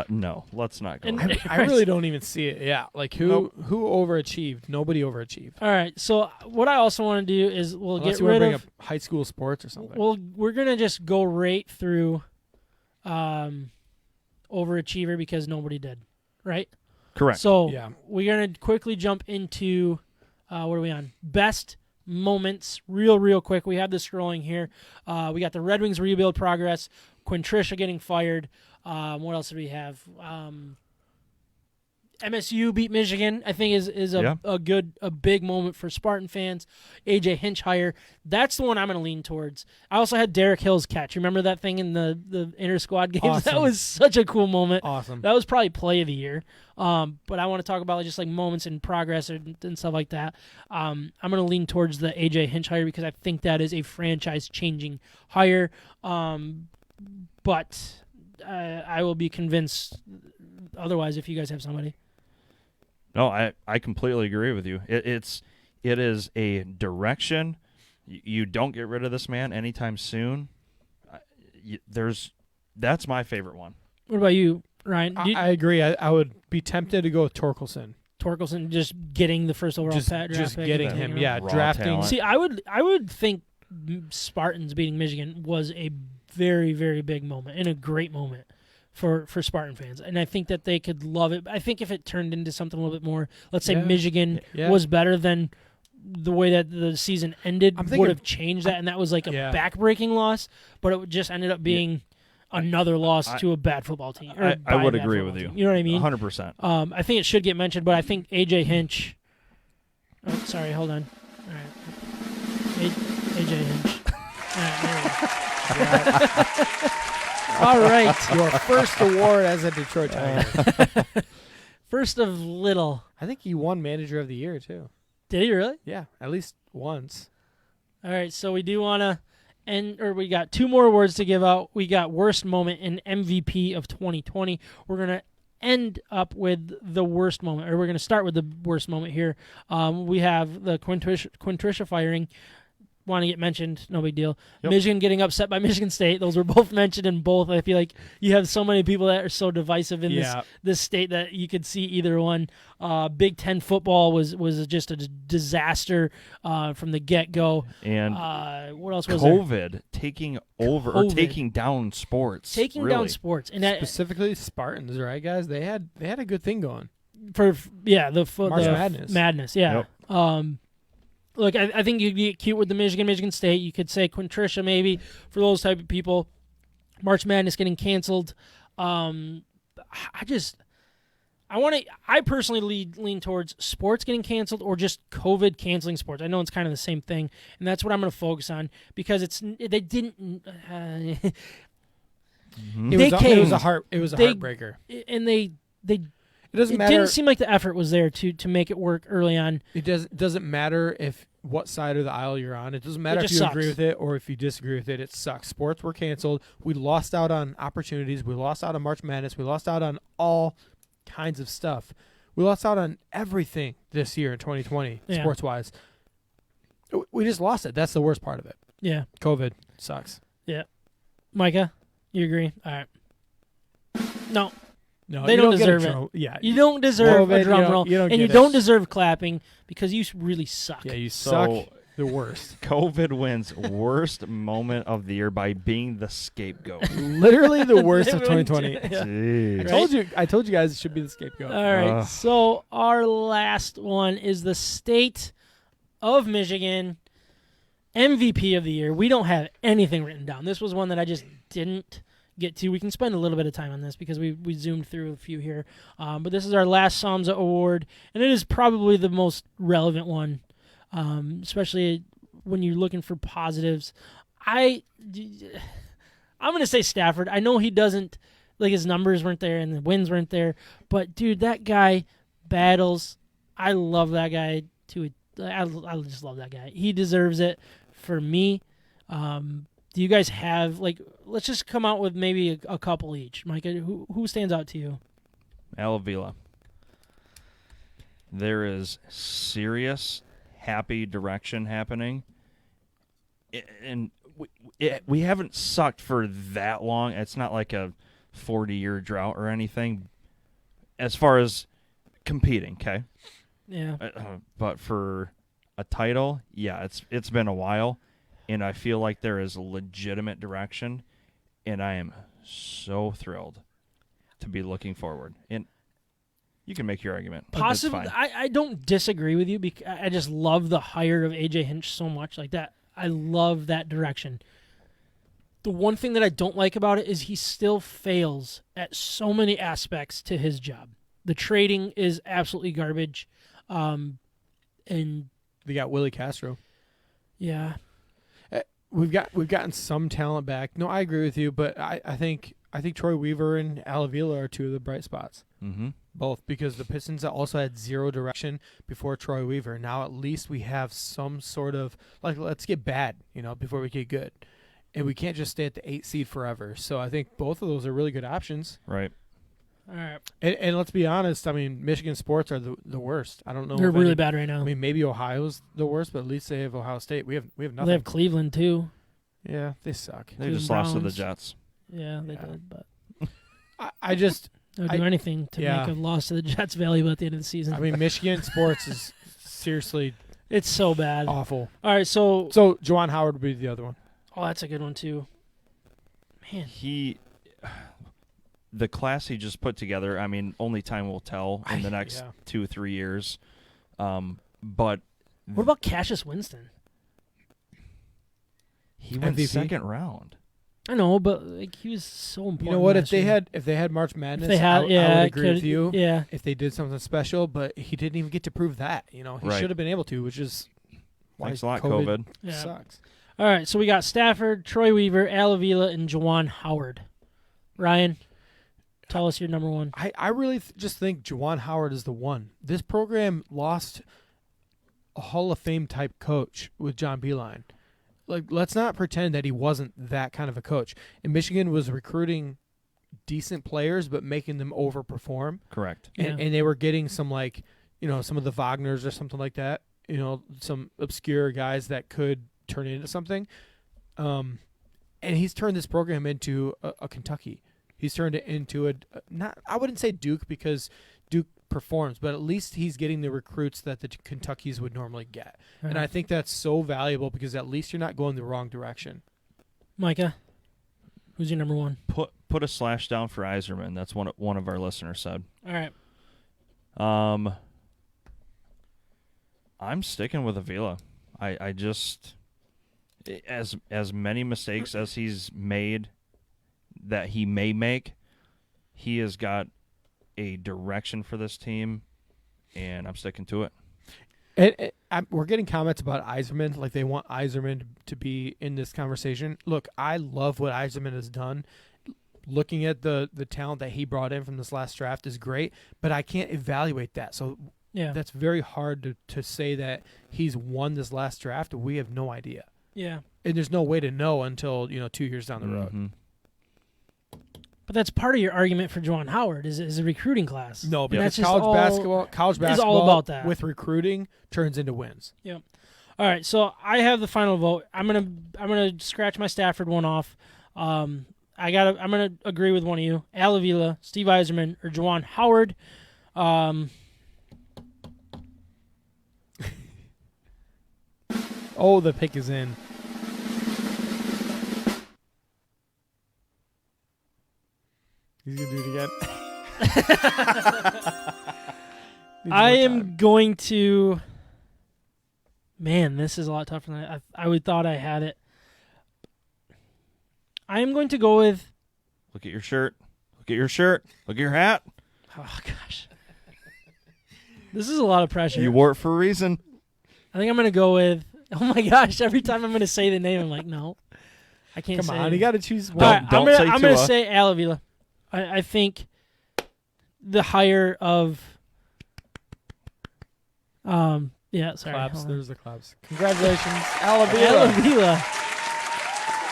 Speaker 3: No, let's not go.
Speaker 2: I really don't even see it. Yeah, like who overachieved? Nobody overachieved.
Speaker 1: All right. So what I also want to do is we'll
Speaker 2: Unless
Speaker 1: get
Speaker 2: you want
Speaker 1: rid
Speaker 2: to bring
Speaker 1: of
Speaker 2: up high school sports or something.
Speaker 1: we're gonna just go right through Overachiever because nobody did, right?
Speaker 3: Correct.
Speaker 1: So
Speaker 2: Yeah.
Speaker 1: we're gonna quickly jump into what are we on? Best moments, real quick. We have this scrolling here. We got the Red Wings rebuild progress, Quintricia getting fired. What else did we have? MSU beat Michigan, I think is a big moment for Spartan fans. AJ Hinch hire. That's the one I'm going to lean towards. I also had Derek Hill's catch. Remember that thing in the inter squad games?
Speaker 2: Awesome.
Speaker 1: That was such a cool moment.
Speaker 2: Awesome.
Speaker 1: That was probably play of the year. But I want to talk about just like moments in progress and stuff like that. I'm going to lean towards the AJ Hinch hire because I think that is a franchise changing hire. But I will be convinced otherwise if you guys have somebody.
Speaker 3: No, I completely agree with you. It is a direction. You don't get rid of this man anytime soon. That's my favorite one.
Speaker 1: What about you, Ryan?
Speaker 2: I agree. I would be tempted to go with Torkelson.
Speaker 1: Torkelson just getting the first overall draft pick.
Speaker 2: Just getting him,
Speaker 3: Raw
Speaker 2: drafting.
Speaker 3: talent.
Speaker 1: See, I would think Spartans beating Michigan was a very, very big moment and a great moment for Spartan fans, and I think that they could love it. I think if it turned into something a little bit more, let's say Michigan was better than the way that the season ended, would have changed that, and that was like a back-breaking loss, but it just ended up being another loss to a bad football team.
Speaker 3: I would agree with you.
Speaker 1: You know what I mean?
Speaker 3: 100%.
Speaker 1: I think it should get mentioned, but I think AJ Hinch. Oh, sorry, hold on. All right, AJ Hinch. All right, there we go. All right.
Speaker 2: Your first award as a Detroit Tiger.
Speaker 1: First of little.
Speaker 2: I think he won Manager of the Year, too.
Speaker 1: Did he really?
Speaker 2: Yeah, at least once.
Speaker 1: All right, so we do want to we got two more awards to give out. We got Worst Moment and MVP of 2020. We're going to end up with the worst moment, or we're going to start with the worst moment here. We have the Quintricia firing. Want to get mentioned, no big deal.
Speaker 3: Yep.
Speaker 1: Michigan getting upset by Michigan State. Those were both mentioned in both. I feel like you have so many people that are so divisive in this state that you could see either one. Big Ten football was just a disaster from the get-go.
Speaker 3: And
Speaker 1: what else was there?
Speaker 3: COVID taking over or taking down sports.
Speaker 1: Taking down sports. And
Speaker 2: specifically Spartans, right, guys? They had a good thing going.
Speaker 1: For
Speaker 2: March
Speaker 1: Madness, yeah.
Speaker 3: Yep.
Speaker 1: Look, I think you get cute with the Michigan State. You could say Quintricia maybe for those type of people. March Madness getting canceled. I personally lean towards sports getting canceled or just COVID canceling sports. I know it's kind of the same thing, and that's what I'm going to focus on because they didn't.
Speaker 2: It was a heartbreaker,
Speaker 1: and they.
Speaker 2: It doesn't matter.
Speaker 1: It didn't seem like the effort was there to make it work early on.
Speaker 2: It doesn't matter what side of the aisle you're on. It doesn't matter if you agree with it or if you disagree with it. It sucks. Sports were canceled. We lost out on opportunities. We lost out on March Madness. We lost out on all kinds of stuff. We lost out on everything this year in 2020, sports-wise. We just lost it. That's the worst part of it.
Speaker 1: Yeah.
Speaker 2: COVID sucks.
Speaker 1: Yeah. Micah, you agree? All right. No.
Speaker 2: No,
Speaker 1: they don't deserve it.
Speaker 2: Yeah,
Speaker 1: you don't deserve a drum roll, and you don't deserve clapping because you really suck.
Speaker 2: Yeah, you suck. The worst.
Speaker 3: COVID wins worst moment of the year by being the scapegoat.
Speaker 2: Literally the worst of 2020.
Speaker 3: Yeah.
Speaker 2: I told you guys it should be the scapegoat.
Speaker 1: All right. So our last one is the state of Michigan MVP of the year. We don't have anything written down. This was one that I just didn't get to. We can spend a little bit of time on this because we zoomed through a few here. But this is our last SOMSA award, and it is probably the most relevant one, especially when you're looking for positives. I'm going to say Stafford. I know he doesn't, like his numbers weren't there and the wins weren't there, but dude, that guy battles. I love that guy too. I just love that guy. He deserves it for me. Do you guys have, like, let's just come out with maybe a couple each. Micah, who stands out to you?
Speaker 3: Avila. There is serious, happy direction happening. And we haven't sucked for that long. It's not like a 40-year drought or anything as far as competing, okay?
Speaker 1: Yeah.
Speaker 3: But for a title, yeah, it's been a while, and I feel like there is legitimate direction, and I am so thrilled to be looking forward. And you can make your argument.
Speaker 1: Possibly, I don't disagree with you because I just love the hire of AJ Hinch so much. Like that, I love that direction. The one thing that I don't like about it is he still fails at so many aspects to his job. The trading is absolutely garbage, and
Speaker 2: they got Willie Castro.
Speaker 1: Yeah,
Speaker 2: we've gotten some talent back. No, I agree with you, but I think Troy Weaver and Avila are two of the bright spots.
Speaker 3: Mm-hmm.
Speaker 2: Both, because the Pistons also had zero direction before Troy Weaver. Now at least we have some sort of, like, let's get bad, before we get good. And we can't just stay at the 8 seed forever. So I think both of those are really good options.
Speaker 3: Right.
Speaker 1: All right.
Speaker 2: And let's be honest, I mean, Michigan sports are the worst. I don't know.
Speaker 1: They're really bad right now.
Speaker 2: I mean, maybe Ohio's the worst, but at least they have Ohio State. We have nothing.
Speaker 1: They have Cleveland, too.
Speaker 2: Yeah, they suck.
Speaker 3: They just lost to the Jets.
Speaker 1: Yeah, they did, but
Speaker 2: I just
Speaker 1: they'll do anything to make a loss to the Jets valuable at the end of the season.
Speaker 2: I mean, Michigan sports is seriously,
Speaker 1: it's so bad,
Speaker 2: awful.
Speaker 1: All right, so
Speaker 2: Juwan Howard would be the other one.
Speaker 1: Oh, that's a good one too. Man,
Speaker 3: the class he just put together. I mean, only time will tell in the next 2-3 years. But
Speaker 1: what about Cassius Winston?
Speaker 3: He went
Speaker 2: MVP?
Speaker 3: second round.
Speaker 1: I know, but like he was so important.
Speaker 2: You know what? If they had March Madness, I would agree with you.
Speaker 1: Yeah.
Speaker 2: If they did something special, but he didn't even get to prove that. He should have been able to, which is why
Speaker 3: Thanks a lot, COVID.
Speaker 2: Sucks.
Speaker 1: All right, so we got Stafford, Troy Weaver, Avila, and Juwan Howard. Ryan, tell us your number one.
Speaker 2: I really just think Juwan Howard is the one. This program lost a Hall of Fame type coach with John Beilein. Like, let's not pretend that he wasn't that kind of a coach. And Michigan was recruiting decent players, but making them overperform.
Speaker 3: Correct.
Speaker 2: And they were getting some, like, some of the Wagners or something like that. Some obscure guys that could turn into something. And he's turned this program into a Kentucky. He's turned it into I wouldn't say Duke because Duke performs, but at least he's getting the recruits that the Kentuckys would normally get.
Speaker 1: Right.
Speaker 2: And I think that's so valuable because at least you're not going the wrong direction.
Speaker 1: Micah, who's your number one?
Speaker 3: Put a slash down for Iserman. That's one of our listeners said.
Speaker 1: All right.
Speaker 3: I'm sticking with Avila. I just, as many mistakes as he's made that he may make, he has got a direction for this team, and I'm sticking to it.
Speaker 2: We're getting comments about Iserman, like they want Iserman to be in this conversation. Look, I love what Iserman has done. Looking at the talent that he brought in from this last draft is great, but I can't evaluate that. So that's very hard to say that he's won this last draft. We have no idea.
Speaker 1: Yeah.
Speaker 2: And there's no way to know until 2 years down the road.
Speaker 3: Mm-hmm.
Speaker 1: But that's part of your argument for Juwan Howard is a recruiting class.
Speaker 2: No, because
Speaker 1: that's
Speaker 2: college basketball
Speaker 1: is all about that.
Speaker 2: With recruiting turns into wins.
Speaker 1: Yep. All right, so I have the final vote. I'm gonna scratch my Stafford one off. I'm gonna agree with one of you, Avila, Steve Iserman, or Juwan Howard.
Speaker 2: Oh, the pick is in. He's going to do it again.
Speaker 1: I am going to... Man, this is a lot tougher than I would thought I had it. I am going to go with...
Speaker 3: Look at your shirt. Look at your shirt. Look at your hat.
Speaker 1: Oh, gosh. This is a lot of pressure.
Speaker 3: You wore it for a reason.
Speaker 1: I think I'm going to go with... Oh, my gosh. Every time I'm going to say the name, I'm like, no. I can't say.
Speaker 2: Come on, you got to choose one.
Speaker 1: All right,
Speaker 3: Don't say
Speaker 1: I'm gonna
Speaker 3: Tua.
Speaker 1: say Alavila. I think the hire of. Yeah, sorry.
Speaker 2: Claps. There's the claps. Congratulations, Alavila.
Speaker 1: Alavila.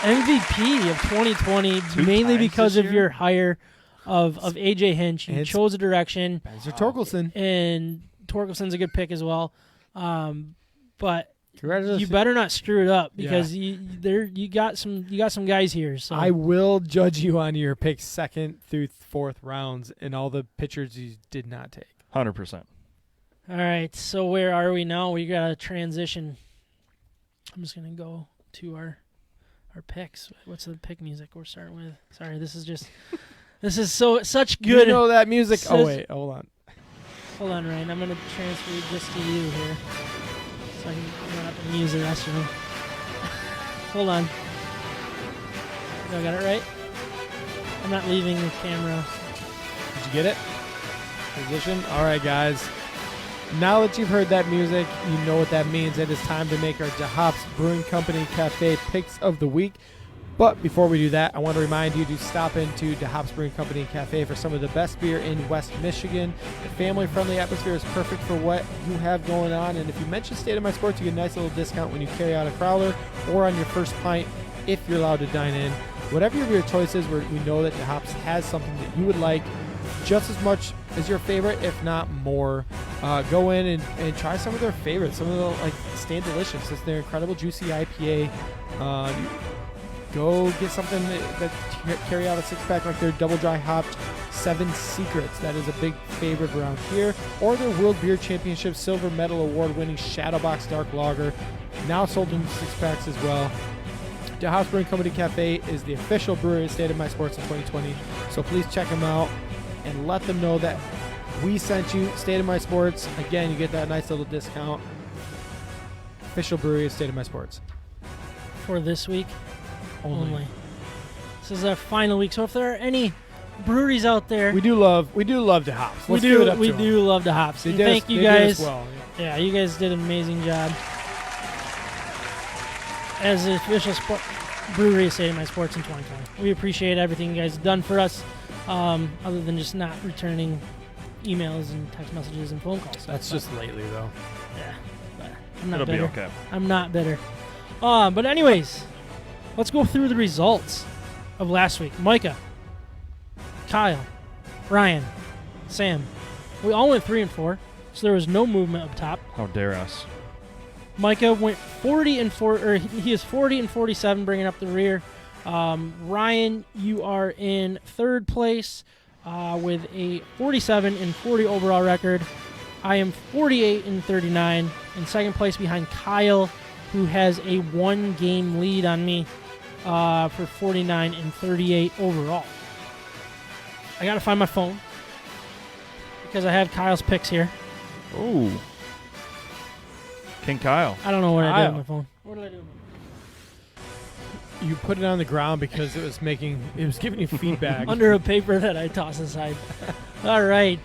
Speaker 1: MVP of 2020, mainly because of your hire of AJ Hinch. You chose a direction.
Speaker 2: Spencer Torkelson.
Speaker 1: And Torkelson's a good pick as well. But
Speaker 2: congratulations.
Speaker 1: you better not screw it up because you got some guys here. So
Speaker 2: I will judge you on your picks 2nd through 4th rounds and all the pitchers you did not take.
Speaker 3: 100%.
Speaker 1: All right, so where are we now? We got to transition. I'm just going to go to our picks. What's the pick music we're starting with? Sorry, this is such good.
Speaker 2: You know that music? Oh, wait, hold on.
Speaker 1: Hold on, Ryan. I'm going to transfer this to you here so I can not have to use the rest of them. Hold on. I got it right? I'm not leaving the camera.
Speaker 2: Did you get it? Position? All right, guys. Now that you've heard that music, you know what that means. It is time to make our DeHop's Brewing Company Café picks of the week. But before we do that, I want to remind you to stop into DeHop's Brewing Company Café for some of the best beer in West Michigan. The family-friendly atmosphere is perfect for what you have going on. And if you mention State of My Sports, you get a nice little discount when you carry out a crowler or on your first pint if you're allowed to dine in. Whatever your beer choice is, we know that DeHop's has something that you would like just as much as your favorite, if not more. Go in and try some of their favorites. Some of them like Stand Delicious. It's their incredible juicy IPA. Go get something that carry out a 6-pack like their double dry hopped 7 Secrets. That is a big favorite around here. Or their World Beer Championship Silver Medal Award winning Shadowbox Dark Lager. Now sold in 6-packs as well. DeHop's Brewing Company Cafe is the official brewery of State of My Sports in 2020. So please check them out and let them know that we sent you. State of My Sports. Again, you get that nice little discount. Official brewery of State of My Sports.
Speaker 1: For this week only. This is our final week. So if there are any breweries out there,
Speaker 2: we do love DeHop's.
Speaker 1: We do love DeHop's. Thank you guys.
Speaker 2: Well,
Speaker 1: yeah, you guys did an amazing job as the official brewery of State of My Sports in 2020. We appreciate everything you guys have done for us, other than just not returning emails and text messages and phone calls.
Speaker 2: That's just lately, though.
Speaker 1: Yeah, but I'm not
Speaker 3: It'll
Speaker 1: bitter.
Speaker 3: be okay.
Speaker 1: I'm not bitter. But anyways, let's go through the results of last week. Micah, Kyle, Ryan, Sam. We all went 3-4, so there was no movement up top.
Speaker 3: How dare us?
Speaker 1: Micah went 40-4, or he is 40-47, bringing up the rear. Ryan, you are in 3rd place with a 47-40 overall record. I am 48-39 in 2nd place behind Kyle, who has a 1-game lead on me for 49-38 overall. I gotta find my phone because I have Kyle's picks here.
Speaker 3: Ooh. King Kyle.
Speaker 1: I don't know what I did on my phone. What did I do?
Speaker 2: You put it on the ground because it was giving you feedback.
Speaker 1: Under a paper that I tossed aside. All right.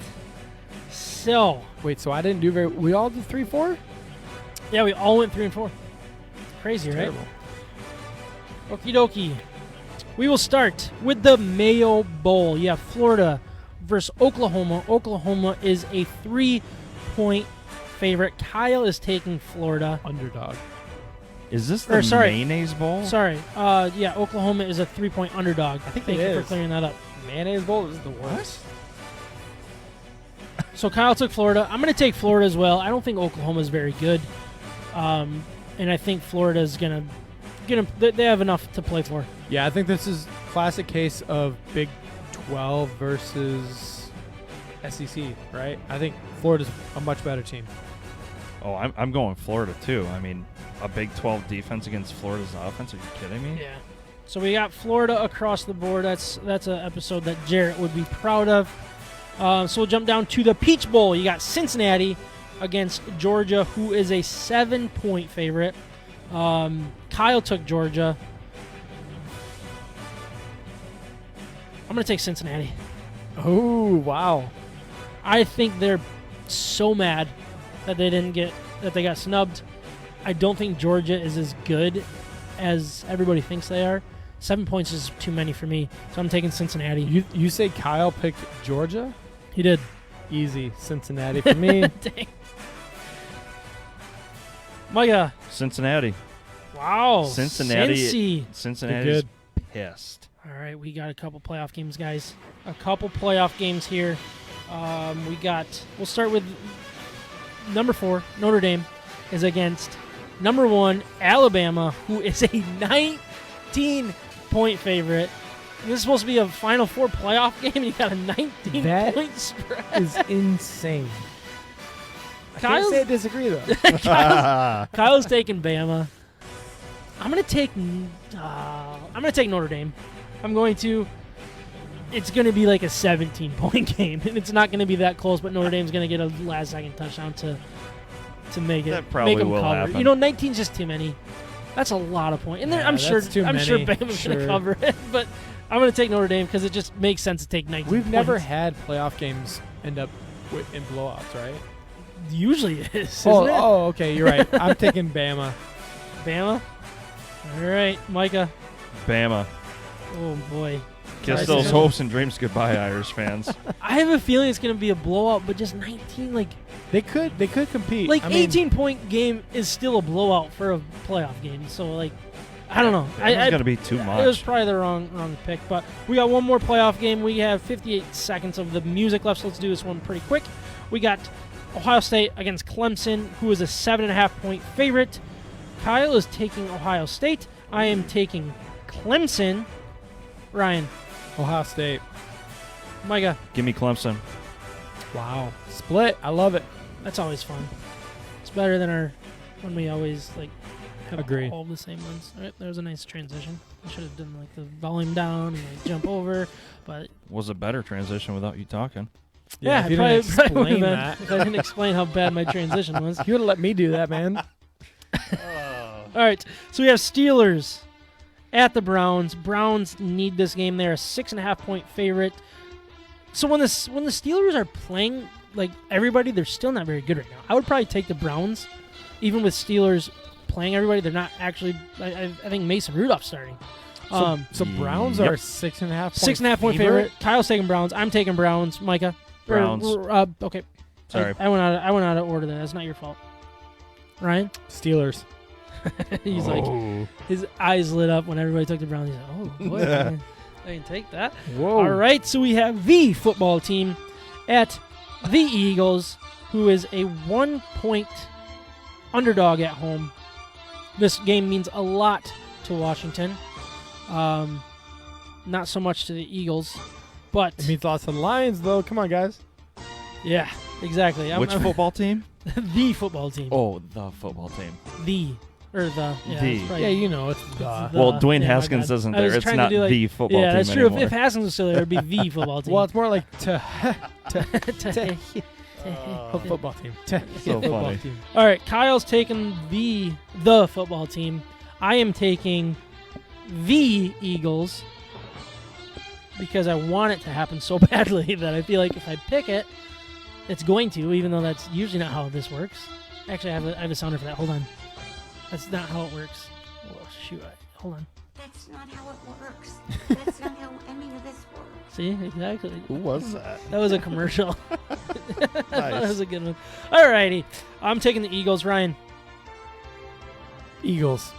Speaker 1: So.
Speaker 2: Wait, so I didn't do we all did 3-4?
Speaker 1: Yeah, we all went 3-4. Crazy, right?
Speaker 2: Terrible.
Speaker 1: Okie dokie. We will start with the Mayo Bowl. You have Florida versus Oklahoma. Oklahoma is a 3-point favorite. Kyle is taking Florida.
Speaker 2: Underdog.
Speaker 3: Is this the Mayonnaise Bowl?
Speaker 1: Sorry. Yeah, Oklahoma is a 3-point underdog.
Speaker 2: I think
Speaker 1: Thank you for clearing that up.
Speaker 2: Mayonnaise Bowl is the worst.
Speaker 1: So Kyle took Florida. I'm going to take Florida as well. I don't think Oklahoma is very good. And I think Florida is going to they have enough to play for.
Speaker 2: Yeah, I think this is classic case of Big 12 versus SEC, right? I think Florida's a much better team.
Speaker 3: Oh, I'm going Florida too. I mean, a Big 12 defense against Florida's offense? Are you kidding me?
Speaker 1: Yeah. So we got Florida across the board. That's an episode that Jarrett would be proud of. So we'll jump down to the Peach Bowl. You got Cincinnati against Georgia, who is a 7-point favorite. Kyle took Georgia. I'm going to take Cincinnati.
Speaker 2: Oh, wow.
Speaker 1: I think they're so mad that they got snubbed. I don't think Georgia is as good as everybody thinks they are. 7 points is too many for me, so I'm taking Cincinnati.
Speaker 2: You say Kyle picked Georgia?
Speaker 1: He did.
Speaker 2: Easy. Cincinnati for me.
Speaker 1: Dang. Micah.
Speaker 3: Cincinnati.
Speaker 1: Wow.
Speaker 3: Cincinnati's
Speaker 2: good.
Speaker 3: pissed.
Speaker 1: All right, we got a couple playoff games, guys. A couple playoff games here. We'll start with number 4, Notre Dame, is against number 1, Alabama, who is a 19-point favorite. This is supposed to be a Final Four playoff game, and you got a 19-point spread.
Speaker 2: That is insane. I
Speaker 1: Kyle's,
Speaker 2: can't say I disagree, though.
Speaker 1: Kyle's taking Bama. I'm gonna take Notre Dame. It's going to be like a 17-point game, and it's not going to be that close, but Notre Dame's going to get a last-second touchdown to make it.
Speaker 3: That probably
Speaker 1: make them
Speaker 3: will
Speaker 1: cover.
Speaker 3: happen.
Speaker 1: 19's just too many. That's a lot of points. And
Speaker 2: Yeah,
Speaker 1: I'm sure
Speaker 2: Sure.
Speaker 1: Bama's going to cover it, but I'm going to take Notre Dame because it just makes sense to take 19
Speaker 2: We've
Speaker 1: points.
Speaker 2: never had playoff games end up in blowouts, right?
Speaker 1: Usually it is, isn't it?
Speaker 2: Oh, okay, you're right. I'm taking Bama.
Speaker 1: Bama? All right, Micah.
Speaker 3: Bama.
Speaker 1: Oh, boy.
Speaker 3: Kiss
Speaker 1: Sorry,
Speaker 3: those
Speaker 1: Sam.
Speaker 3: hopes and dreams goodbye, Irish fans.
Speaker 1: I have a feeling it's going to be a blowout, but just 19,
Speaker 2: They could compete.
Speaker 1: Like,
Speaker 2: I mean,
Speaker 1: 18-point game is still a blowout for a playoff game. So, I don't know.
Speaker 3: It's going to be too much.
Speaker 1: It was probably the wrong pick. But we got one more playoff game. We have 58 seconds of the music left, so let's do this one pretty quick. We got Ohio State against Clemson, who is a 7.5-point favorite. Kyle is taking Ohio State. I am taking Clemson. Ryan.
Speaker 2: Ohio State.
Speaker 1: Micah.
Speaker 3: Give me Clemson.
Speaker 2: Wow. Split. I love it.
Speaker 1: That's always fun. It's better than when we always have
Speaker 2: Agree.
Speaker 1: all the same ones. All right, that was a nice transition. I should have done the volume down and jump over, but
Speaker 3: Was a better transition without you talking.
Speaker 1: yeah,
Speaker 2: if you
Speaker 1: probably,
Speaker 2: didn't
Speaker 1: probably would've
Speaker 2: explain
Speaker 1: been
Speaker 2: that.
Speaker 1: if I didn't explain how bad my transition was.
Speaker 2: You would have let me do that, man.
Speaker 1: All right, so we have Steelers at the Browns. Browns need this game. They're a 6.5-point favorite. So when the Steelers are playing like everybody, they're still not very good right now. I would probably take the Browns, even with Steelers playing everybody. They're not actually. I think Mason Rudolph's starting.
Speaker 2: So Browns
Speaker 3: Yep.
Speaker 2: are 6.5
Speaker 1: 6.5-point favorite. Kyle's taking Browns. I'm taking Browns. Micah.
Speaker 3: Browns.
Speaker 1: Okay.
Speaker 3: Sorry.
Speaker 1: I went out of order there. That's not your fault. Ryan.
Speaker 2: Steelers.
Speaker 1: He's like, his eyes lit up when everybody took the Browns. He's like, oh boy, I can take that.
Speaker 2: Whoa.
Speaker 1: All right, so we have the football team at the Eagles, who is a 1-point underdog at home. This game means a lot to Washington. Not so much to the Eagles, but
Speaker 2: It means lots of Lions, though. Come on, guys.
Speaker 1: yeah, exactly.
Speaker 3: Which football team?
Speaker 1: The football team.
Speaker 3: Oh, the football team.
Speaker 1: The. Or the. Yeah,
Speaker 3: The.
Speaker 1: it's probably-
Speaker 2: Yeah, you know it's the.
Speaker 3: Well, Dwayne
Speaker 1: yeah, my
Speaker 3: Haskins
Speaker 1: bad.
Speaker 3: isn't
Speaker 1: I was
Speaker 3: there. It's
Speaker 1: trying to
Speaker 3: not
Speaker 1: do,
Speaker 3: the football team
Speaker 1: Yeah, that's true.
Speaker 3: anymore.
Speaker 1: If Haskins was still there, it'd be the football team.
Speaker 2: Well, it's more like
Speaker 1: All
Speaker 2: football team.
Speaker 3: So
Speaker 2: Football
Speaker 3: funny.
Speaker 2: team.
Speaker 1: right, Kyle's taking the football team. I am taking the Eagles because I want it to happen so badly that I feel like if I pick it, it's going to, even though that's usually not how this works. Actually, I have a sounder for that. Hold on. That's not how it works. Oh, shoot. Hold on.
Speaker 5: That's not how it works. That's not how any of this works.
Speaker 1: See? Exactly.
Speaker 3: Who was that?
Speaker 1: That was a commercial. That
Speaker 3: Nice.
Speaker 1: was a good one. All righty. I'm taking the Eagles. Ryan.
Speaker 2: Eagles.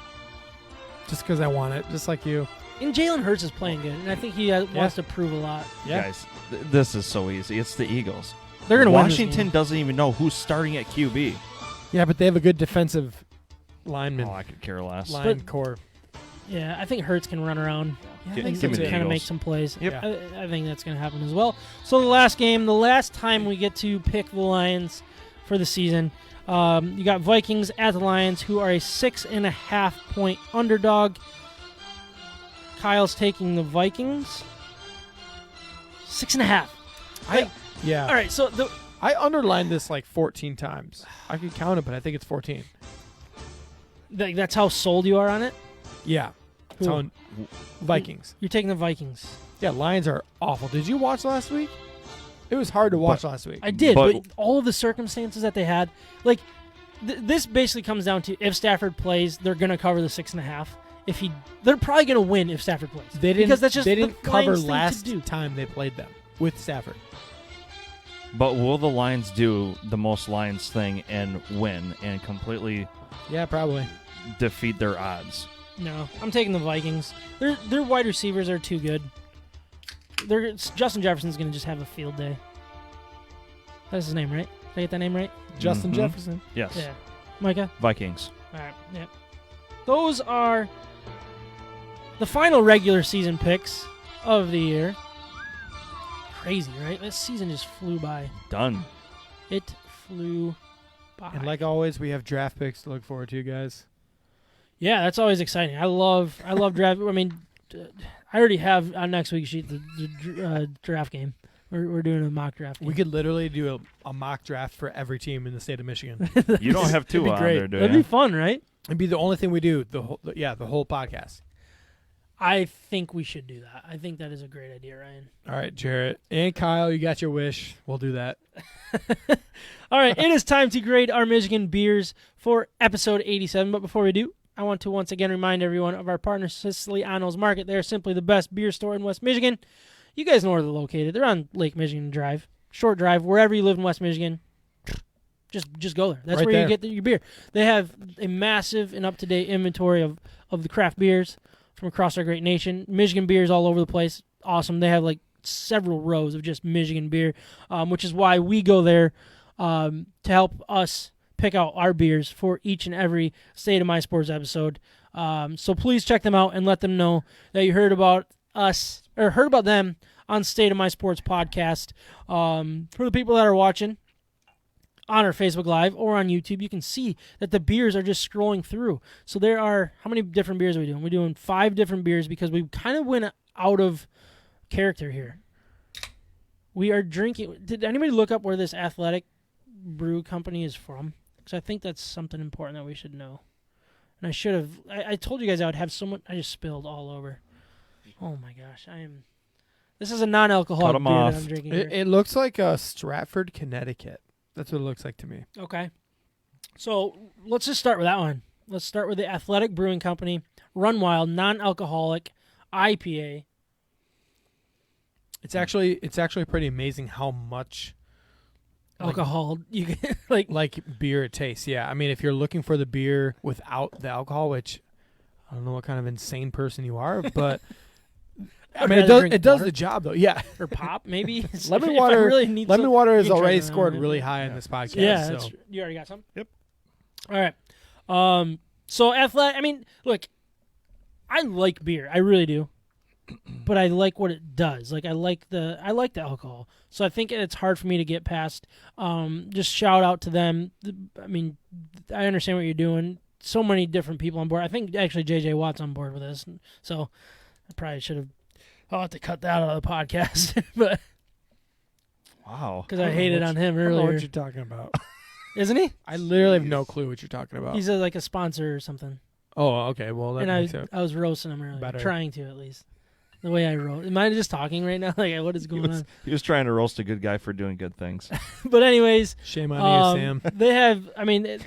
Speaker 2: Just because I want it, just like you.
Speaker 1: And Jalen Hurts is playing good, and I think he wants to prove a lot.
Speaker 2: Yeah.
Speaker 3: Guys, this is so easy. It's the Eagles.
Speaker 1: They're going to win this
Speaker 3: Washington
Speaker 1: game.
Speaker 3: doesn't even know who's starting at QB.
Speaker 2: Yeah, but they have a good defensive lineman.
Speaker 3: Oh, I could care less.
Speaker 2: Line core.
Speaker 1: Yeah, I think Hurts can run around
Speaker 3: Yeah,
Speaker 2: I think
Speaker 3: give me
Speaker 2: so
Speaker 3: the
Speaker 2: too.
Speaker 1: kind of
Speaker 3: Eagles.
Speaker 1: make some plays.
Speaker 3: Yep.
Speaker 1: I think that's going to happen as well. So the last game, the last time we get to pick the Lions for the season, you got Vikings at the Lions, who are a 6.5-point underdog. Kyle's taking the Vikings. 6.5.
Speaker 2: Yeah.
Speaker 1: All right, so
Speaker 2: I underlined this like 14 times. I could count it, but I think it's 14.
Speaker 1: that's how sold you are on it?
Speaker 2: Yeah. It's
Speaker 1: Who?
Speaker 2: on Vikings.
Speaker 1: You're taking the Vikings.
Speaker 2: Yeah, Lions are awful. Did you watch last week? It was hard to watch last week.
Speaker 1: I did,
Speaker 3: But-
Speaker 1: but all of the circumstances that they had, this basically comes down to if Stafford plays, they're going to cover the 6.5. they're probably going to win if Stafford plays. Because that's just
Speaker 2: they didn't
Speaker 1: the
Speaker 2: cover
Speaker 1: Lions
Speaker 2: last
Speaker 1: thing to do.
Speaker 2: time they played them with Stafford.
Speaker 3: But will the Lions do the most Lions thing and win and completely
Speaker 2: Yeah, probably.
Speaker 3: defeat their odds?
Speaker 1: No, I'm taking the Vikings. Their wide receivers are too good. Justin Jefferson's going to just have a field day. That's his name, right? Did I get that name right?
Speaker 2: Justin Jefferson.
Speaker 3: Yes.
Speaker 1: Yeah. Micah?
Speaker 3: Vikings.
Speaker 1: All right, yep. Those are the final regular season picks of the year. Crazy, right? This season just flew by.
Speaker 3: Done.
Speaker 1: It flew by.
Speaker 2: And like always, we have draft picks to look forward to, guys.
Speaker 1: Yeah, that's always exciting. I love draft. I mean, I already have on next week's sheet the draft game. We're doing a mock draft game.
Speaker 2: We could literally do a mock draft for every team in the state of Michigan.
Speaker 3: You don't have two
Speaker 2: It'd be
Speaker 3: on
Speaker 2: great.
Speaker 3: there, do
Speaker 1: That'd
Speaker 3: you?
Speaker 1: be fun, right?
Speaker 2: It'd be the only thing we do the whole podcast.
Speaker 1: I think we should do that. I think that is a great idea, Ryan.
Speaker 2: All right, Jarrett and Kyle, you got your wish. We'll do that.
Speaker 1: All right, it is time to grade our Michigan beers for episode 87. But before we do, I want to once again remind everyone of our partner, Siciliano's Market. They're simply the best beer store in West Michigan. You guys know where they're located. They're on Lake Michigan Drive. Short drive, wherever you live in West Michigan. Just go there. That's
Speaker 2: Right
Speaker 1: where
Speaker 2: there.
Speaker 1: you get your beer. They have a massive and up-to-date inventory of the craft beers from across our great nation. Michigan beers all over the place. Awesome. They have like several rows of just Michigan beer, which is why we go there to help us pick out our beers for each and every State of My Sports episode. So please check them out and let them know that you heard about us or heard about them on State of My Sports podcast. For the people that are watching on our Facebook Live or on YouTube, you can see that the beers are just scrolling through. So there are, how many different beers are we doing? We're doing 5 different beers because we kind of went out of character here. We are drinking. Did anybody look up where this Athletic Brew Company is from? Because I think that's something important that we should know. And I should have. I told you guys I would have someone. I just spilled all over. Oh my gosh, This is a non-alcoholic
Speaker 3: Cut 'em
Speaker 1: beer
Speaker 3: off.
Speaker 1: that I'm drinking here.
Speaker 2: It looks like Stratford, Connecticut. That's what it looks like to me.
Speaker 1: Okay. So let's just start with that one. Let's start with the Athletic Brewing Company Run Wild non-alcoholic IPA.
Speaker 2: It's actually pretty amazing how much
Speaker 1: Alcohol you get
Speaker 2: like beer it tastes. Yeah, I mean, if you're looking for the beer without the alcohol, which I don't know what kind of insane person you are, but I mean, it does the job though. Yeah,
Speaker 1: or pop maybe.
Speaker 2: lemon water.
Speaker 1: Really need
Speaker 2: lemon
Speaker 1: some,
Speaker 2: water has
Speaker 1: you can try
Speaker 2: already
Speaker 1: that
Speaker 2: scored
Speaker 1: out.
Speaker 2: really high in this podcast.
Speaker 1: Yeah,
Speaker 2: so.
Speaker 1: you already got some.
Speaker 3: Yep.
Speaker 1: All right. So Athletic. I mean, look, I like beer. I really do. But I like what it does. Like I like the alcohol. So I think it's hard for me to get past. Just shout out to them. I mean, I understand what you're doing. So many different people on board. I think actually JJ Watt's on board with this. So I probably should have. I'll have to cut that out of the podcast. But
Speaker 3: Wow.
Speaker 1: because I hated on him
Speaker 2: I don't know
Speaker 1: earlier.
Speaker 2: what you're talking about.
Speaker 1: Isn't he?
Speaker 2: I literally have no clue what you're talking about.
Speaker 1: He's like a sponsor or something.
Speaker 2: Oh, okay. Well, that
Speaker 1: And
Speaker 2: makes sense.
Speaker 1: I was roasting him earlier.
Speaker 2: Better.
Speaker 1: Trying to at least. The way I wrote. Am I just talking right now? Like, what is going on?
Speaker 3: He was trying to roast a good guy for doing good things.
Speaker 1: But anyways,
Speaker 2: Shame on you, Sam.
Speaker 1: they have. I mean,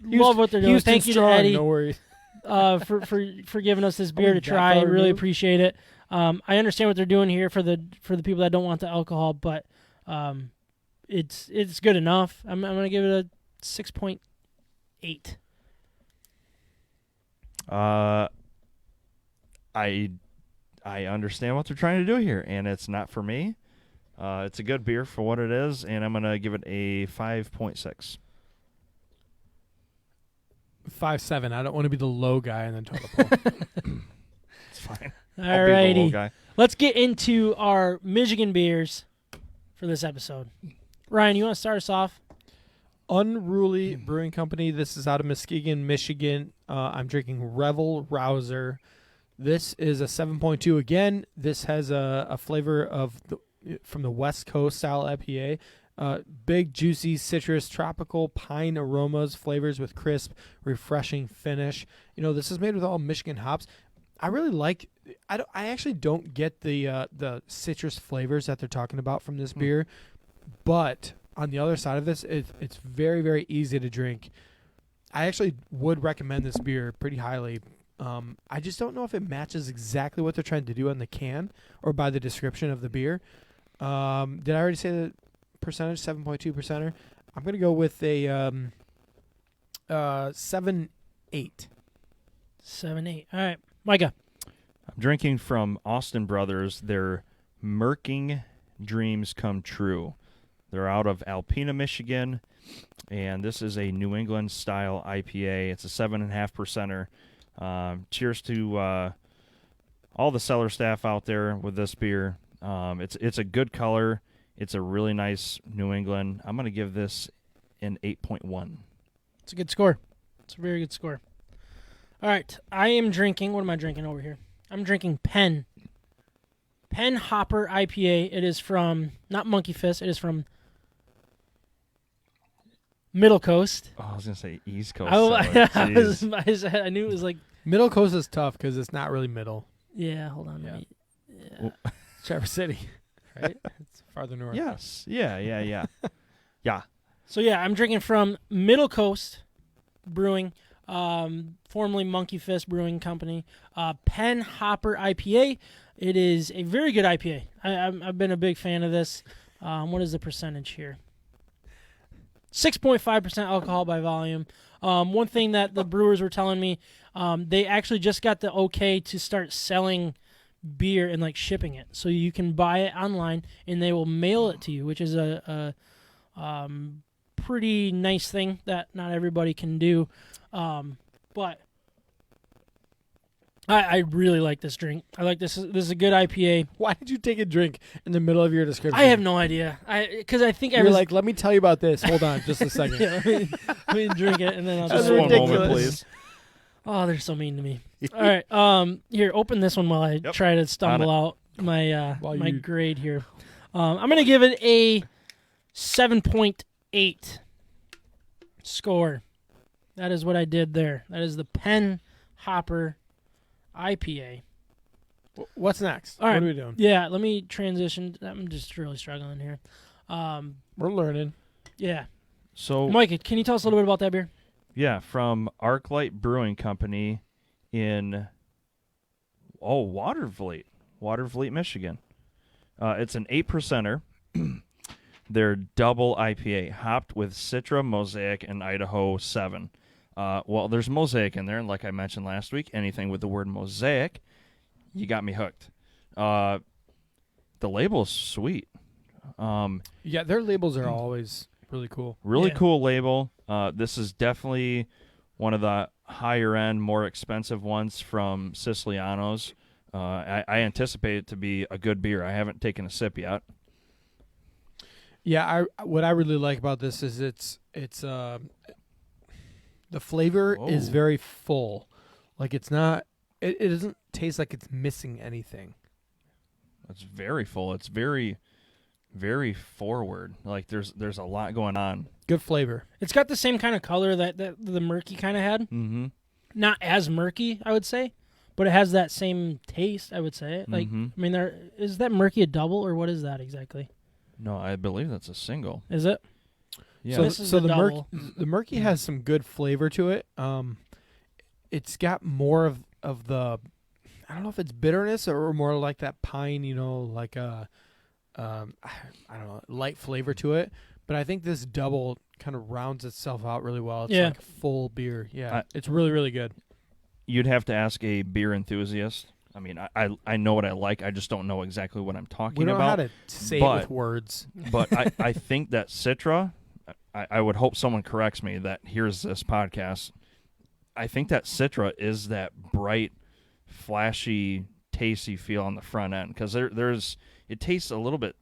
Speaker 1: love what they're doing.
Speaker 2: Houston
Speaker 1: Thank you
Speaker 2: strong,
Speaker 1: to Eddie
Speaker 2: No worries.
Speaker 1: for giving us this beer to
Speaker 2: that
Speaker 1: try. I
Speaker 2: far
Speaker 1: really
Speaker 2: removed?
Speaker 1: appreciate it. I understand what they're doing here for the people that don't want the alcohol, but it's good enough. I'm gonna give it a 6.8.
Speaker 3: I understand what they're trying to do here, and it's not for me. It's a good beer for what it is, and I'm going to give it a 5.6.
Speaker 2: 5'7". I don't want to be the low guy in the total poll.
Speaker 3: It's fine.
Speaker 1: All righty. Let's get into our Michigan beers for this episode. Ryan, you want to start us off?
Speaker 2: Unruly Brewing Company. This is out of Muskegon, Michigan. I'm drinking Revel Rouser. This is a 7.2 again. This has a flavor of from the West Coast style IPA. Big, juicy, citrus, tropical, pine aromas, flavors with crisp, refreshing finish. You know, this is made with all Michigan hops. I really like. I actually don't get the citrus flavors that they're talking about from this beer, but on the other side of this, it's very, very easy to drink. I actually would recommend this beer pretty highly I just don't know if it matches exactly what they're trying to do on the can or by the description of the beer. Did I already say the percentage? 7.2 percenter. I'm gonna go with a 7.8.
Speaker 1: 7.8. All right, Micah.
Speaker 3: I'm drinking from Austin Brothers. Their Merking Dreams Come True. They're out of Alpena, Michigan, and this is a New England style IPA. It's a 7.5 percenter. Cheers to all the cellar staff out there with this beer. It's a good color. It's a really nice New England. I'm going to give this an 8.1.
Speaker 1: It's a good score. It's a very good score. All right, I am drinking. What am I drinking over here? I'm drinking Penn Hopper IPA. It is from, not Monkey Fist, it is from MiddleCoast.
Speaker 3: Oh, I was going to say East Coast.
Speaker 1: I knew it was like...
Speaker 2: MiddleCoast is tough because it's not really middle.
Speaker 1: Yeah, hold on.
Speaker 2: Yeah. Traverse City, right? It's farther north.
Speaker 3: Yes. Yeah. Yeah.
Speaker 1: So, yeah, I'm drinking from MiddleCoast Brewing, formerly Monkey Fist Brewing Company, Penn Hopper IPA. It is a very good IPA. I've been a big fan of this. What is the percentage here? 6.5% alcohol by volume. One thing that the brewers were telling me, they actually just got the okay to start selling beer and like shipping it, so you can buy it online and they will mail it to you, which is a pretty nice thing that not everybody can do. But I really like this drink. I like this. This is a good IPA.
Speaker 2: Why did you take a drink in the middle of your description?
Speaker 1: I have no idea. Because I think
Speaker 2: You're like, let me tell you about this. Hold on, just a second.
Speaker 1: Yeah, let me drink it and then I'll
Speaker 3: Just
Speaker 1: tell you.
Speaker 3: one moment, please.
Speaker 1: Oh, they're so mean to me. All right, here, open this one while I try to stumble out my my grade here. I'm gonna give it a 7.8 score. That is what I did there. That is the Penn Hopper IPA.
Speaker 2: What's next?
Speaker 1: All right.
Speaker 2: What are we doing?
Speaker 1: Yeah, let me transition. I'm just really struggling here.
Speaker 2: We're learning.
Speaker 1: Yeah.
Speaker 3: So,
Speaker 1: Mike, can you tell us a little bit about that beer?
Speaker 3: Yeah, from Arclight Brewing Company in Watervliet, Michigan. It's an 8%er. They're double IPA, hopped with Citra, Mosaic, and Idaho 7. Well, there's Mosaic in there, and like I mentioned last week, anything with the word Mosaic, you got me hooked. The label's sweet.
Speaker 2: Yeah, their labels are always really cool.
Speaker 3: Really cool label. This is definitely one of the higher-end, more expensive ones from Siciliano's. I anticipate it to be a good beer. I haven't taken a sip yet.
Speaker 2: Yeah, what I really like about this is it's the flavor is very full. Like it's not. It doesn't taste like it's missing anything.
Speaker 3: It's very full. It's very, very forward. Like there's a lot going on.
Speaker 2: Good flavor.
Speaker 1: It's got the same kind of color that the murky kind of had.
Speaker 3: Mm-hmm.
Speaker 1: Not as murky, I would say, but it has that same taste, I would say. Like, I mean, is that murky a double, or what is that exactly?
Speaker 3: No, I believe that's a single.
Speaker 1: Is it?
Speaker 3: Yeah.
Speaker 1: So
Speaker 2: the murky has some good flavor to it. It's got more of the, I don't know if it's bitterness or more like that pine, like a, I don't know, light flavor to it. But I think this double kind of rounds itself out really well. It's like full beer. Yeah, it's really, really good.
Speaker 3: You'd have to ask a beer enthusiast. I mean, I know what I like. I just don't know exactly what I'm talking about.
Speaker 2: We don't know how to say it with words.
Speaker 3: But I think that Citra, I would hope someone corrects me that hears this podcast. I think that Citra is that bright, flashy, tasty feel on the front end. Because it tastes a little bit,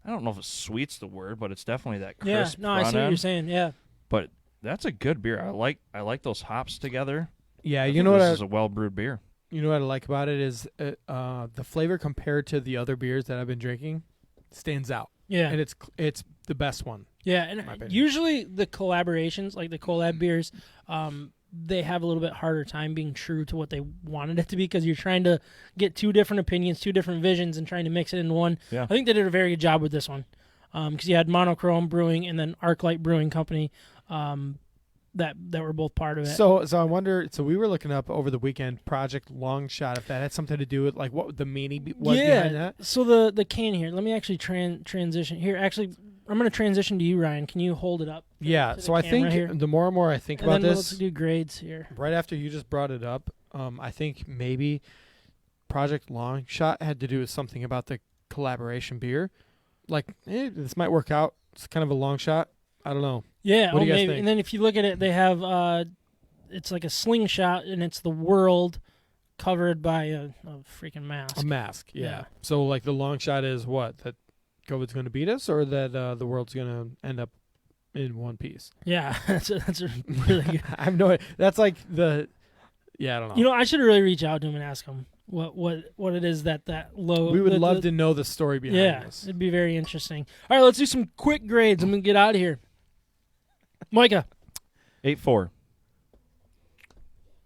Speaker 3: I don't know if sweet's the word, but it's definitely that crisp front
Speaker 1: I see
Speaker 3: end.
Speaker 1: what you're saying, yeah.
Speaker 3: But that's a good beer. I like those hops together.
Speaker 2: Yeah,
Speaker 3: this is a well-brewed beer.
Speaker 2: You know what I like about it is the flavor compared to the other beers that I've been drinking stands out.
Speaker 1: Yeah.
Speaker 2: And it's the best one.
Speaker 1: Yeah, and usually the collaborations, like the collab beers, they have a little bit harder time being true to what they wanted it to be because you're trying to get two different opinions, two different visions, and trying to mix it into one.
Speaker 3: Yeah.
Speaker 1: I think they did a very good job with this one because you had Monochrome Brewing and then Arclight Brewing Company. that were both part of it.
Speaker 2: So I wonder. So we were looking up over the weekend Project Longshot, if that had something to do with like what the meaning was behind that.
Speaker 1: So the can here. Let me actually transition here. Actually, I'm going to transition to you, Ryan. Can you hold it up?
Speaker 2: So I think
Speaker 1: here?
Speaker 2: the more and more I think
Speaker 1: and
Speaker 2: about
Speaker 1: then
Speaker 2: this,
Speaker 1: let's do grades here.
Speaker 2: Right after you just brought it up, I think maybe Project Longshot had to do with something about the collaboration beer. Like, this might work out. It's kind of a long shot. I don't know.
Speaker 1: Yeah,
Speaker 2: what do you guys
Speaker 1: maybe.
Speaker 2: think?
Speaker 1: And then if you look at it, they have it's like a slingshot, and it's the world covered by a freaking mask.
Speaker 2: A mask, yeah. So like the long shot is what? That COVID's going to beat us, or that the world's going to end up in one piece?
Speaker 1: Yeah, that's a really good.
Speaker 2: I have no idea. That's like the. Yeah, I don't know.
Speaker 1: You know, I should really reach out to him and ask him what it is that low.
Speaker 2: We would love to know the story behind this.
Speaker 1: It'd be very interesting. All right, let's do some quick grades. I'm gonna get out of here. Micah.
Speaker 3: 8.4.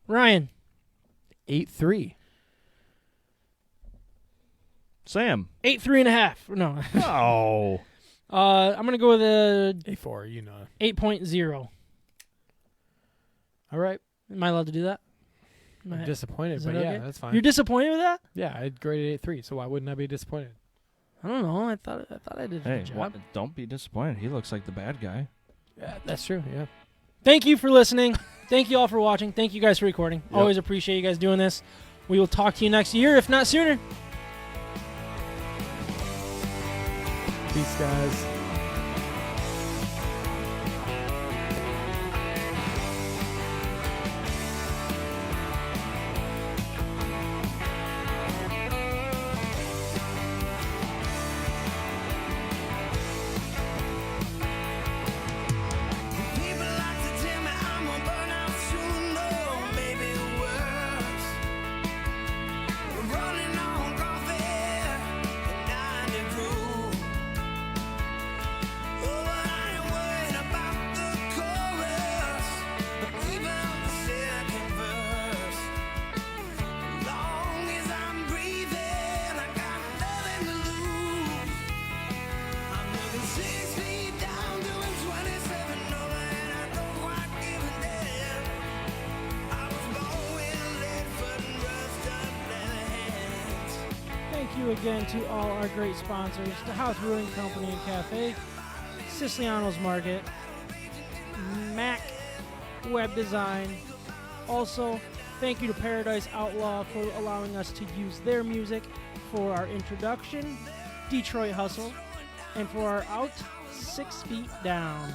Speaker 1: Ryan.
Speaker 2: 8.3.
Speaker 3: Sam.
Speaker 1: 8.3.5. No.
Speaker 3: Oh.
Speaker 1: I'm gonna go with a
Speaker 2: 8.4. You know.
Speaker 1: 8.0.
Speaker 2: All right.
Speaker 1: Am I allowed to do that?
Speaker 2: I'm disappointed, but
Speaker 1: okay?
Speaker 2: yeah, that's fine.
Speaker 1: You're disappointed with that?
Speaker 2: Yeah, I graded 8.3, so why wouldn't I be disappointed?
Speaker 1: I don't know. I thought I did a good job.
Speaker 3: Don't be disappointed. He looks like the bad guy.
Speaker 2: Yeah, that's true. Yeah.
Speaker 1: Thank you for listening. Thank you all for watching. Thank you guys for recording.
Speaker 3: Yep.
Speaker 1: Always appreciate you guys doing this. We will talk to you next year, if not sooner.
Speaker 2: Peace, guys.
Speaker 1: Thank you again to all our great sponsors, DeHop Brewing Company and Café, Siciliano's Market, Mac Web Design. Also, thank you to Paradise Outlaw for allowing us to use their music for our introduction, Detroit Hustle, and for our out 6 feet down.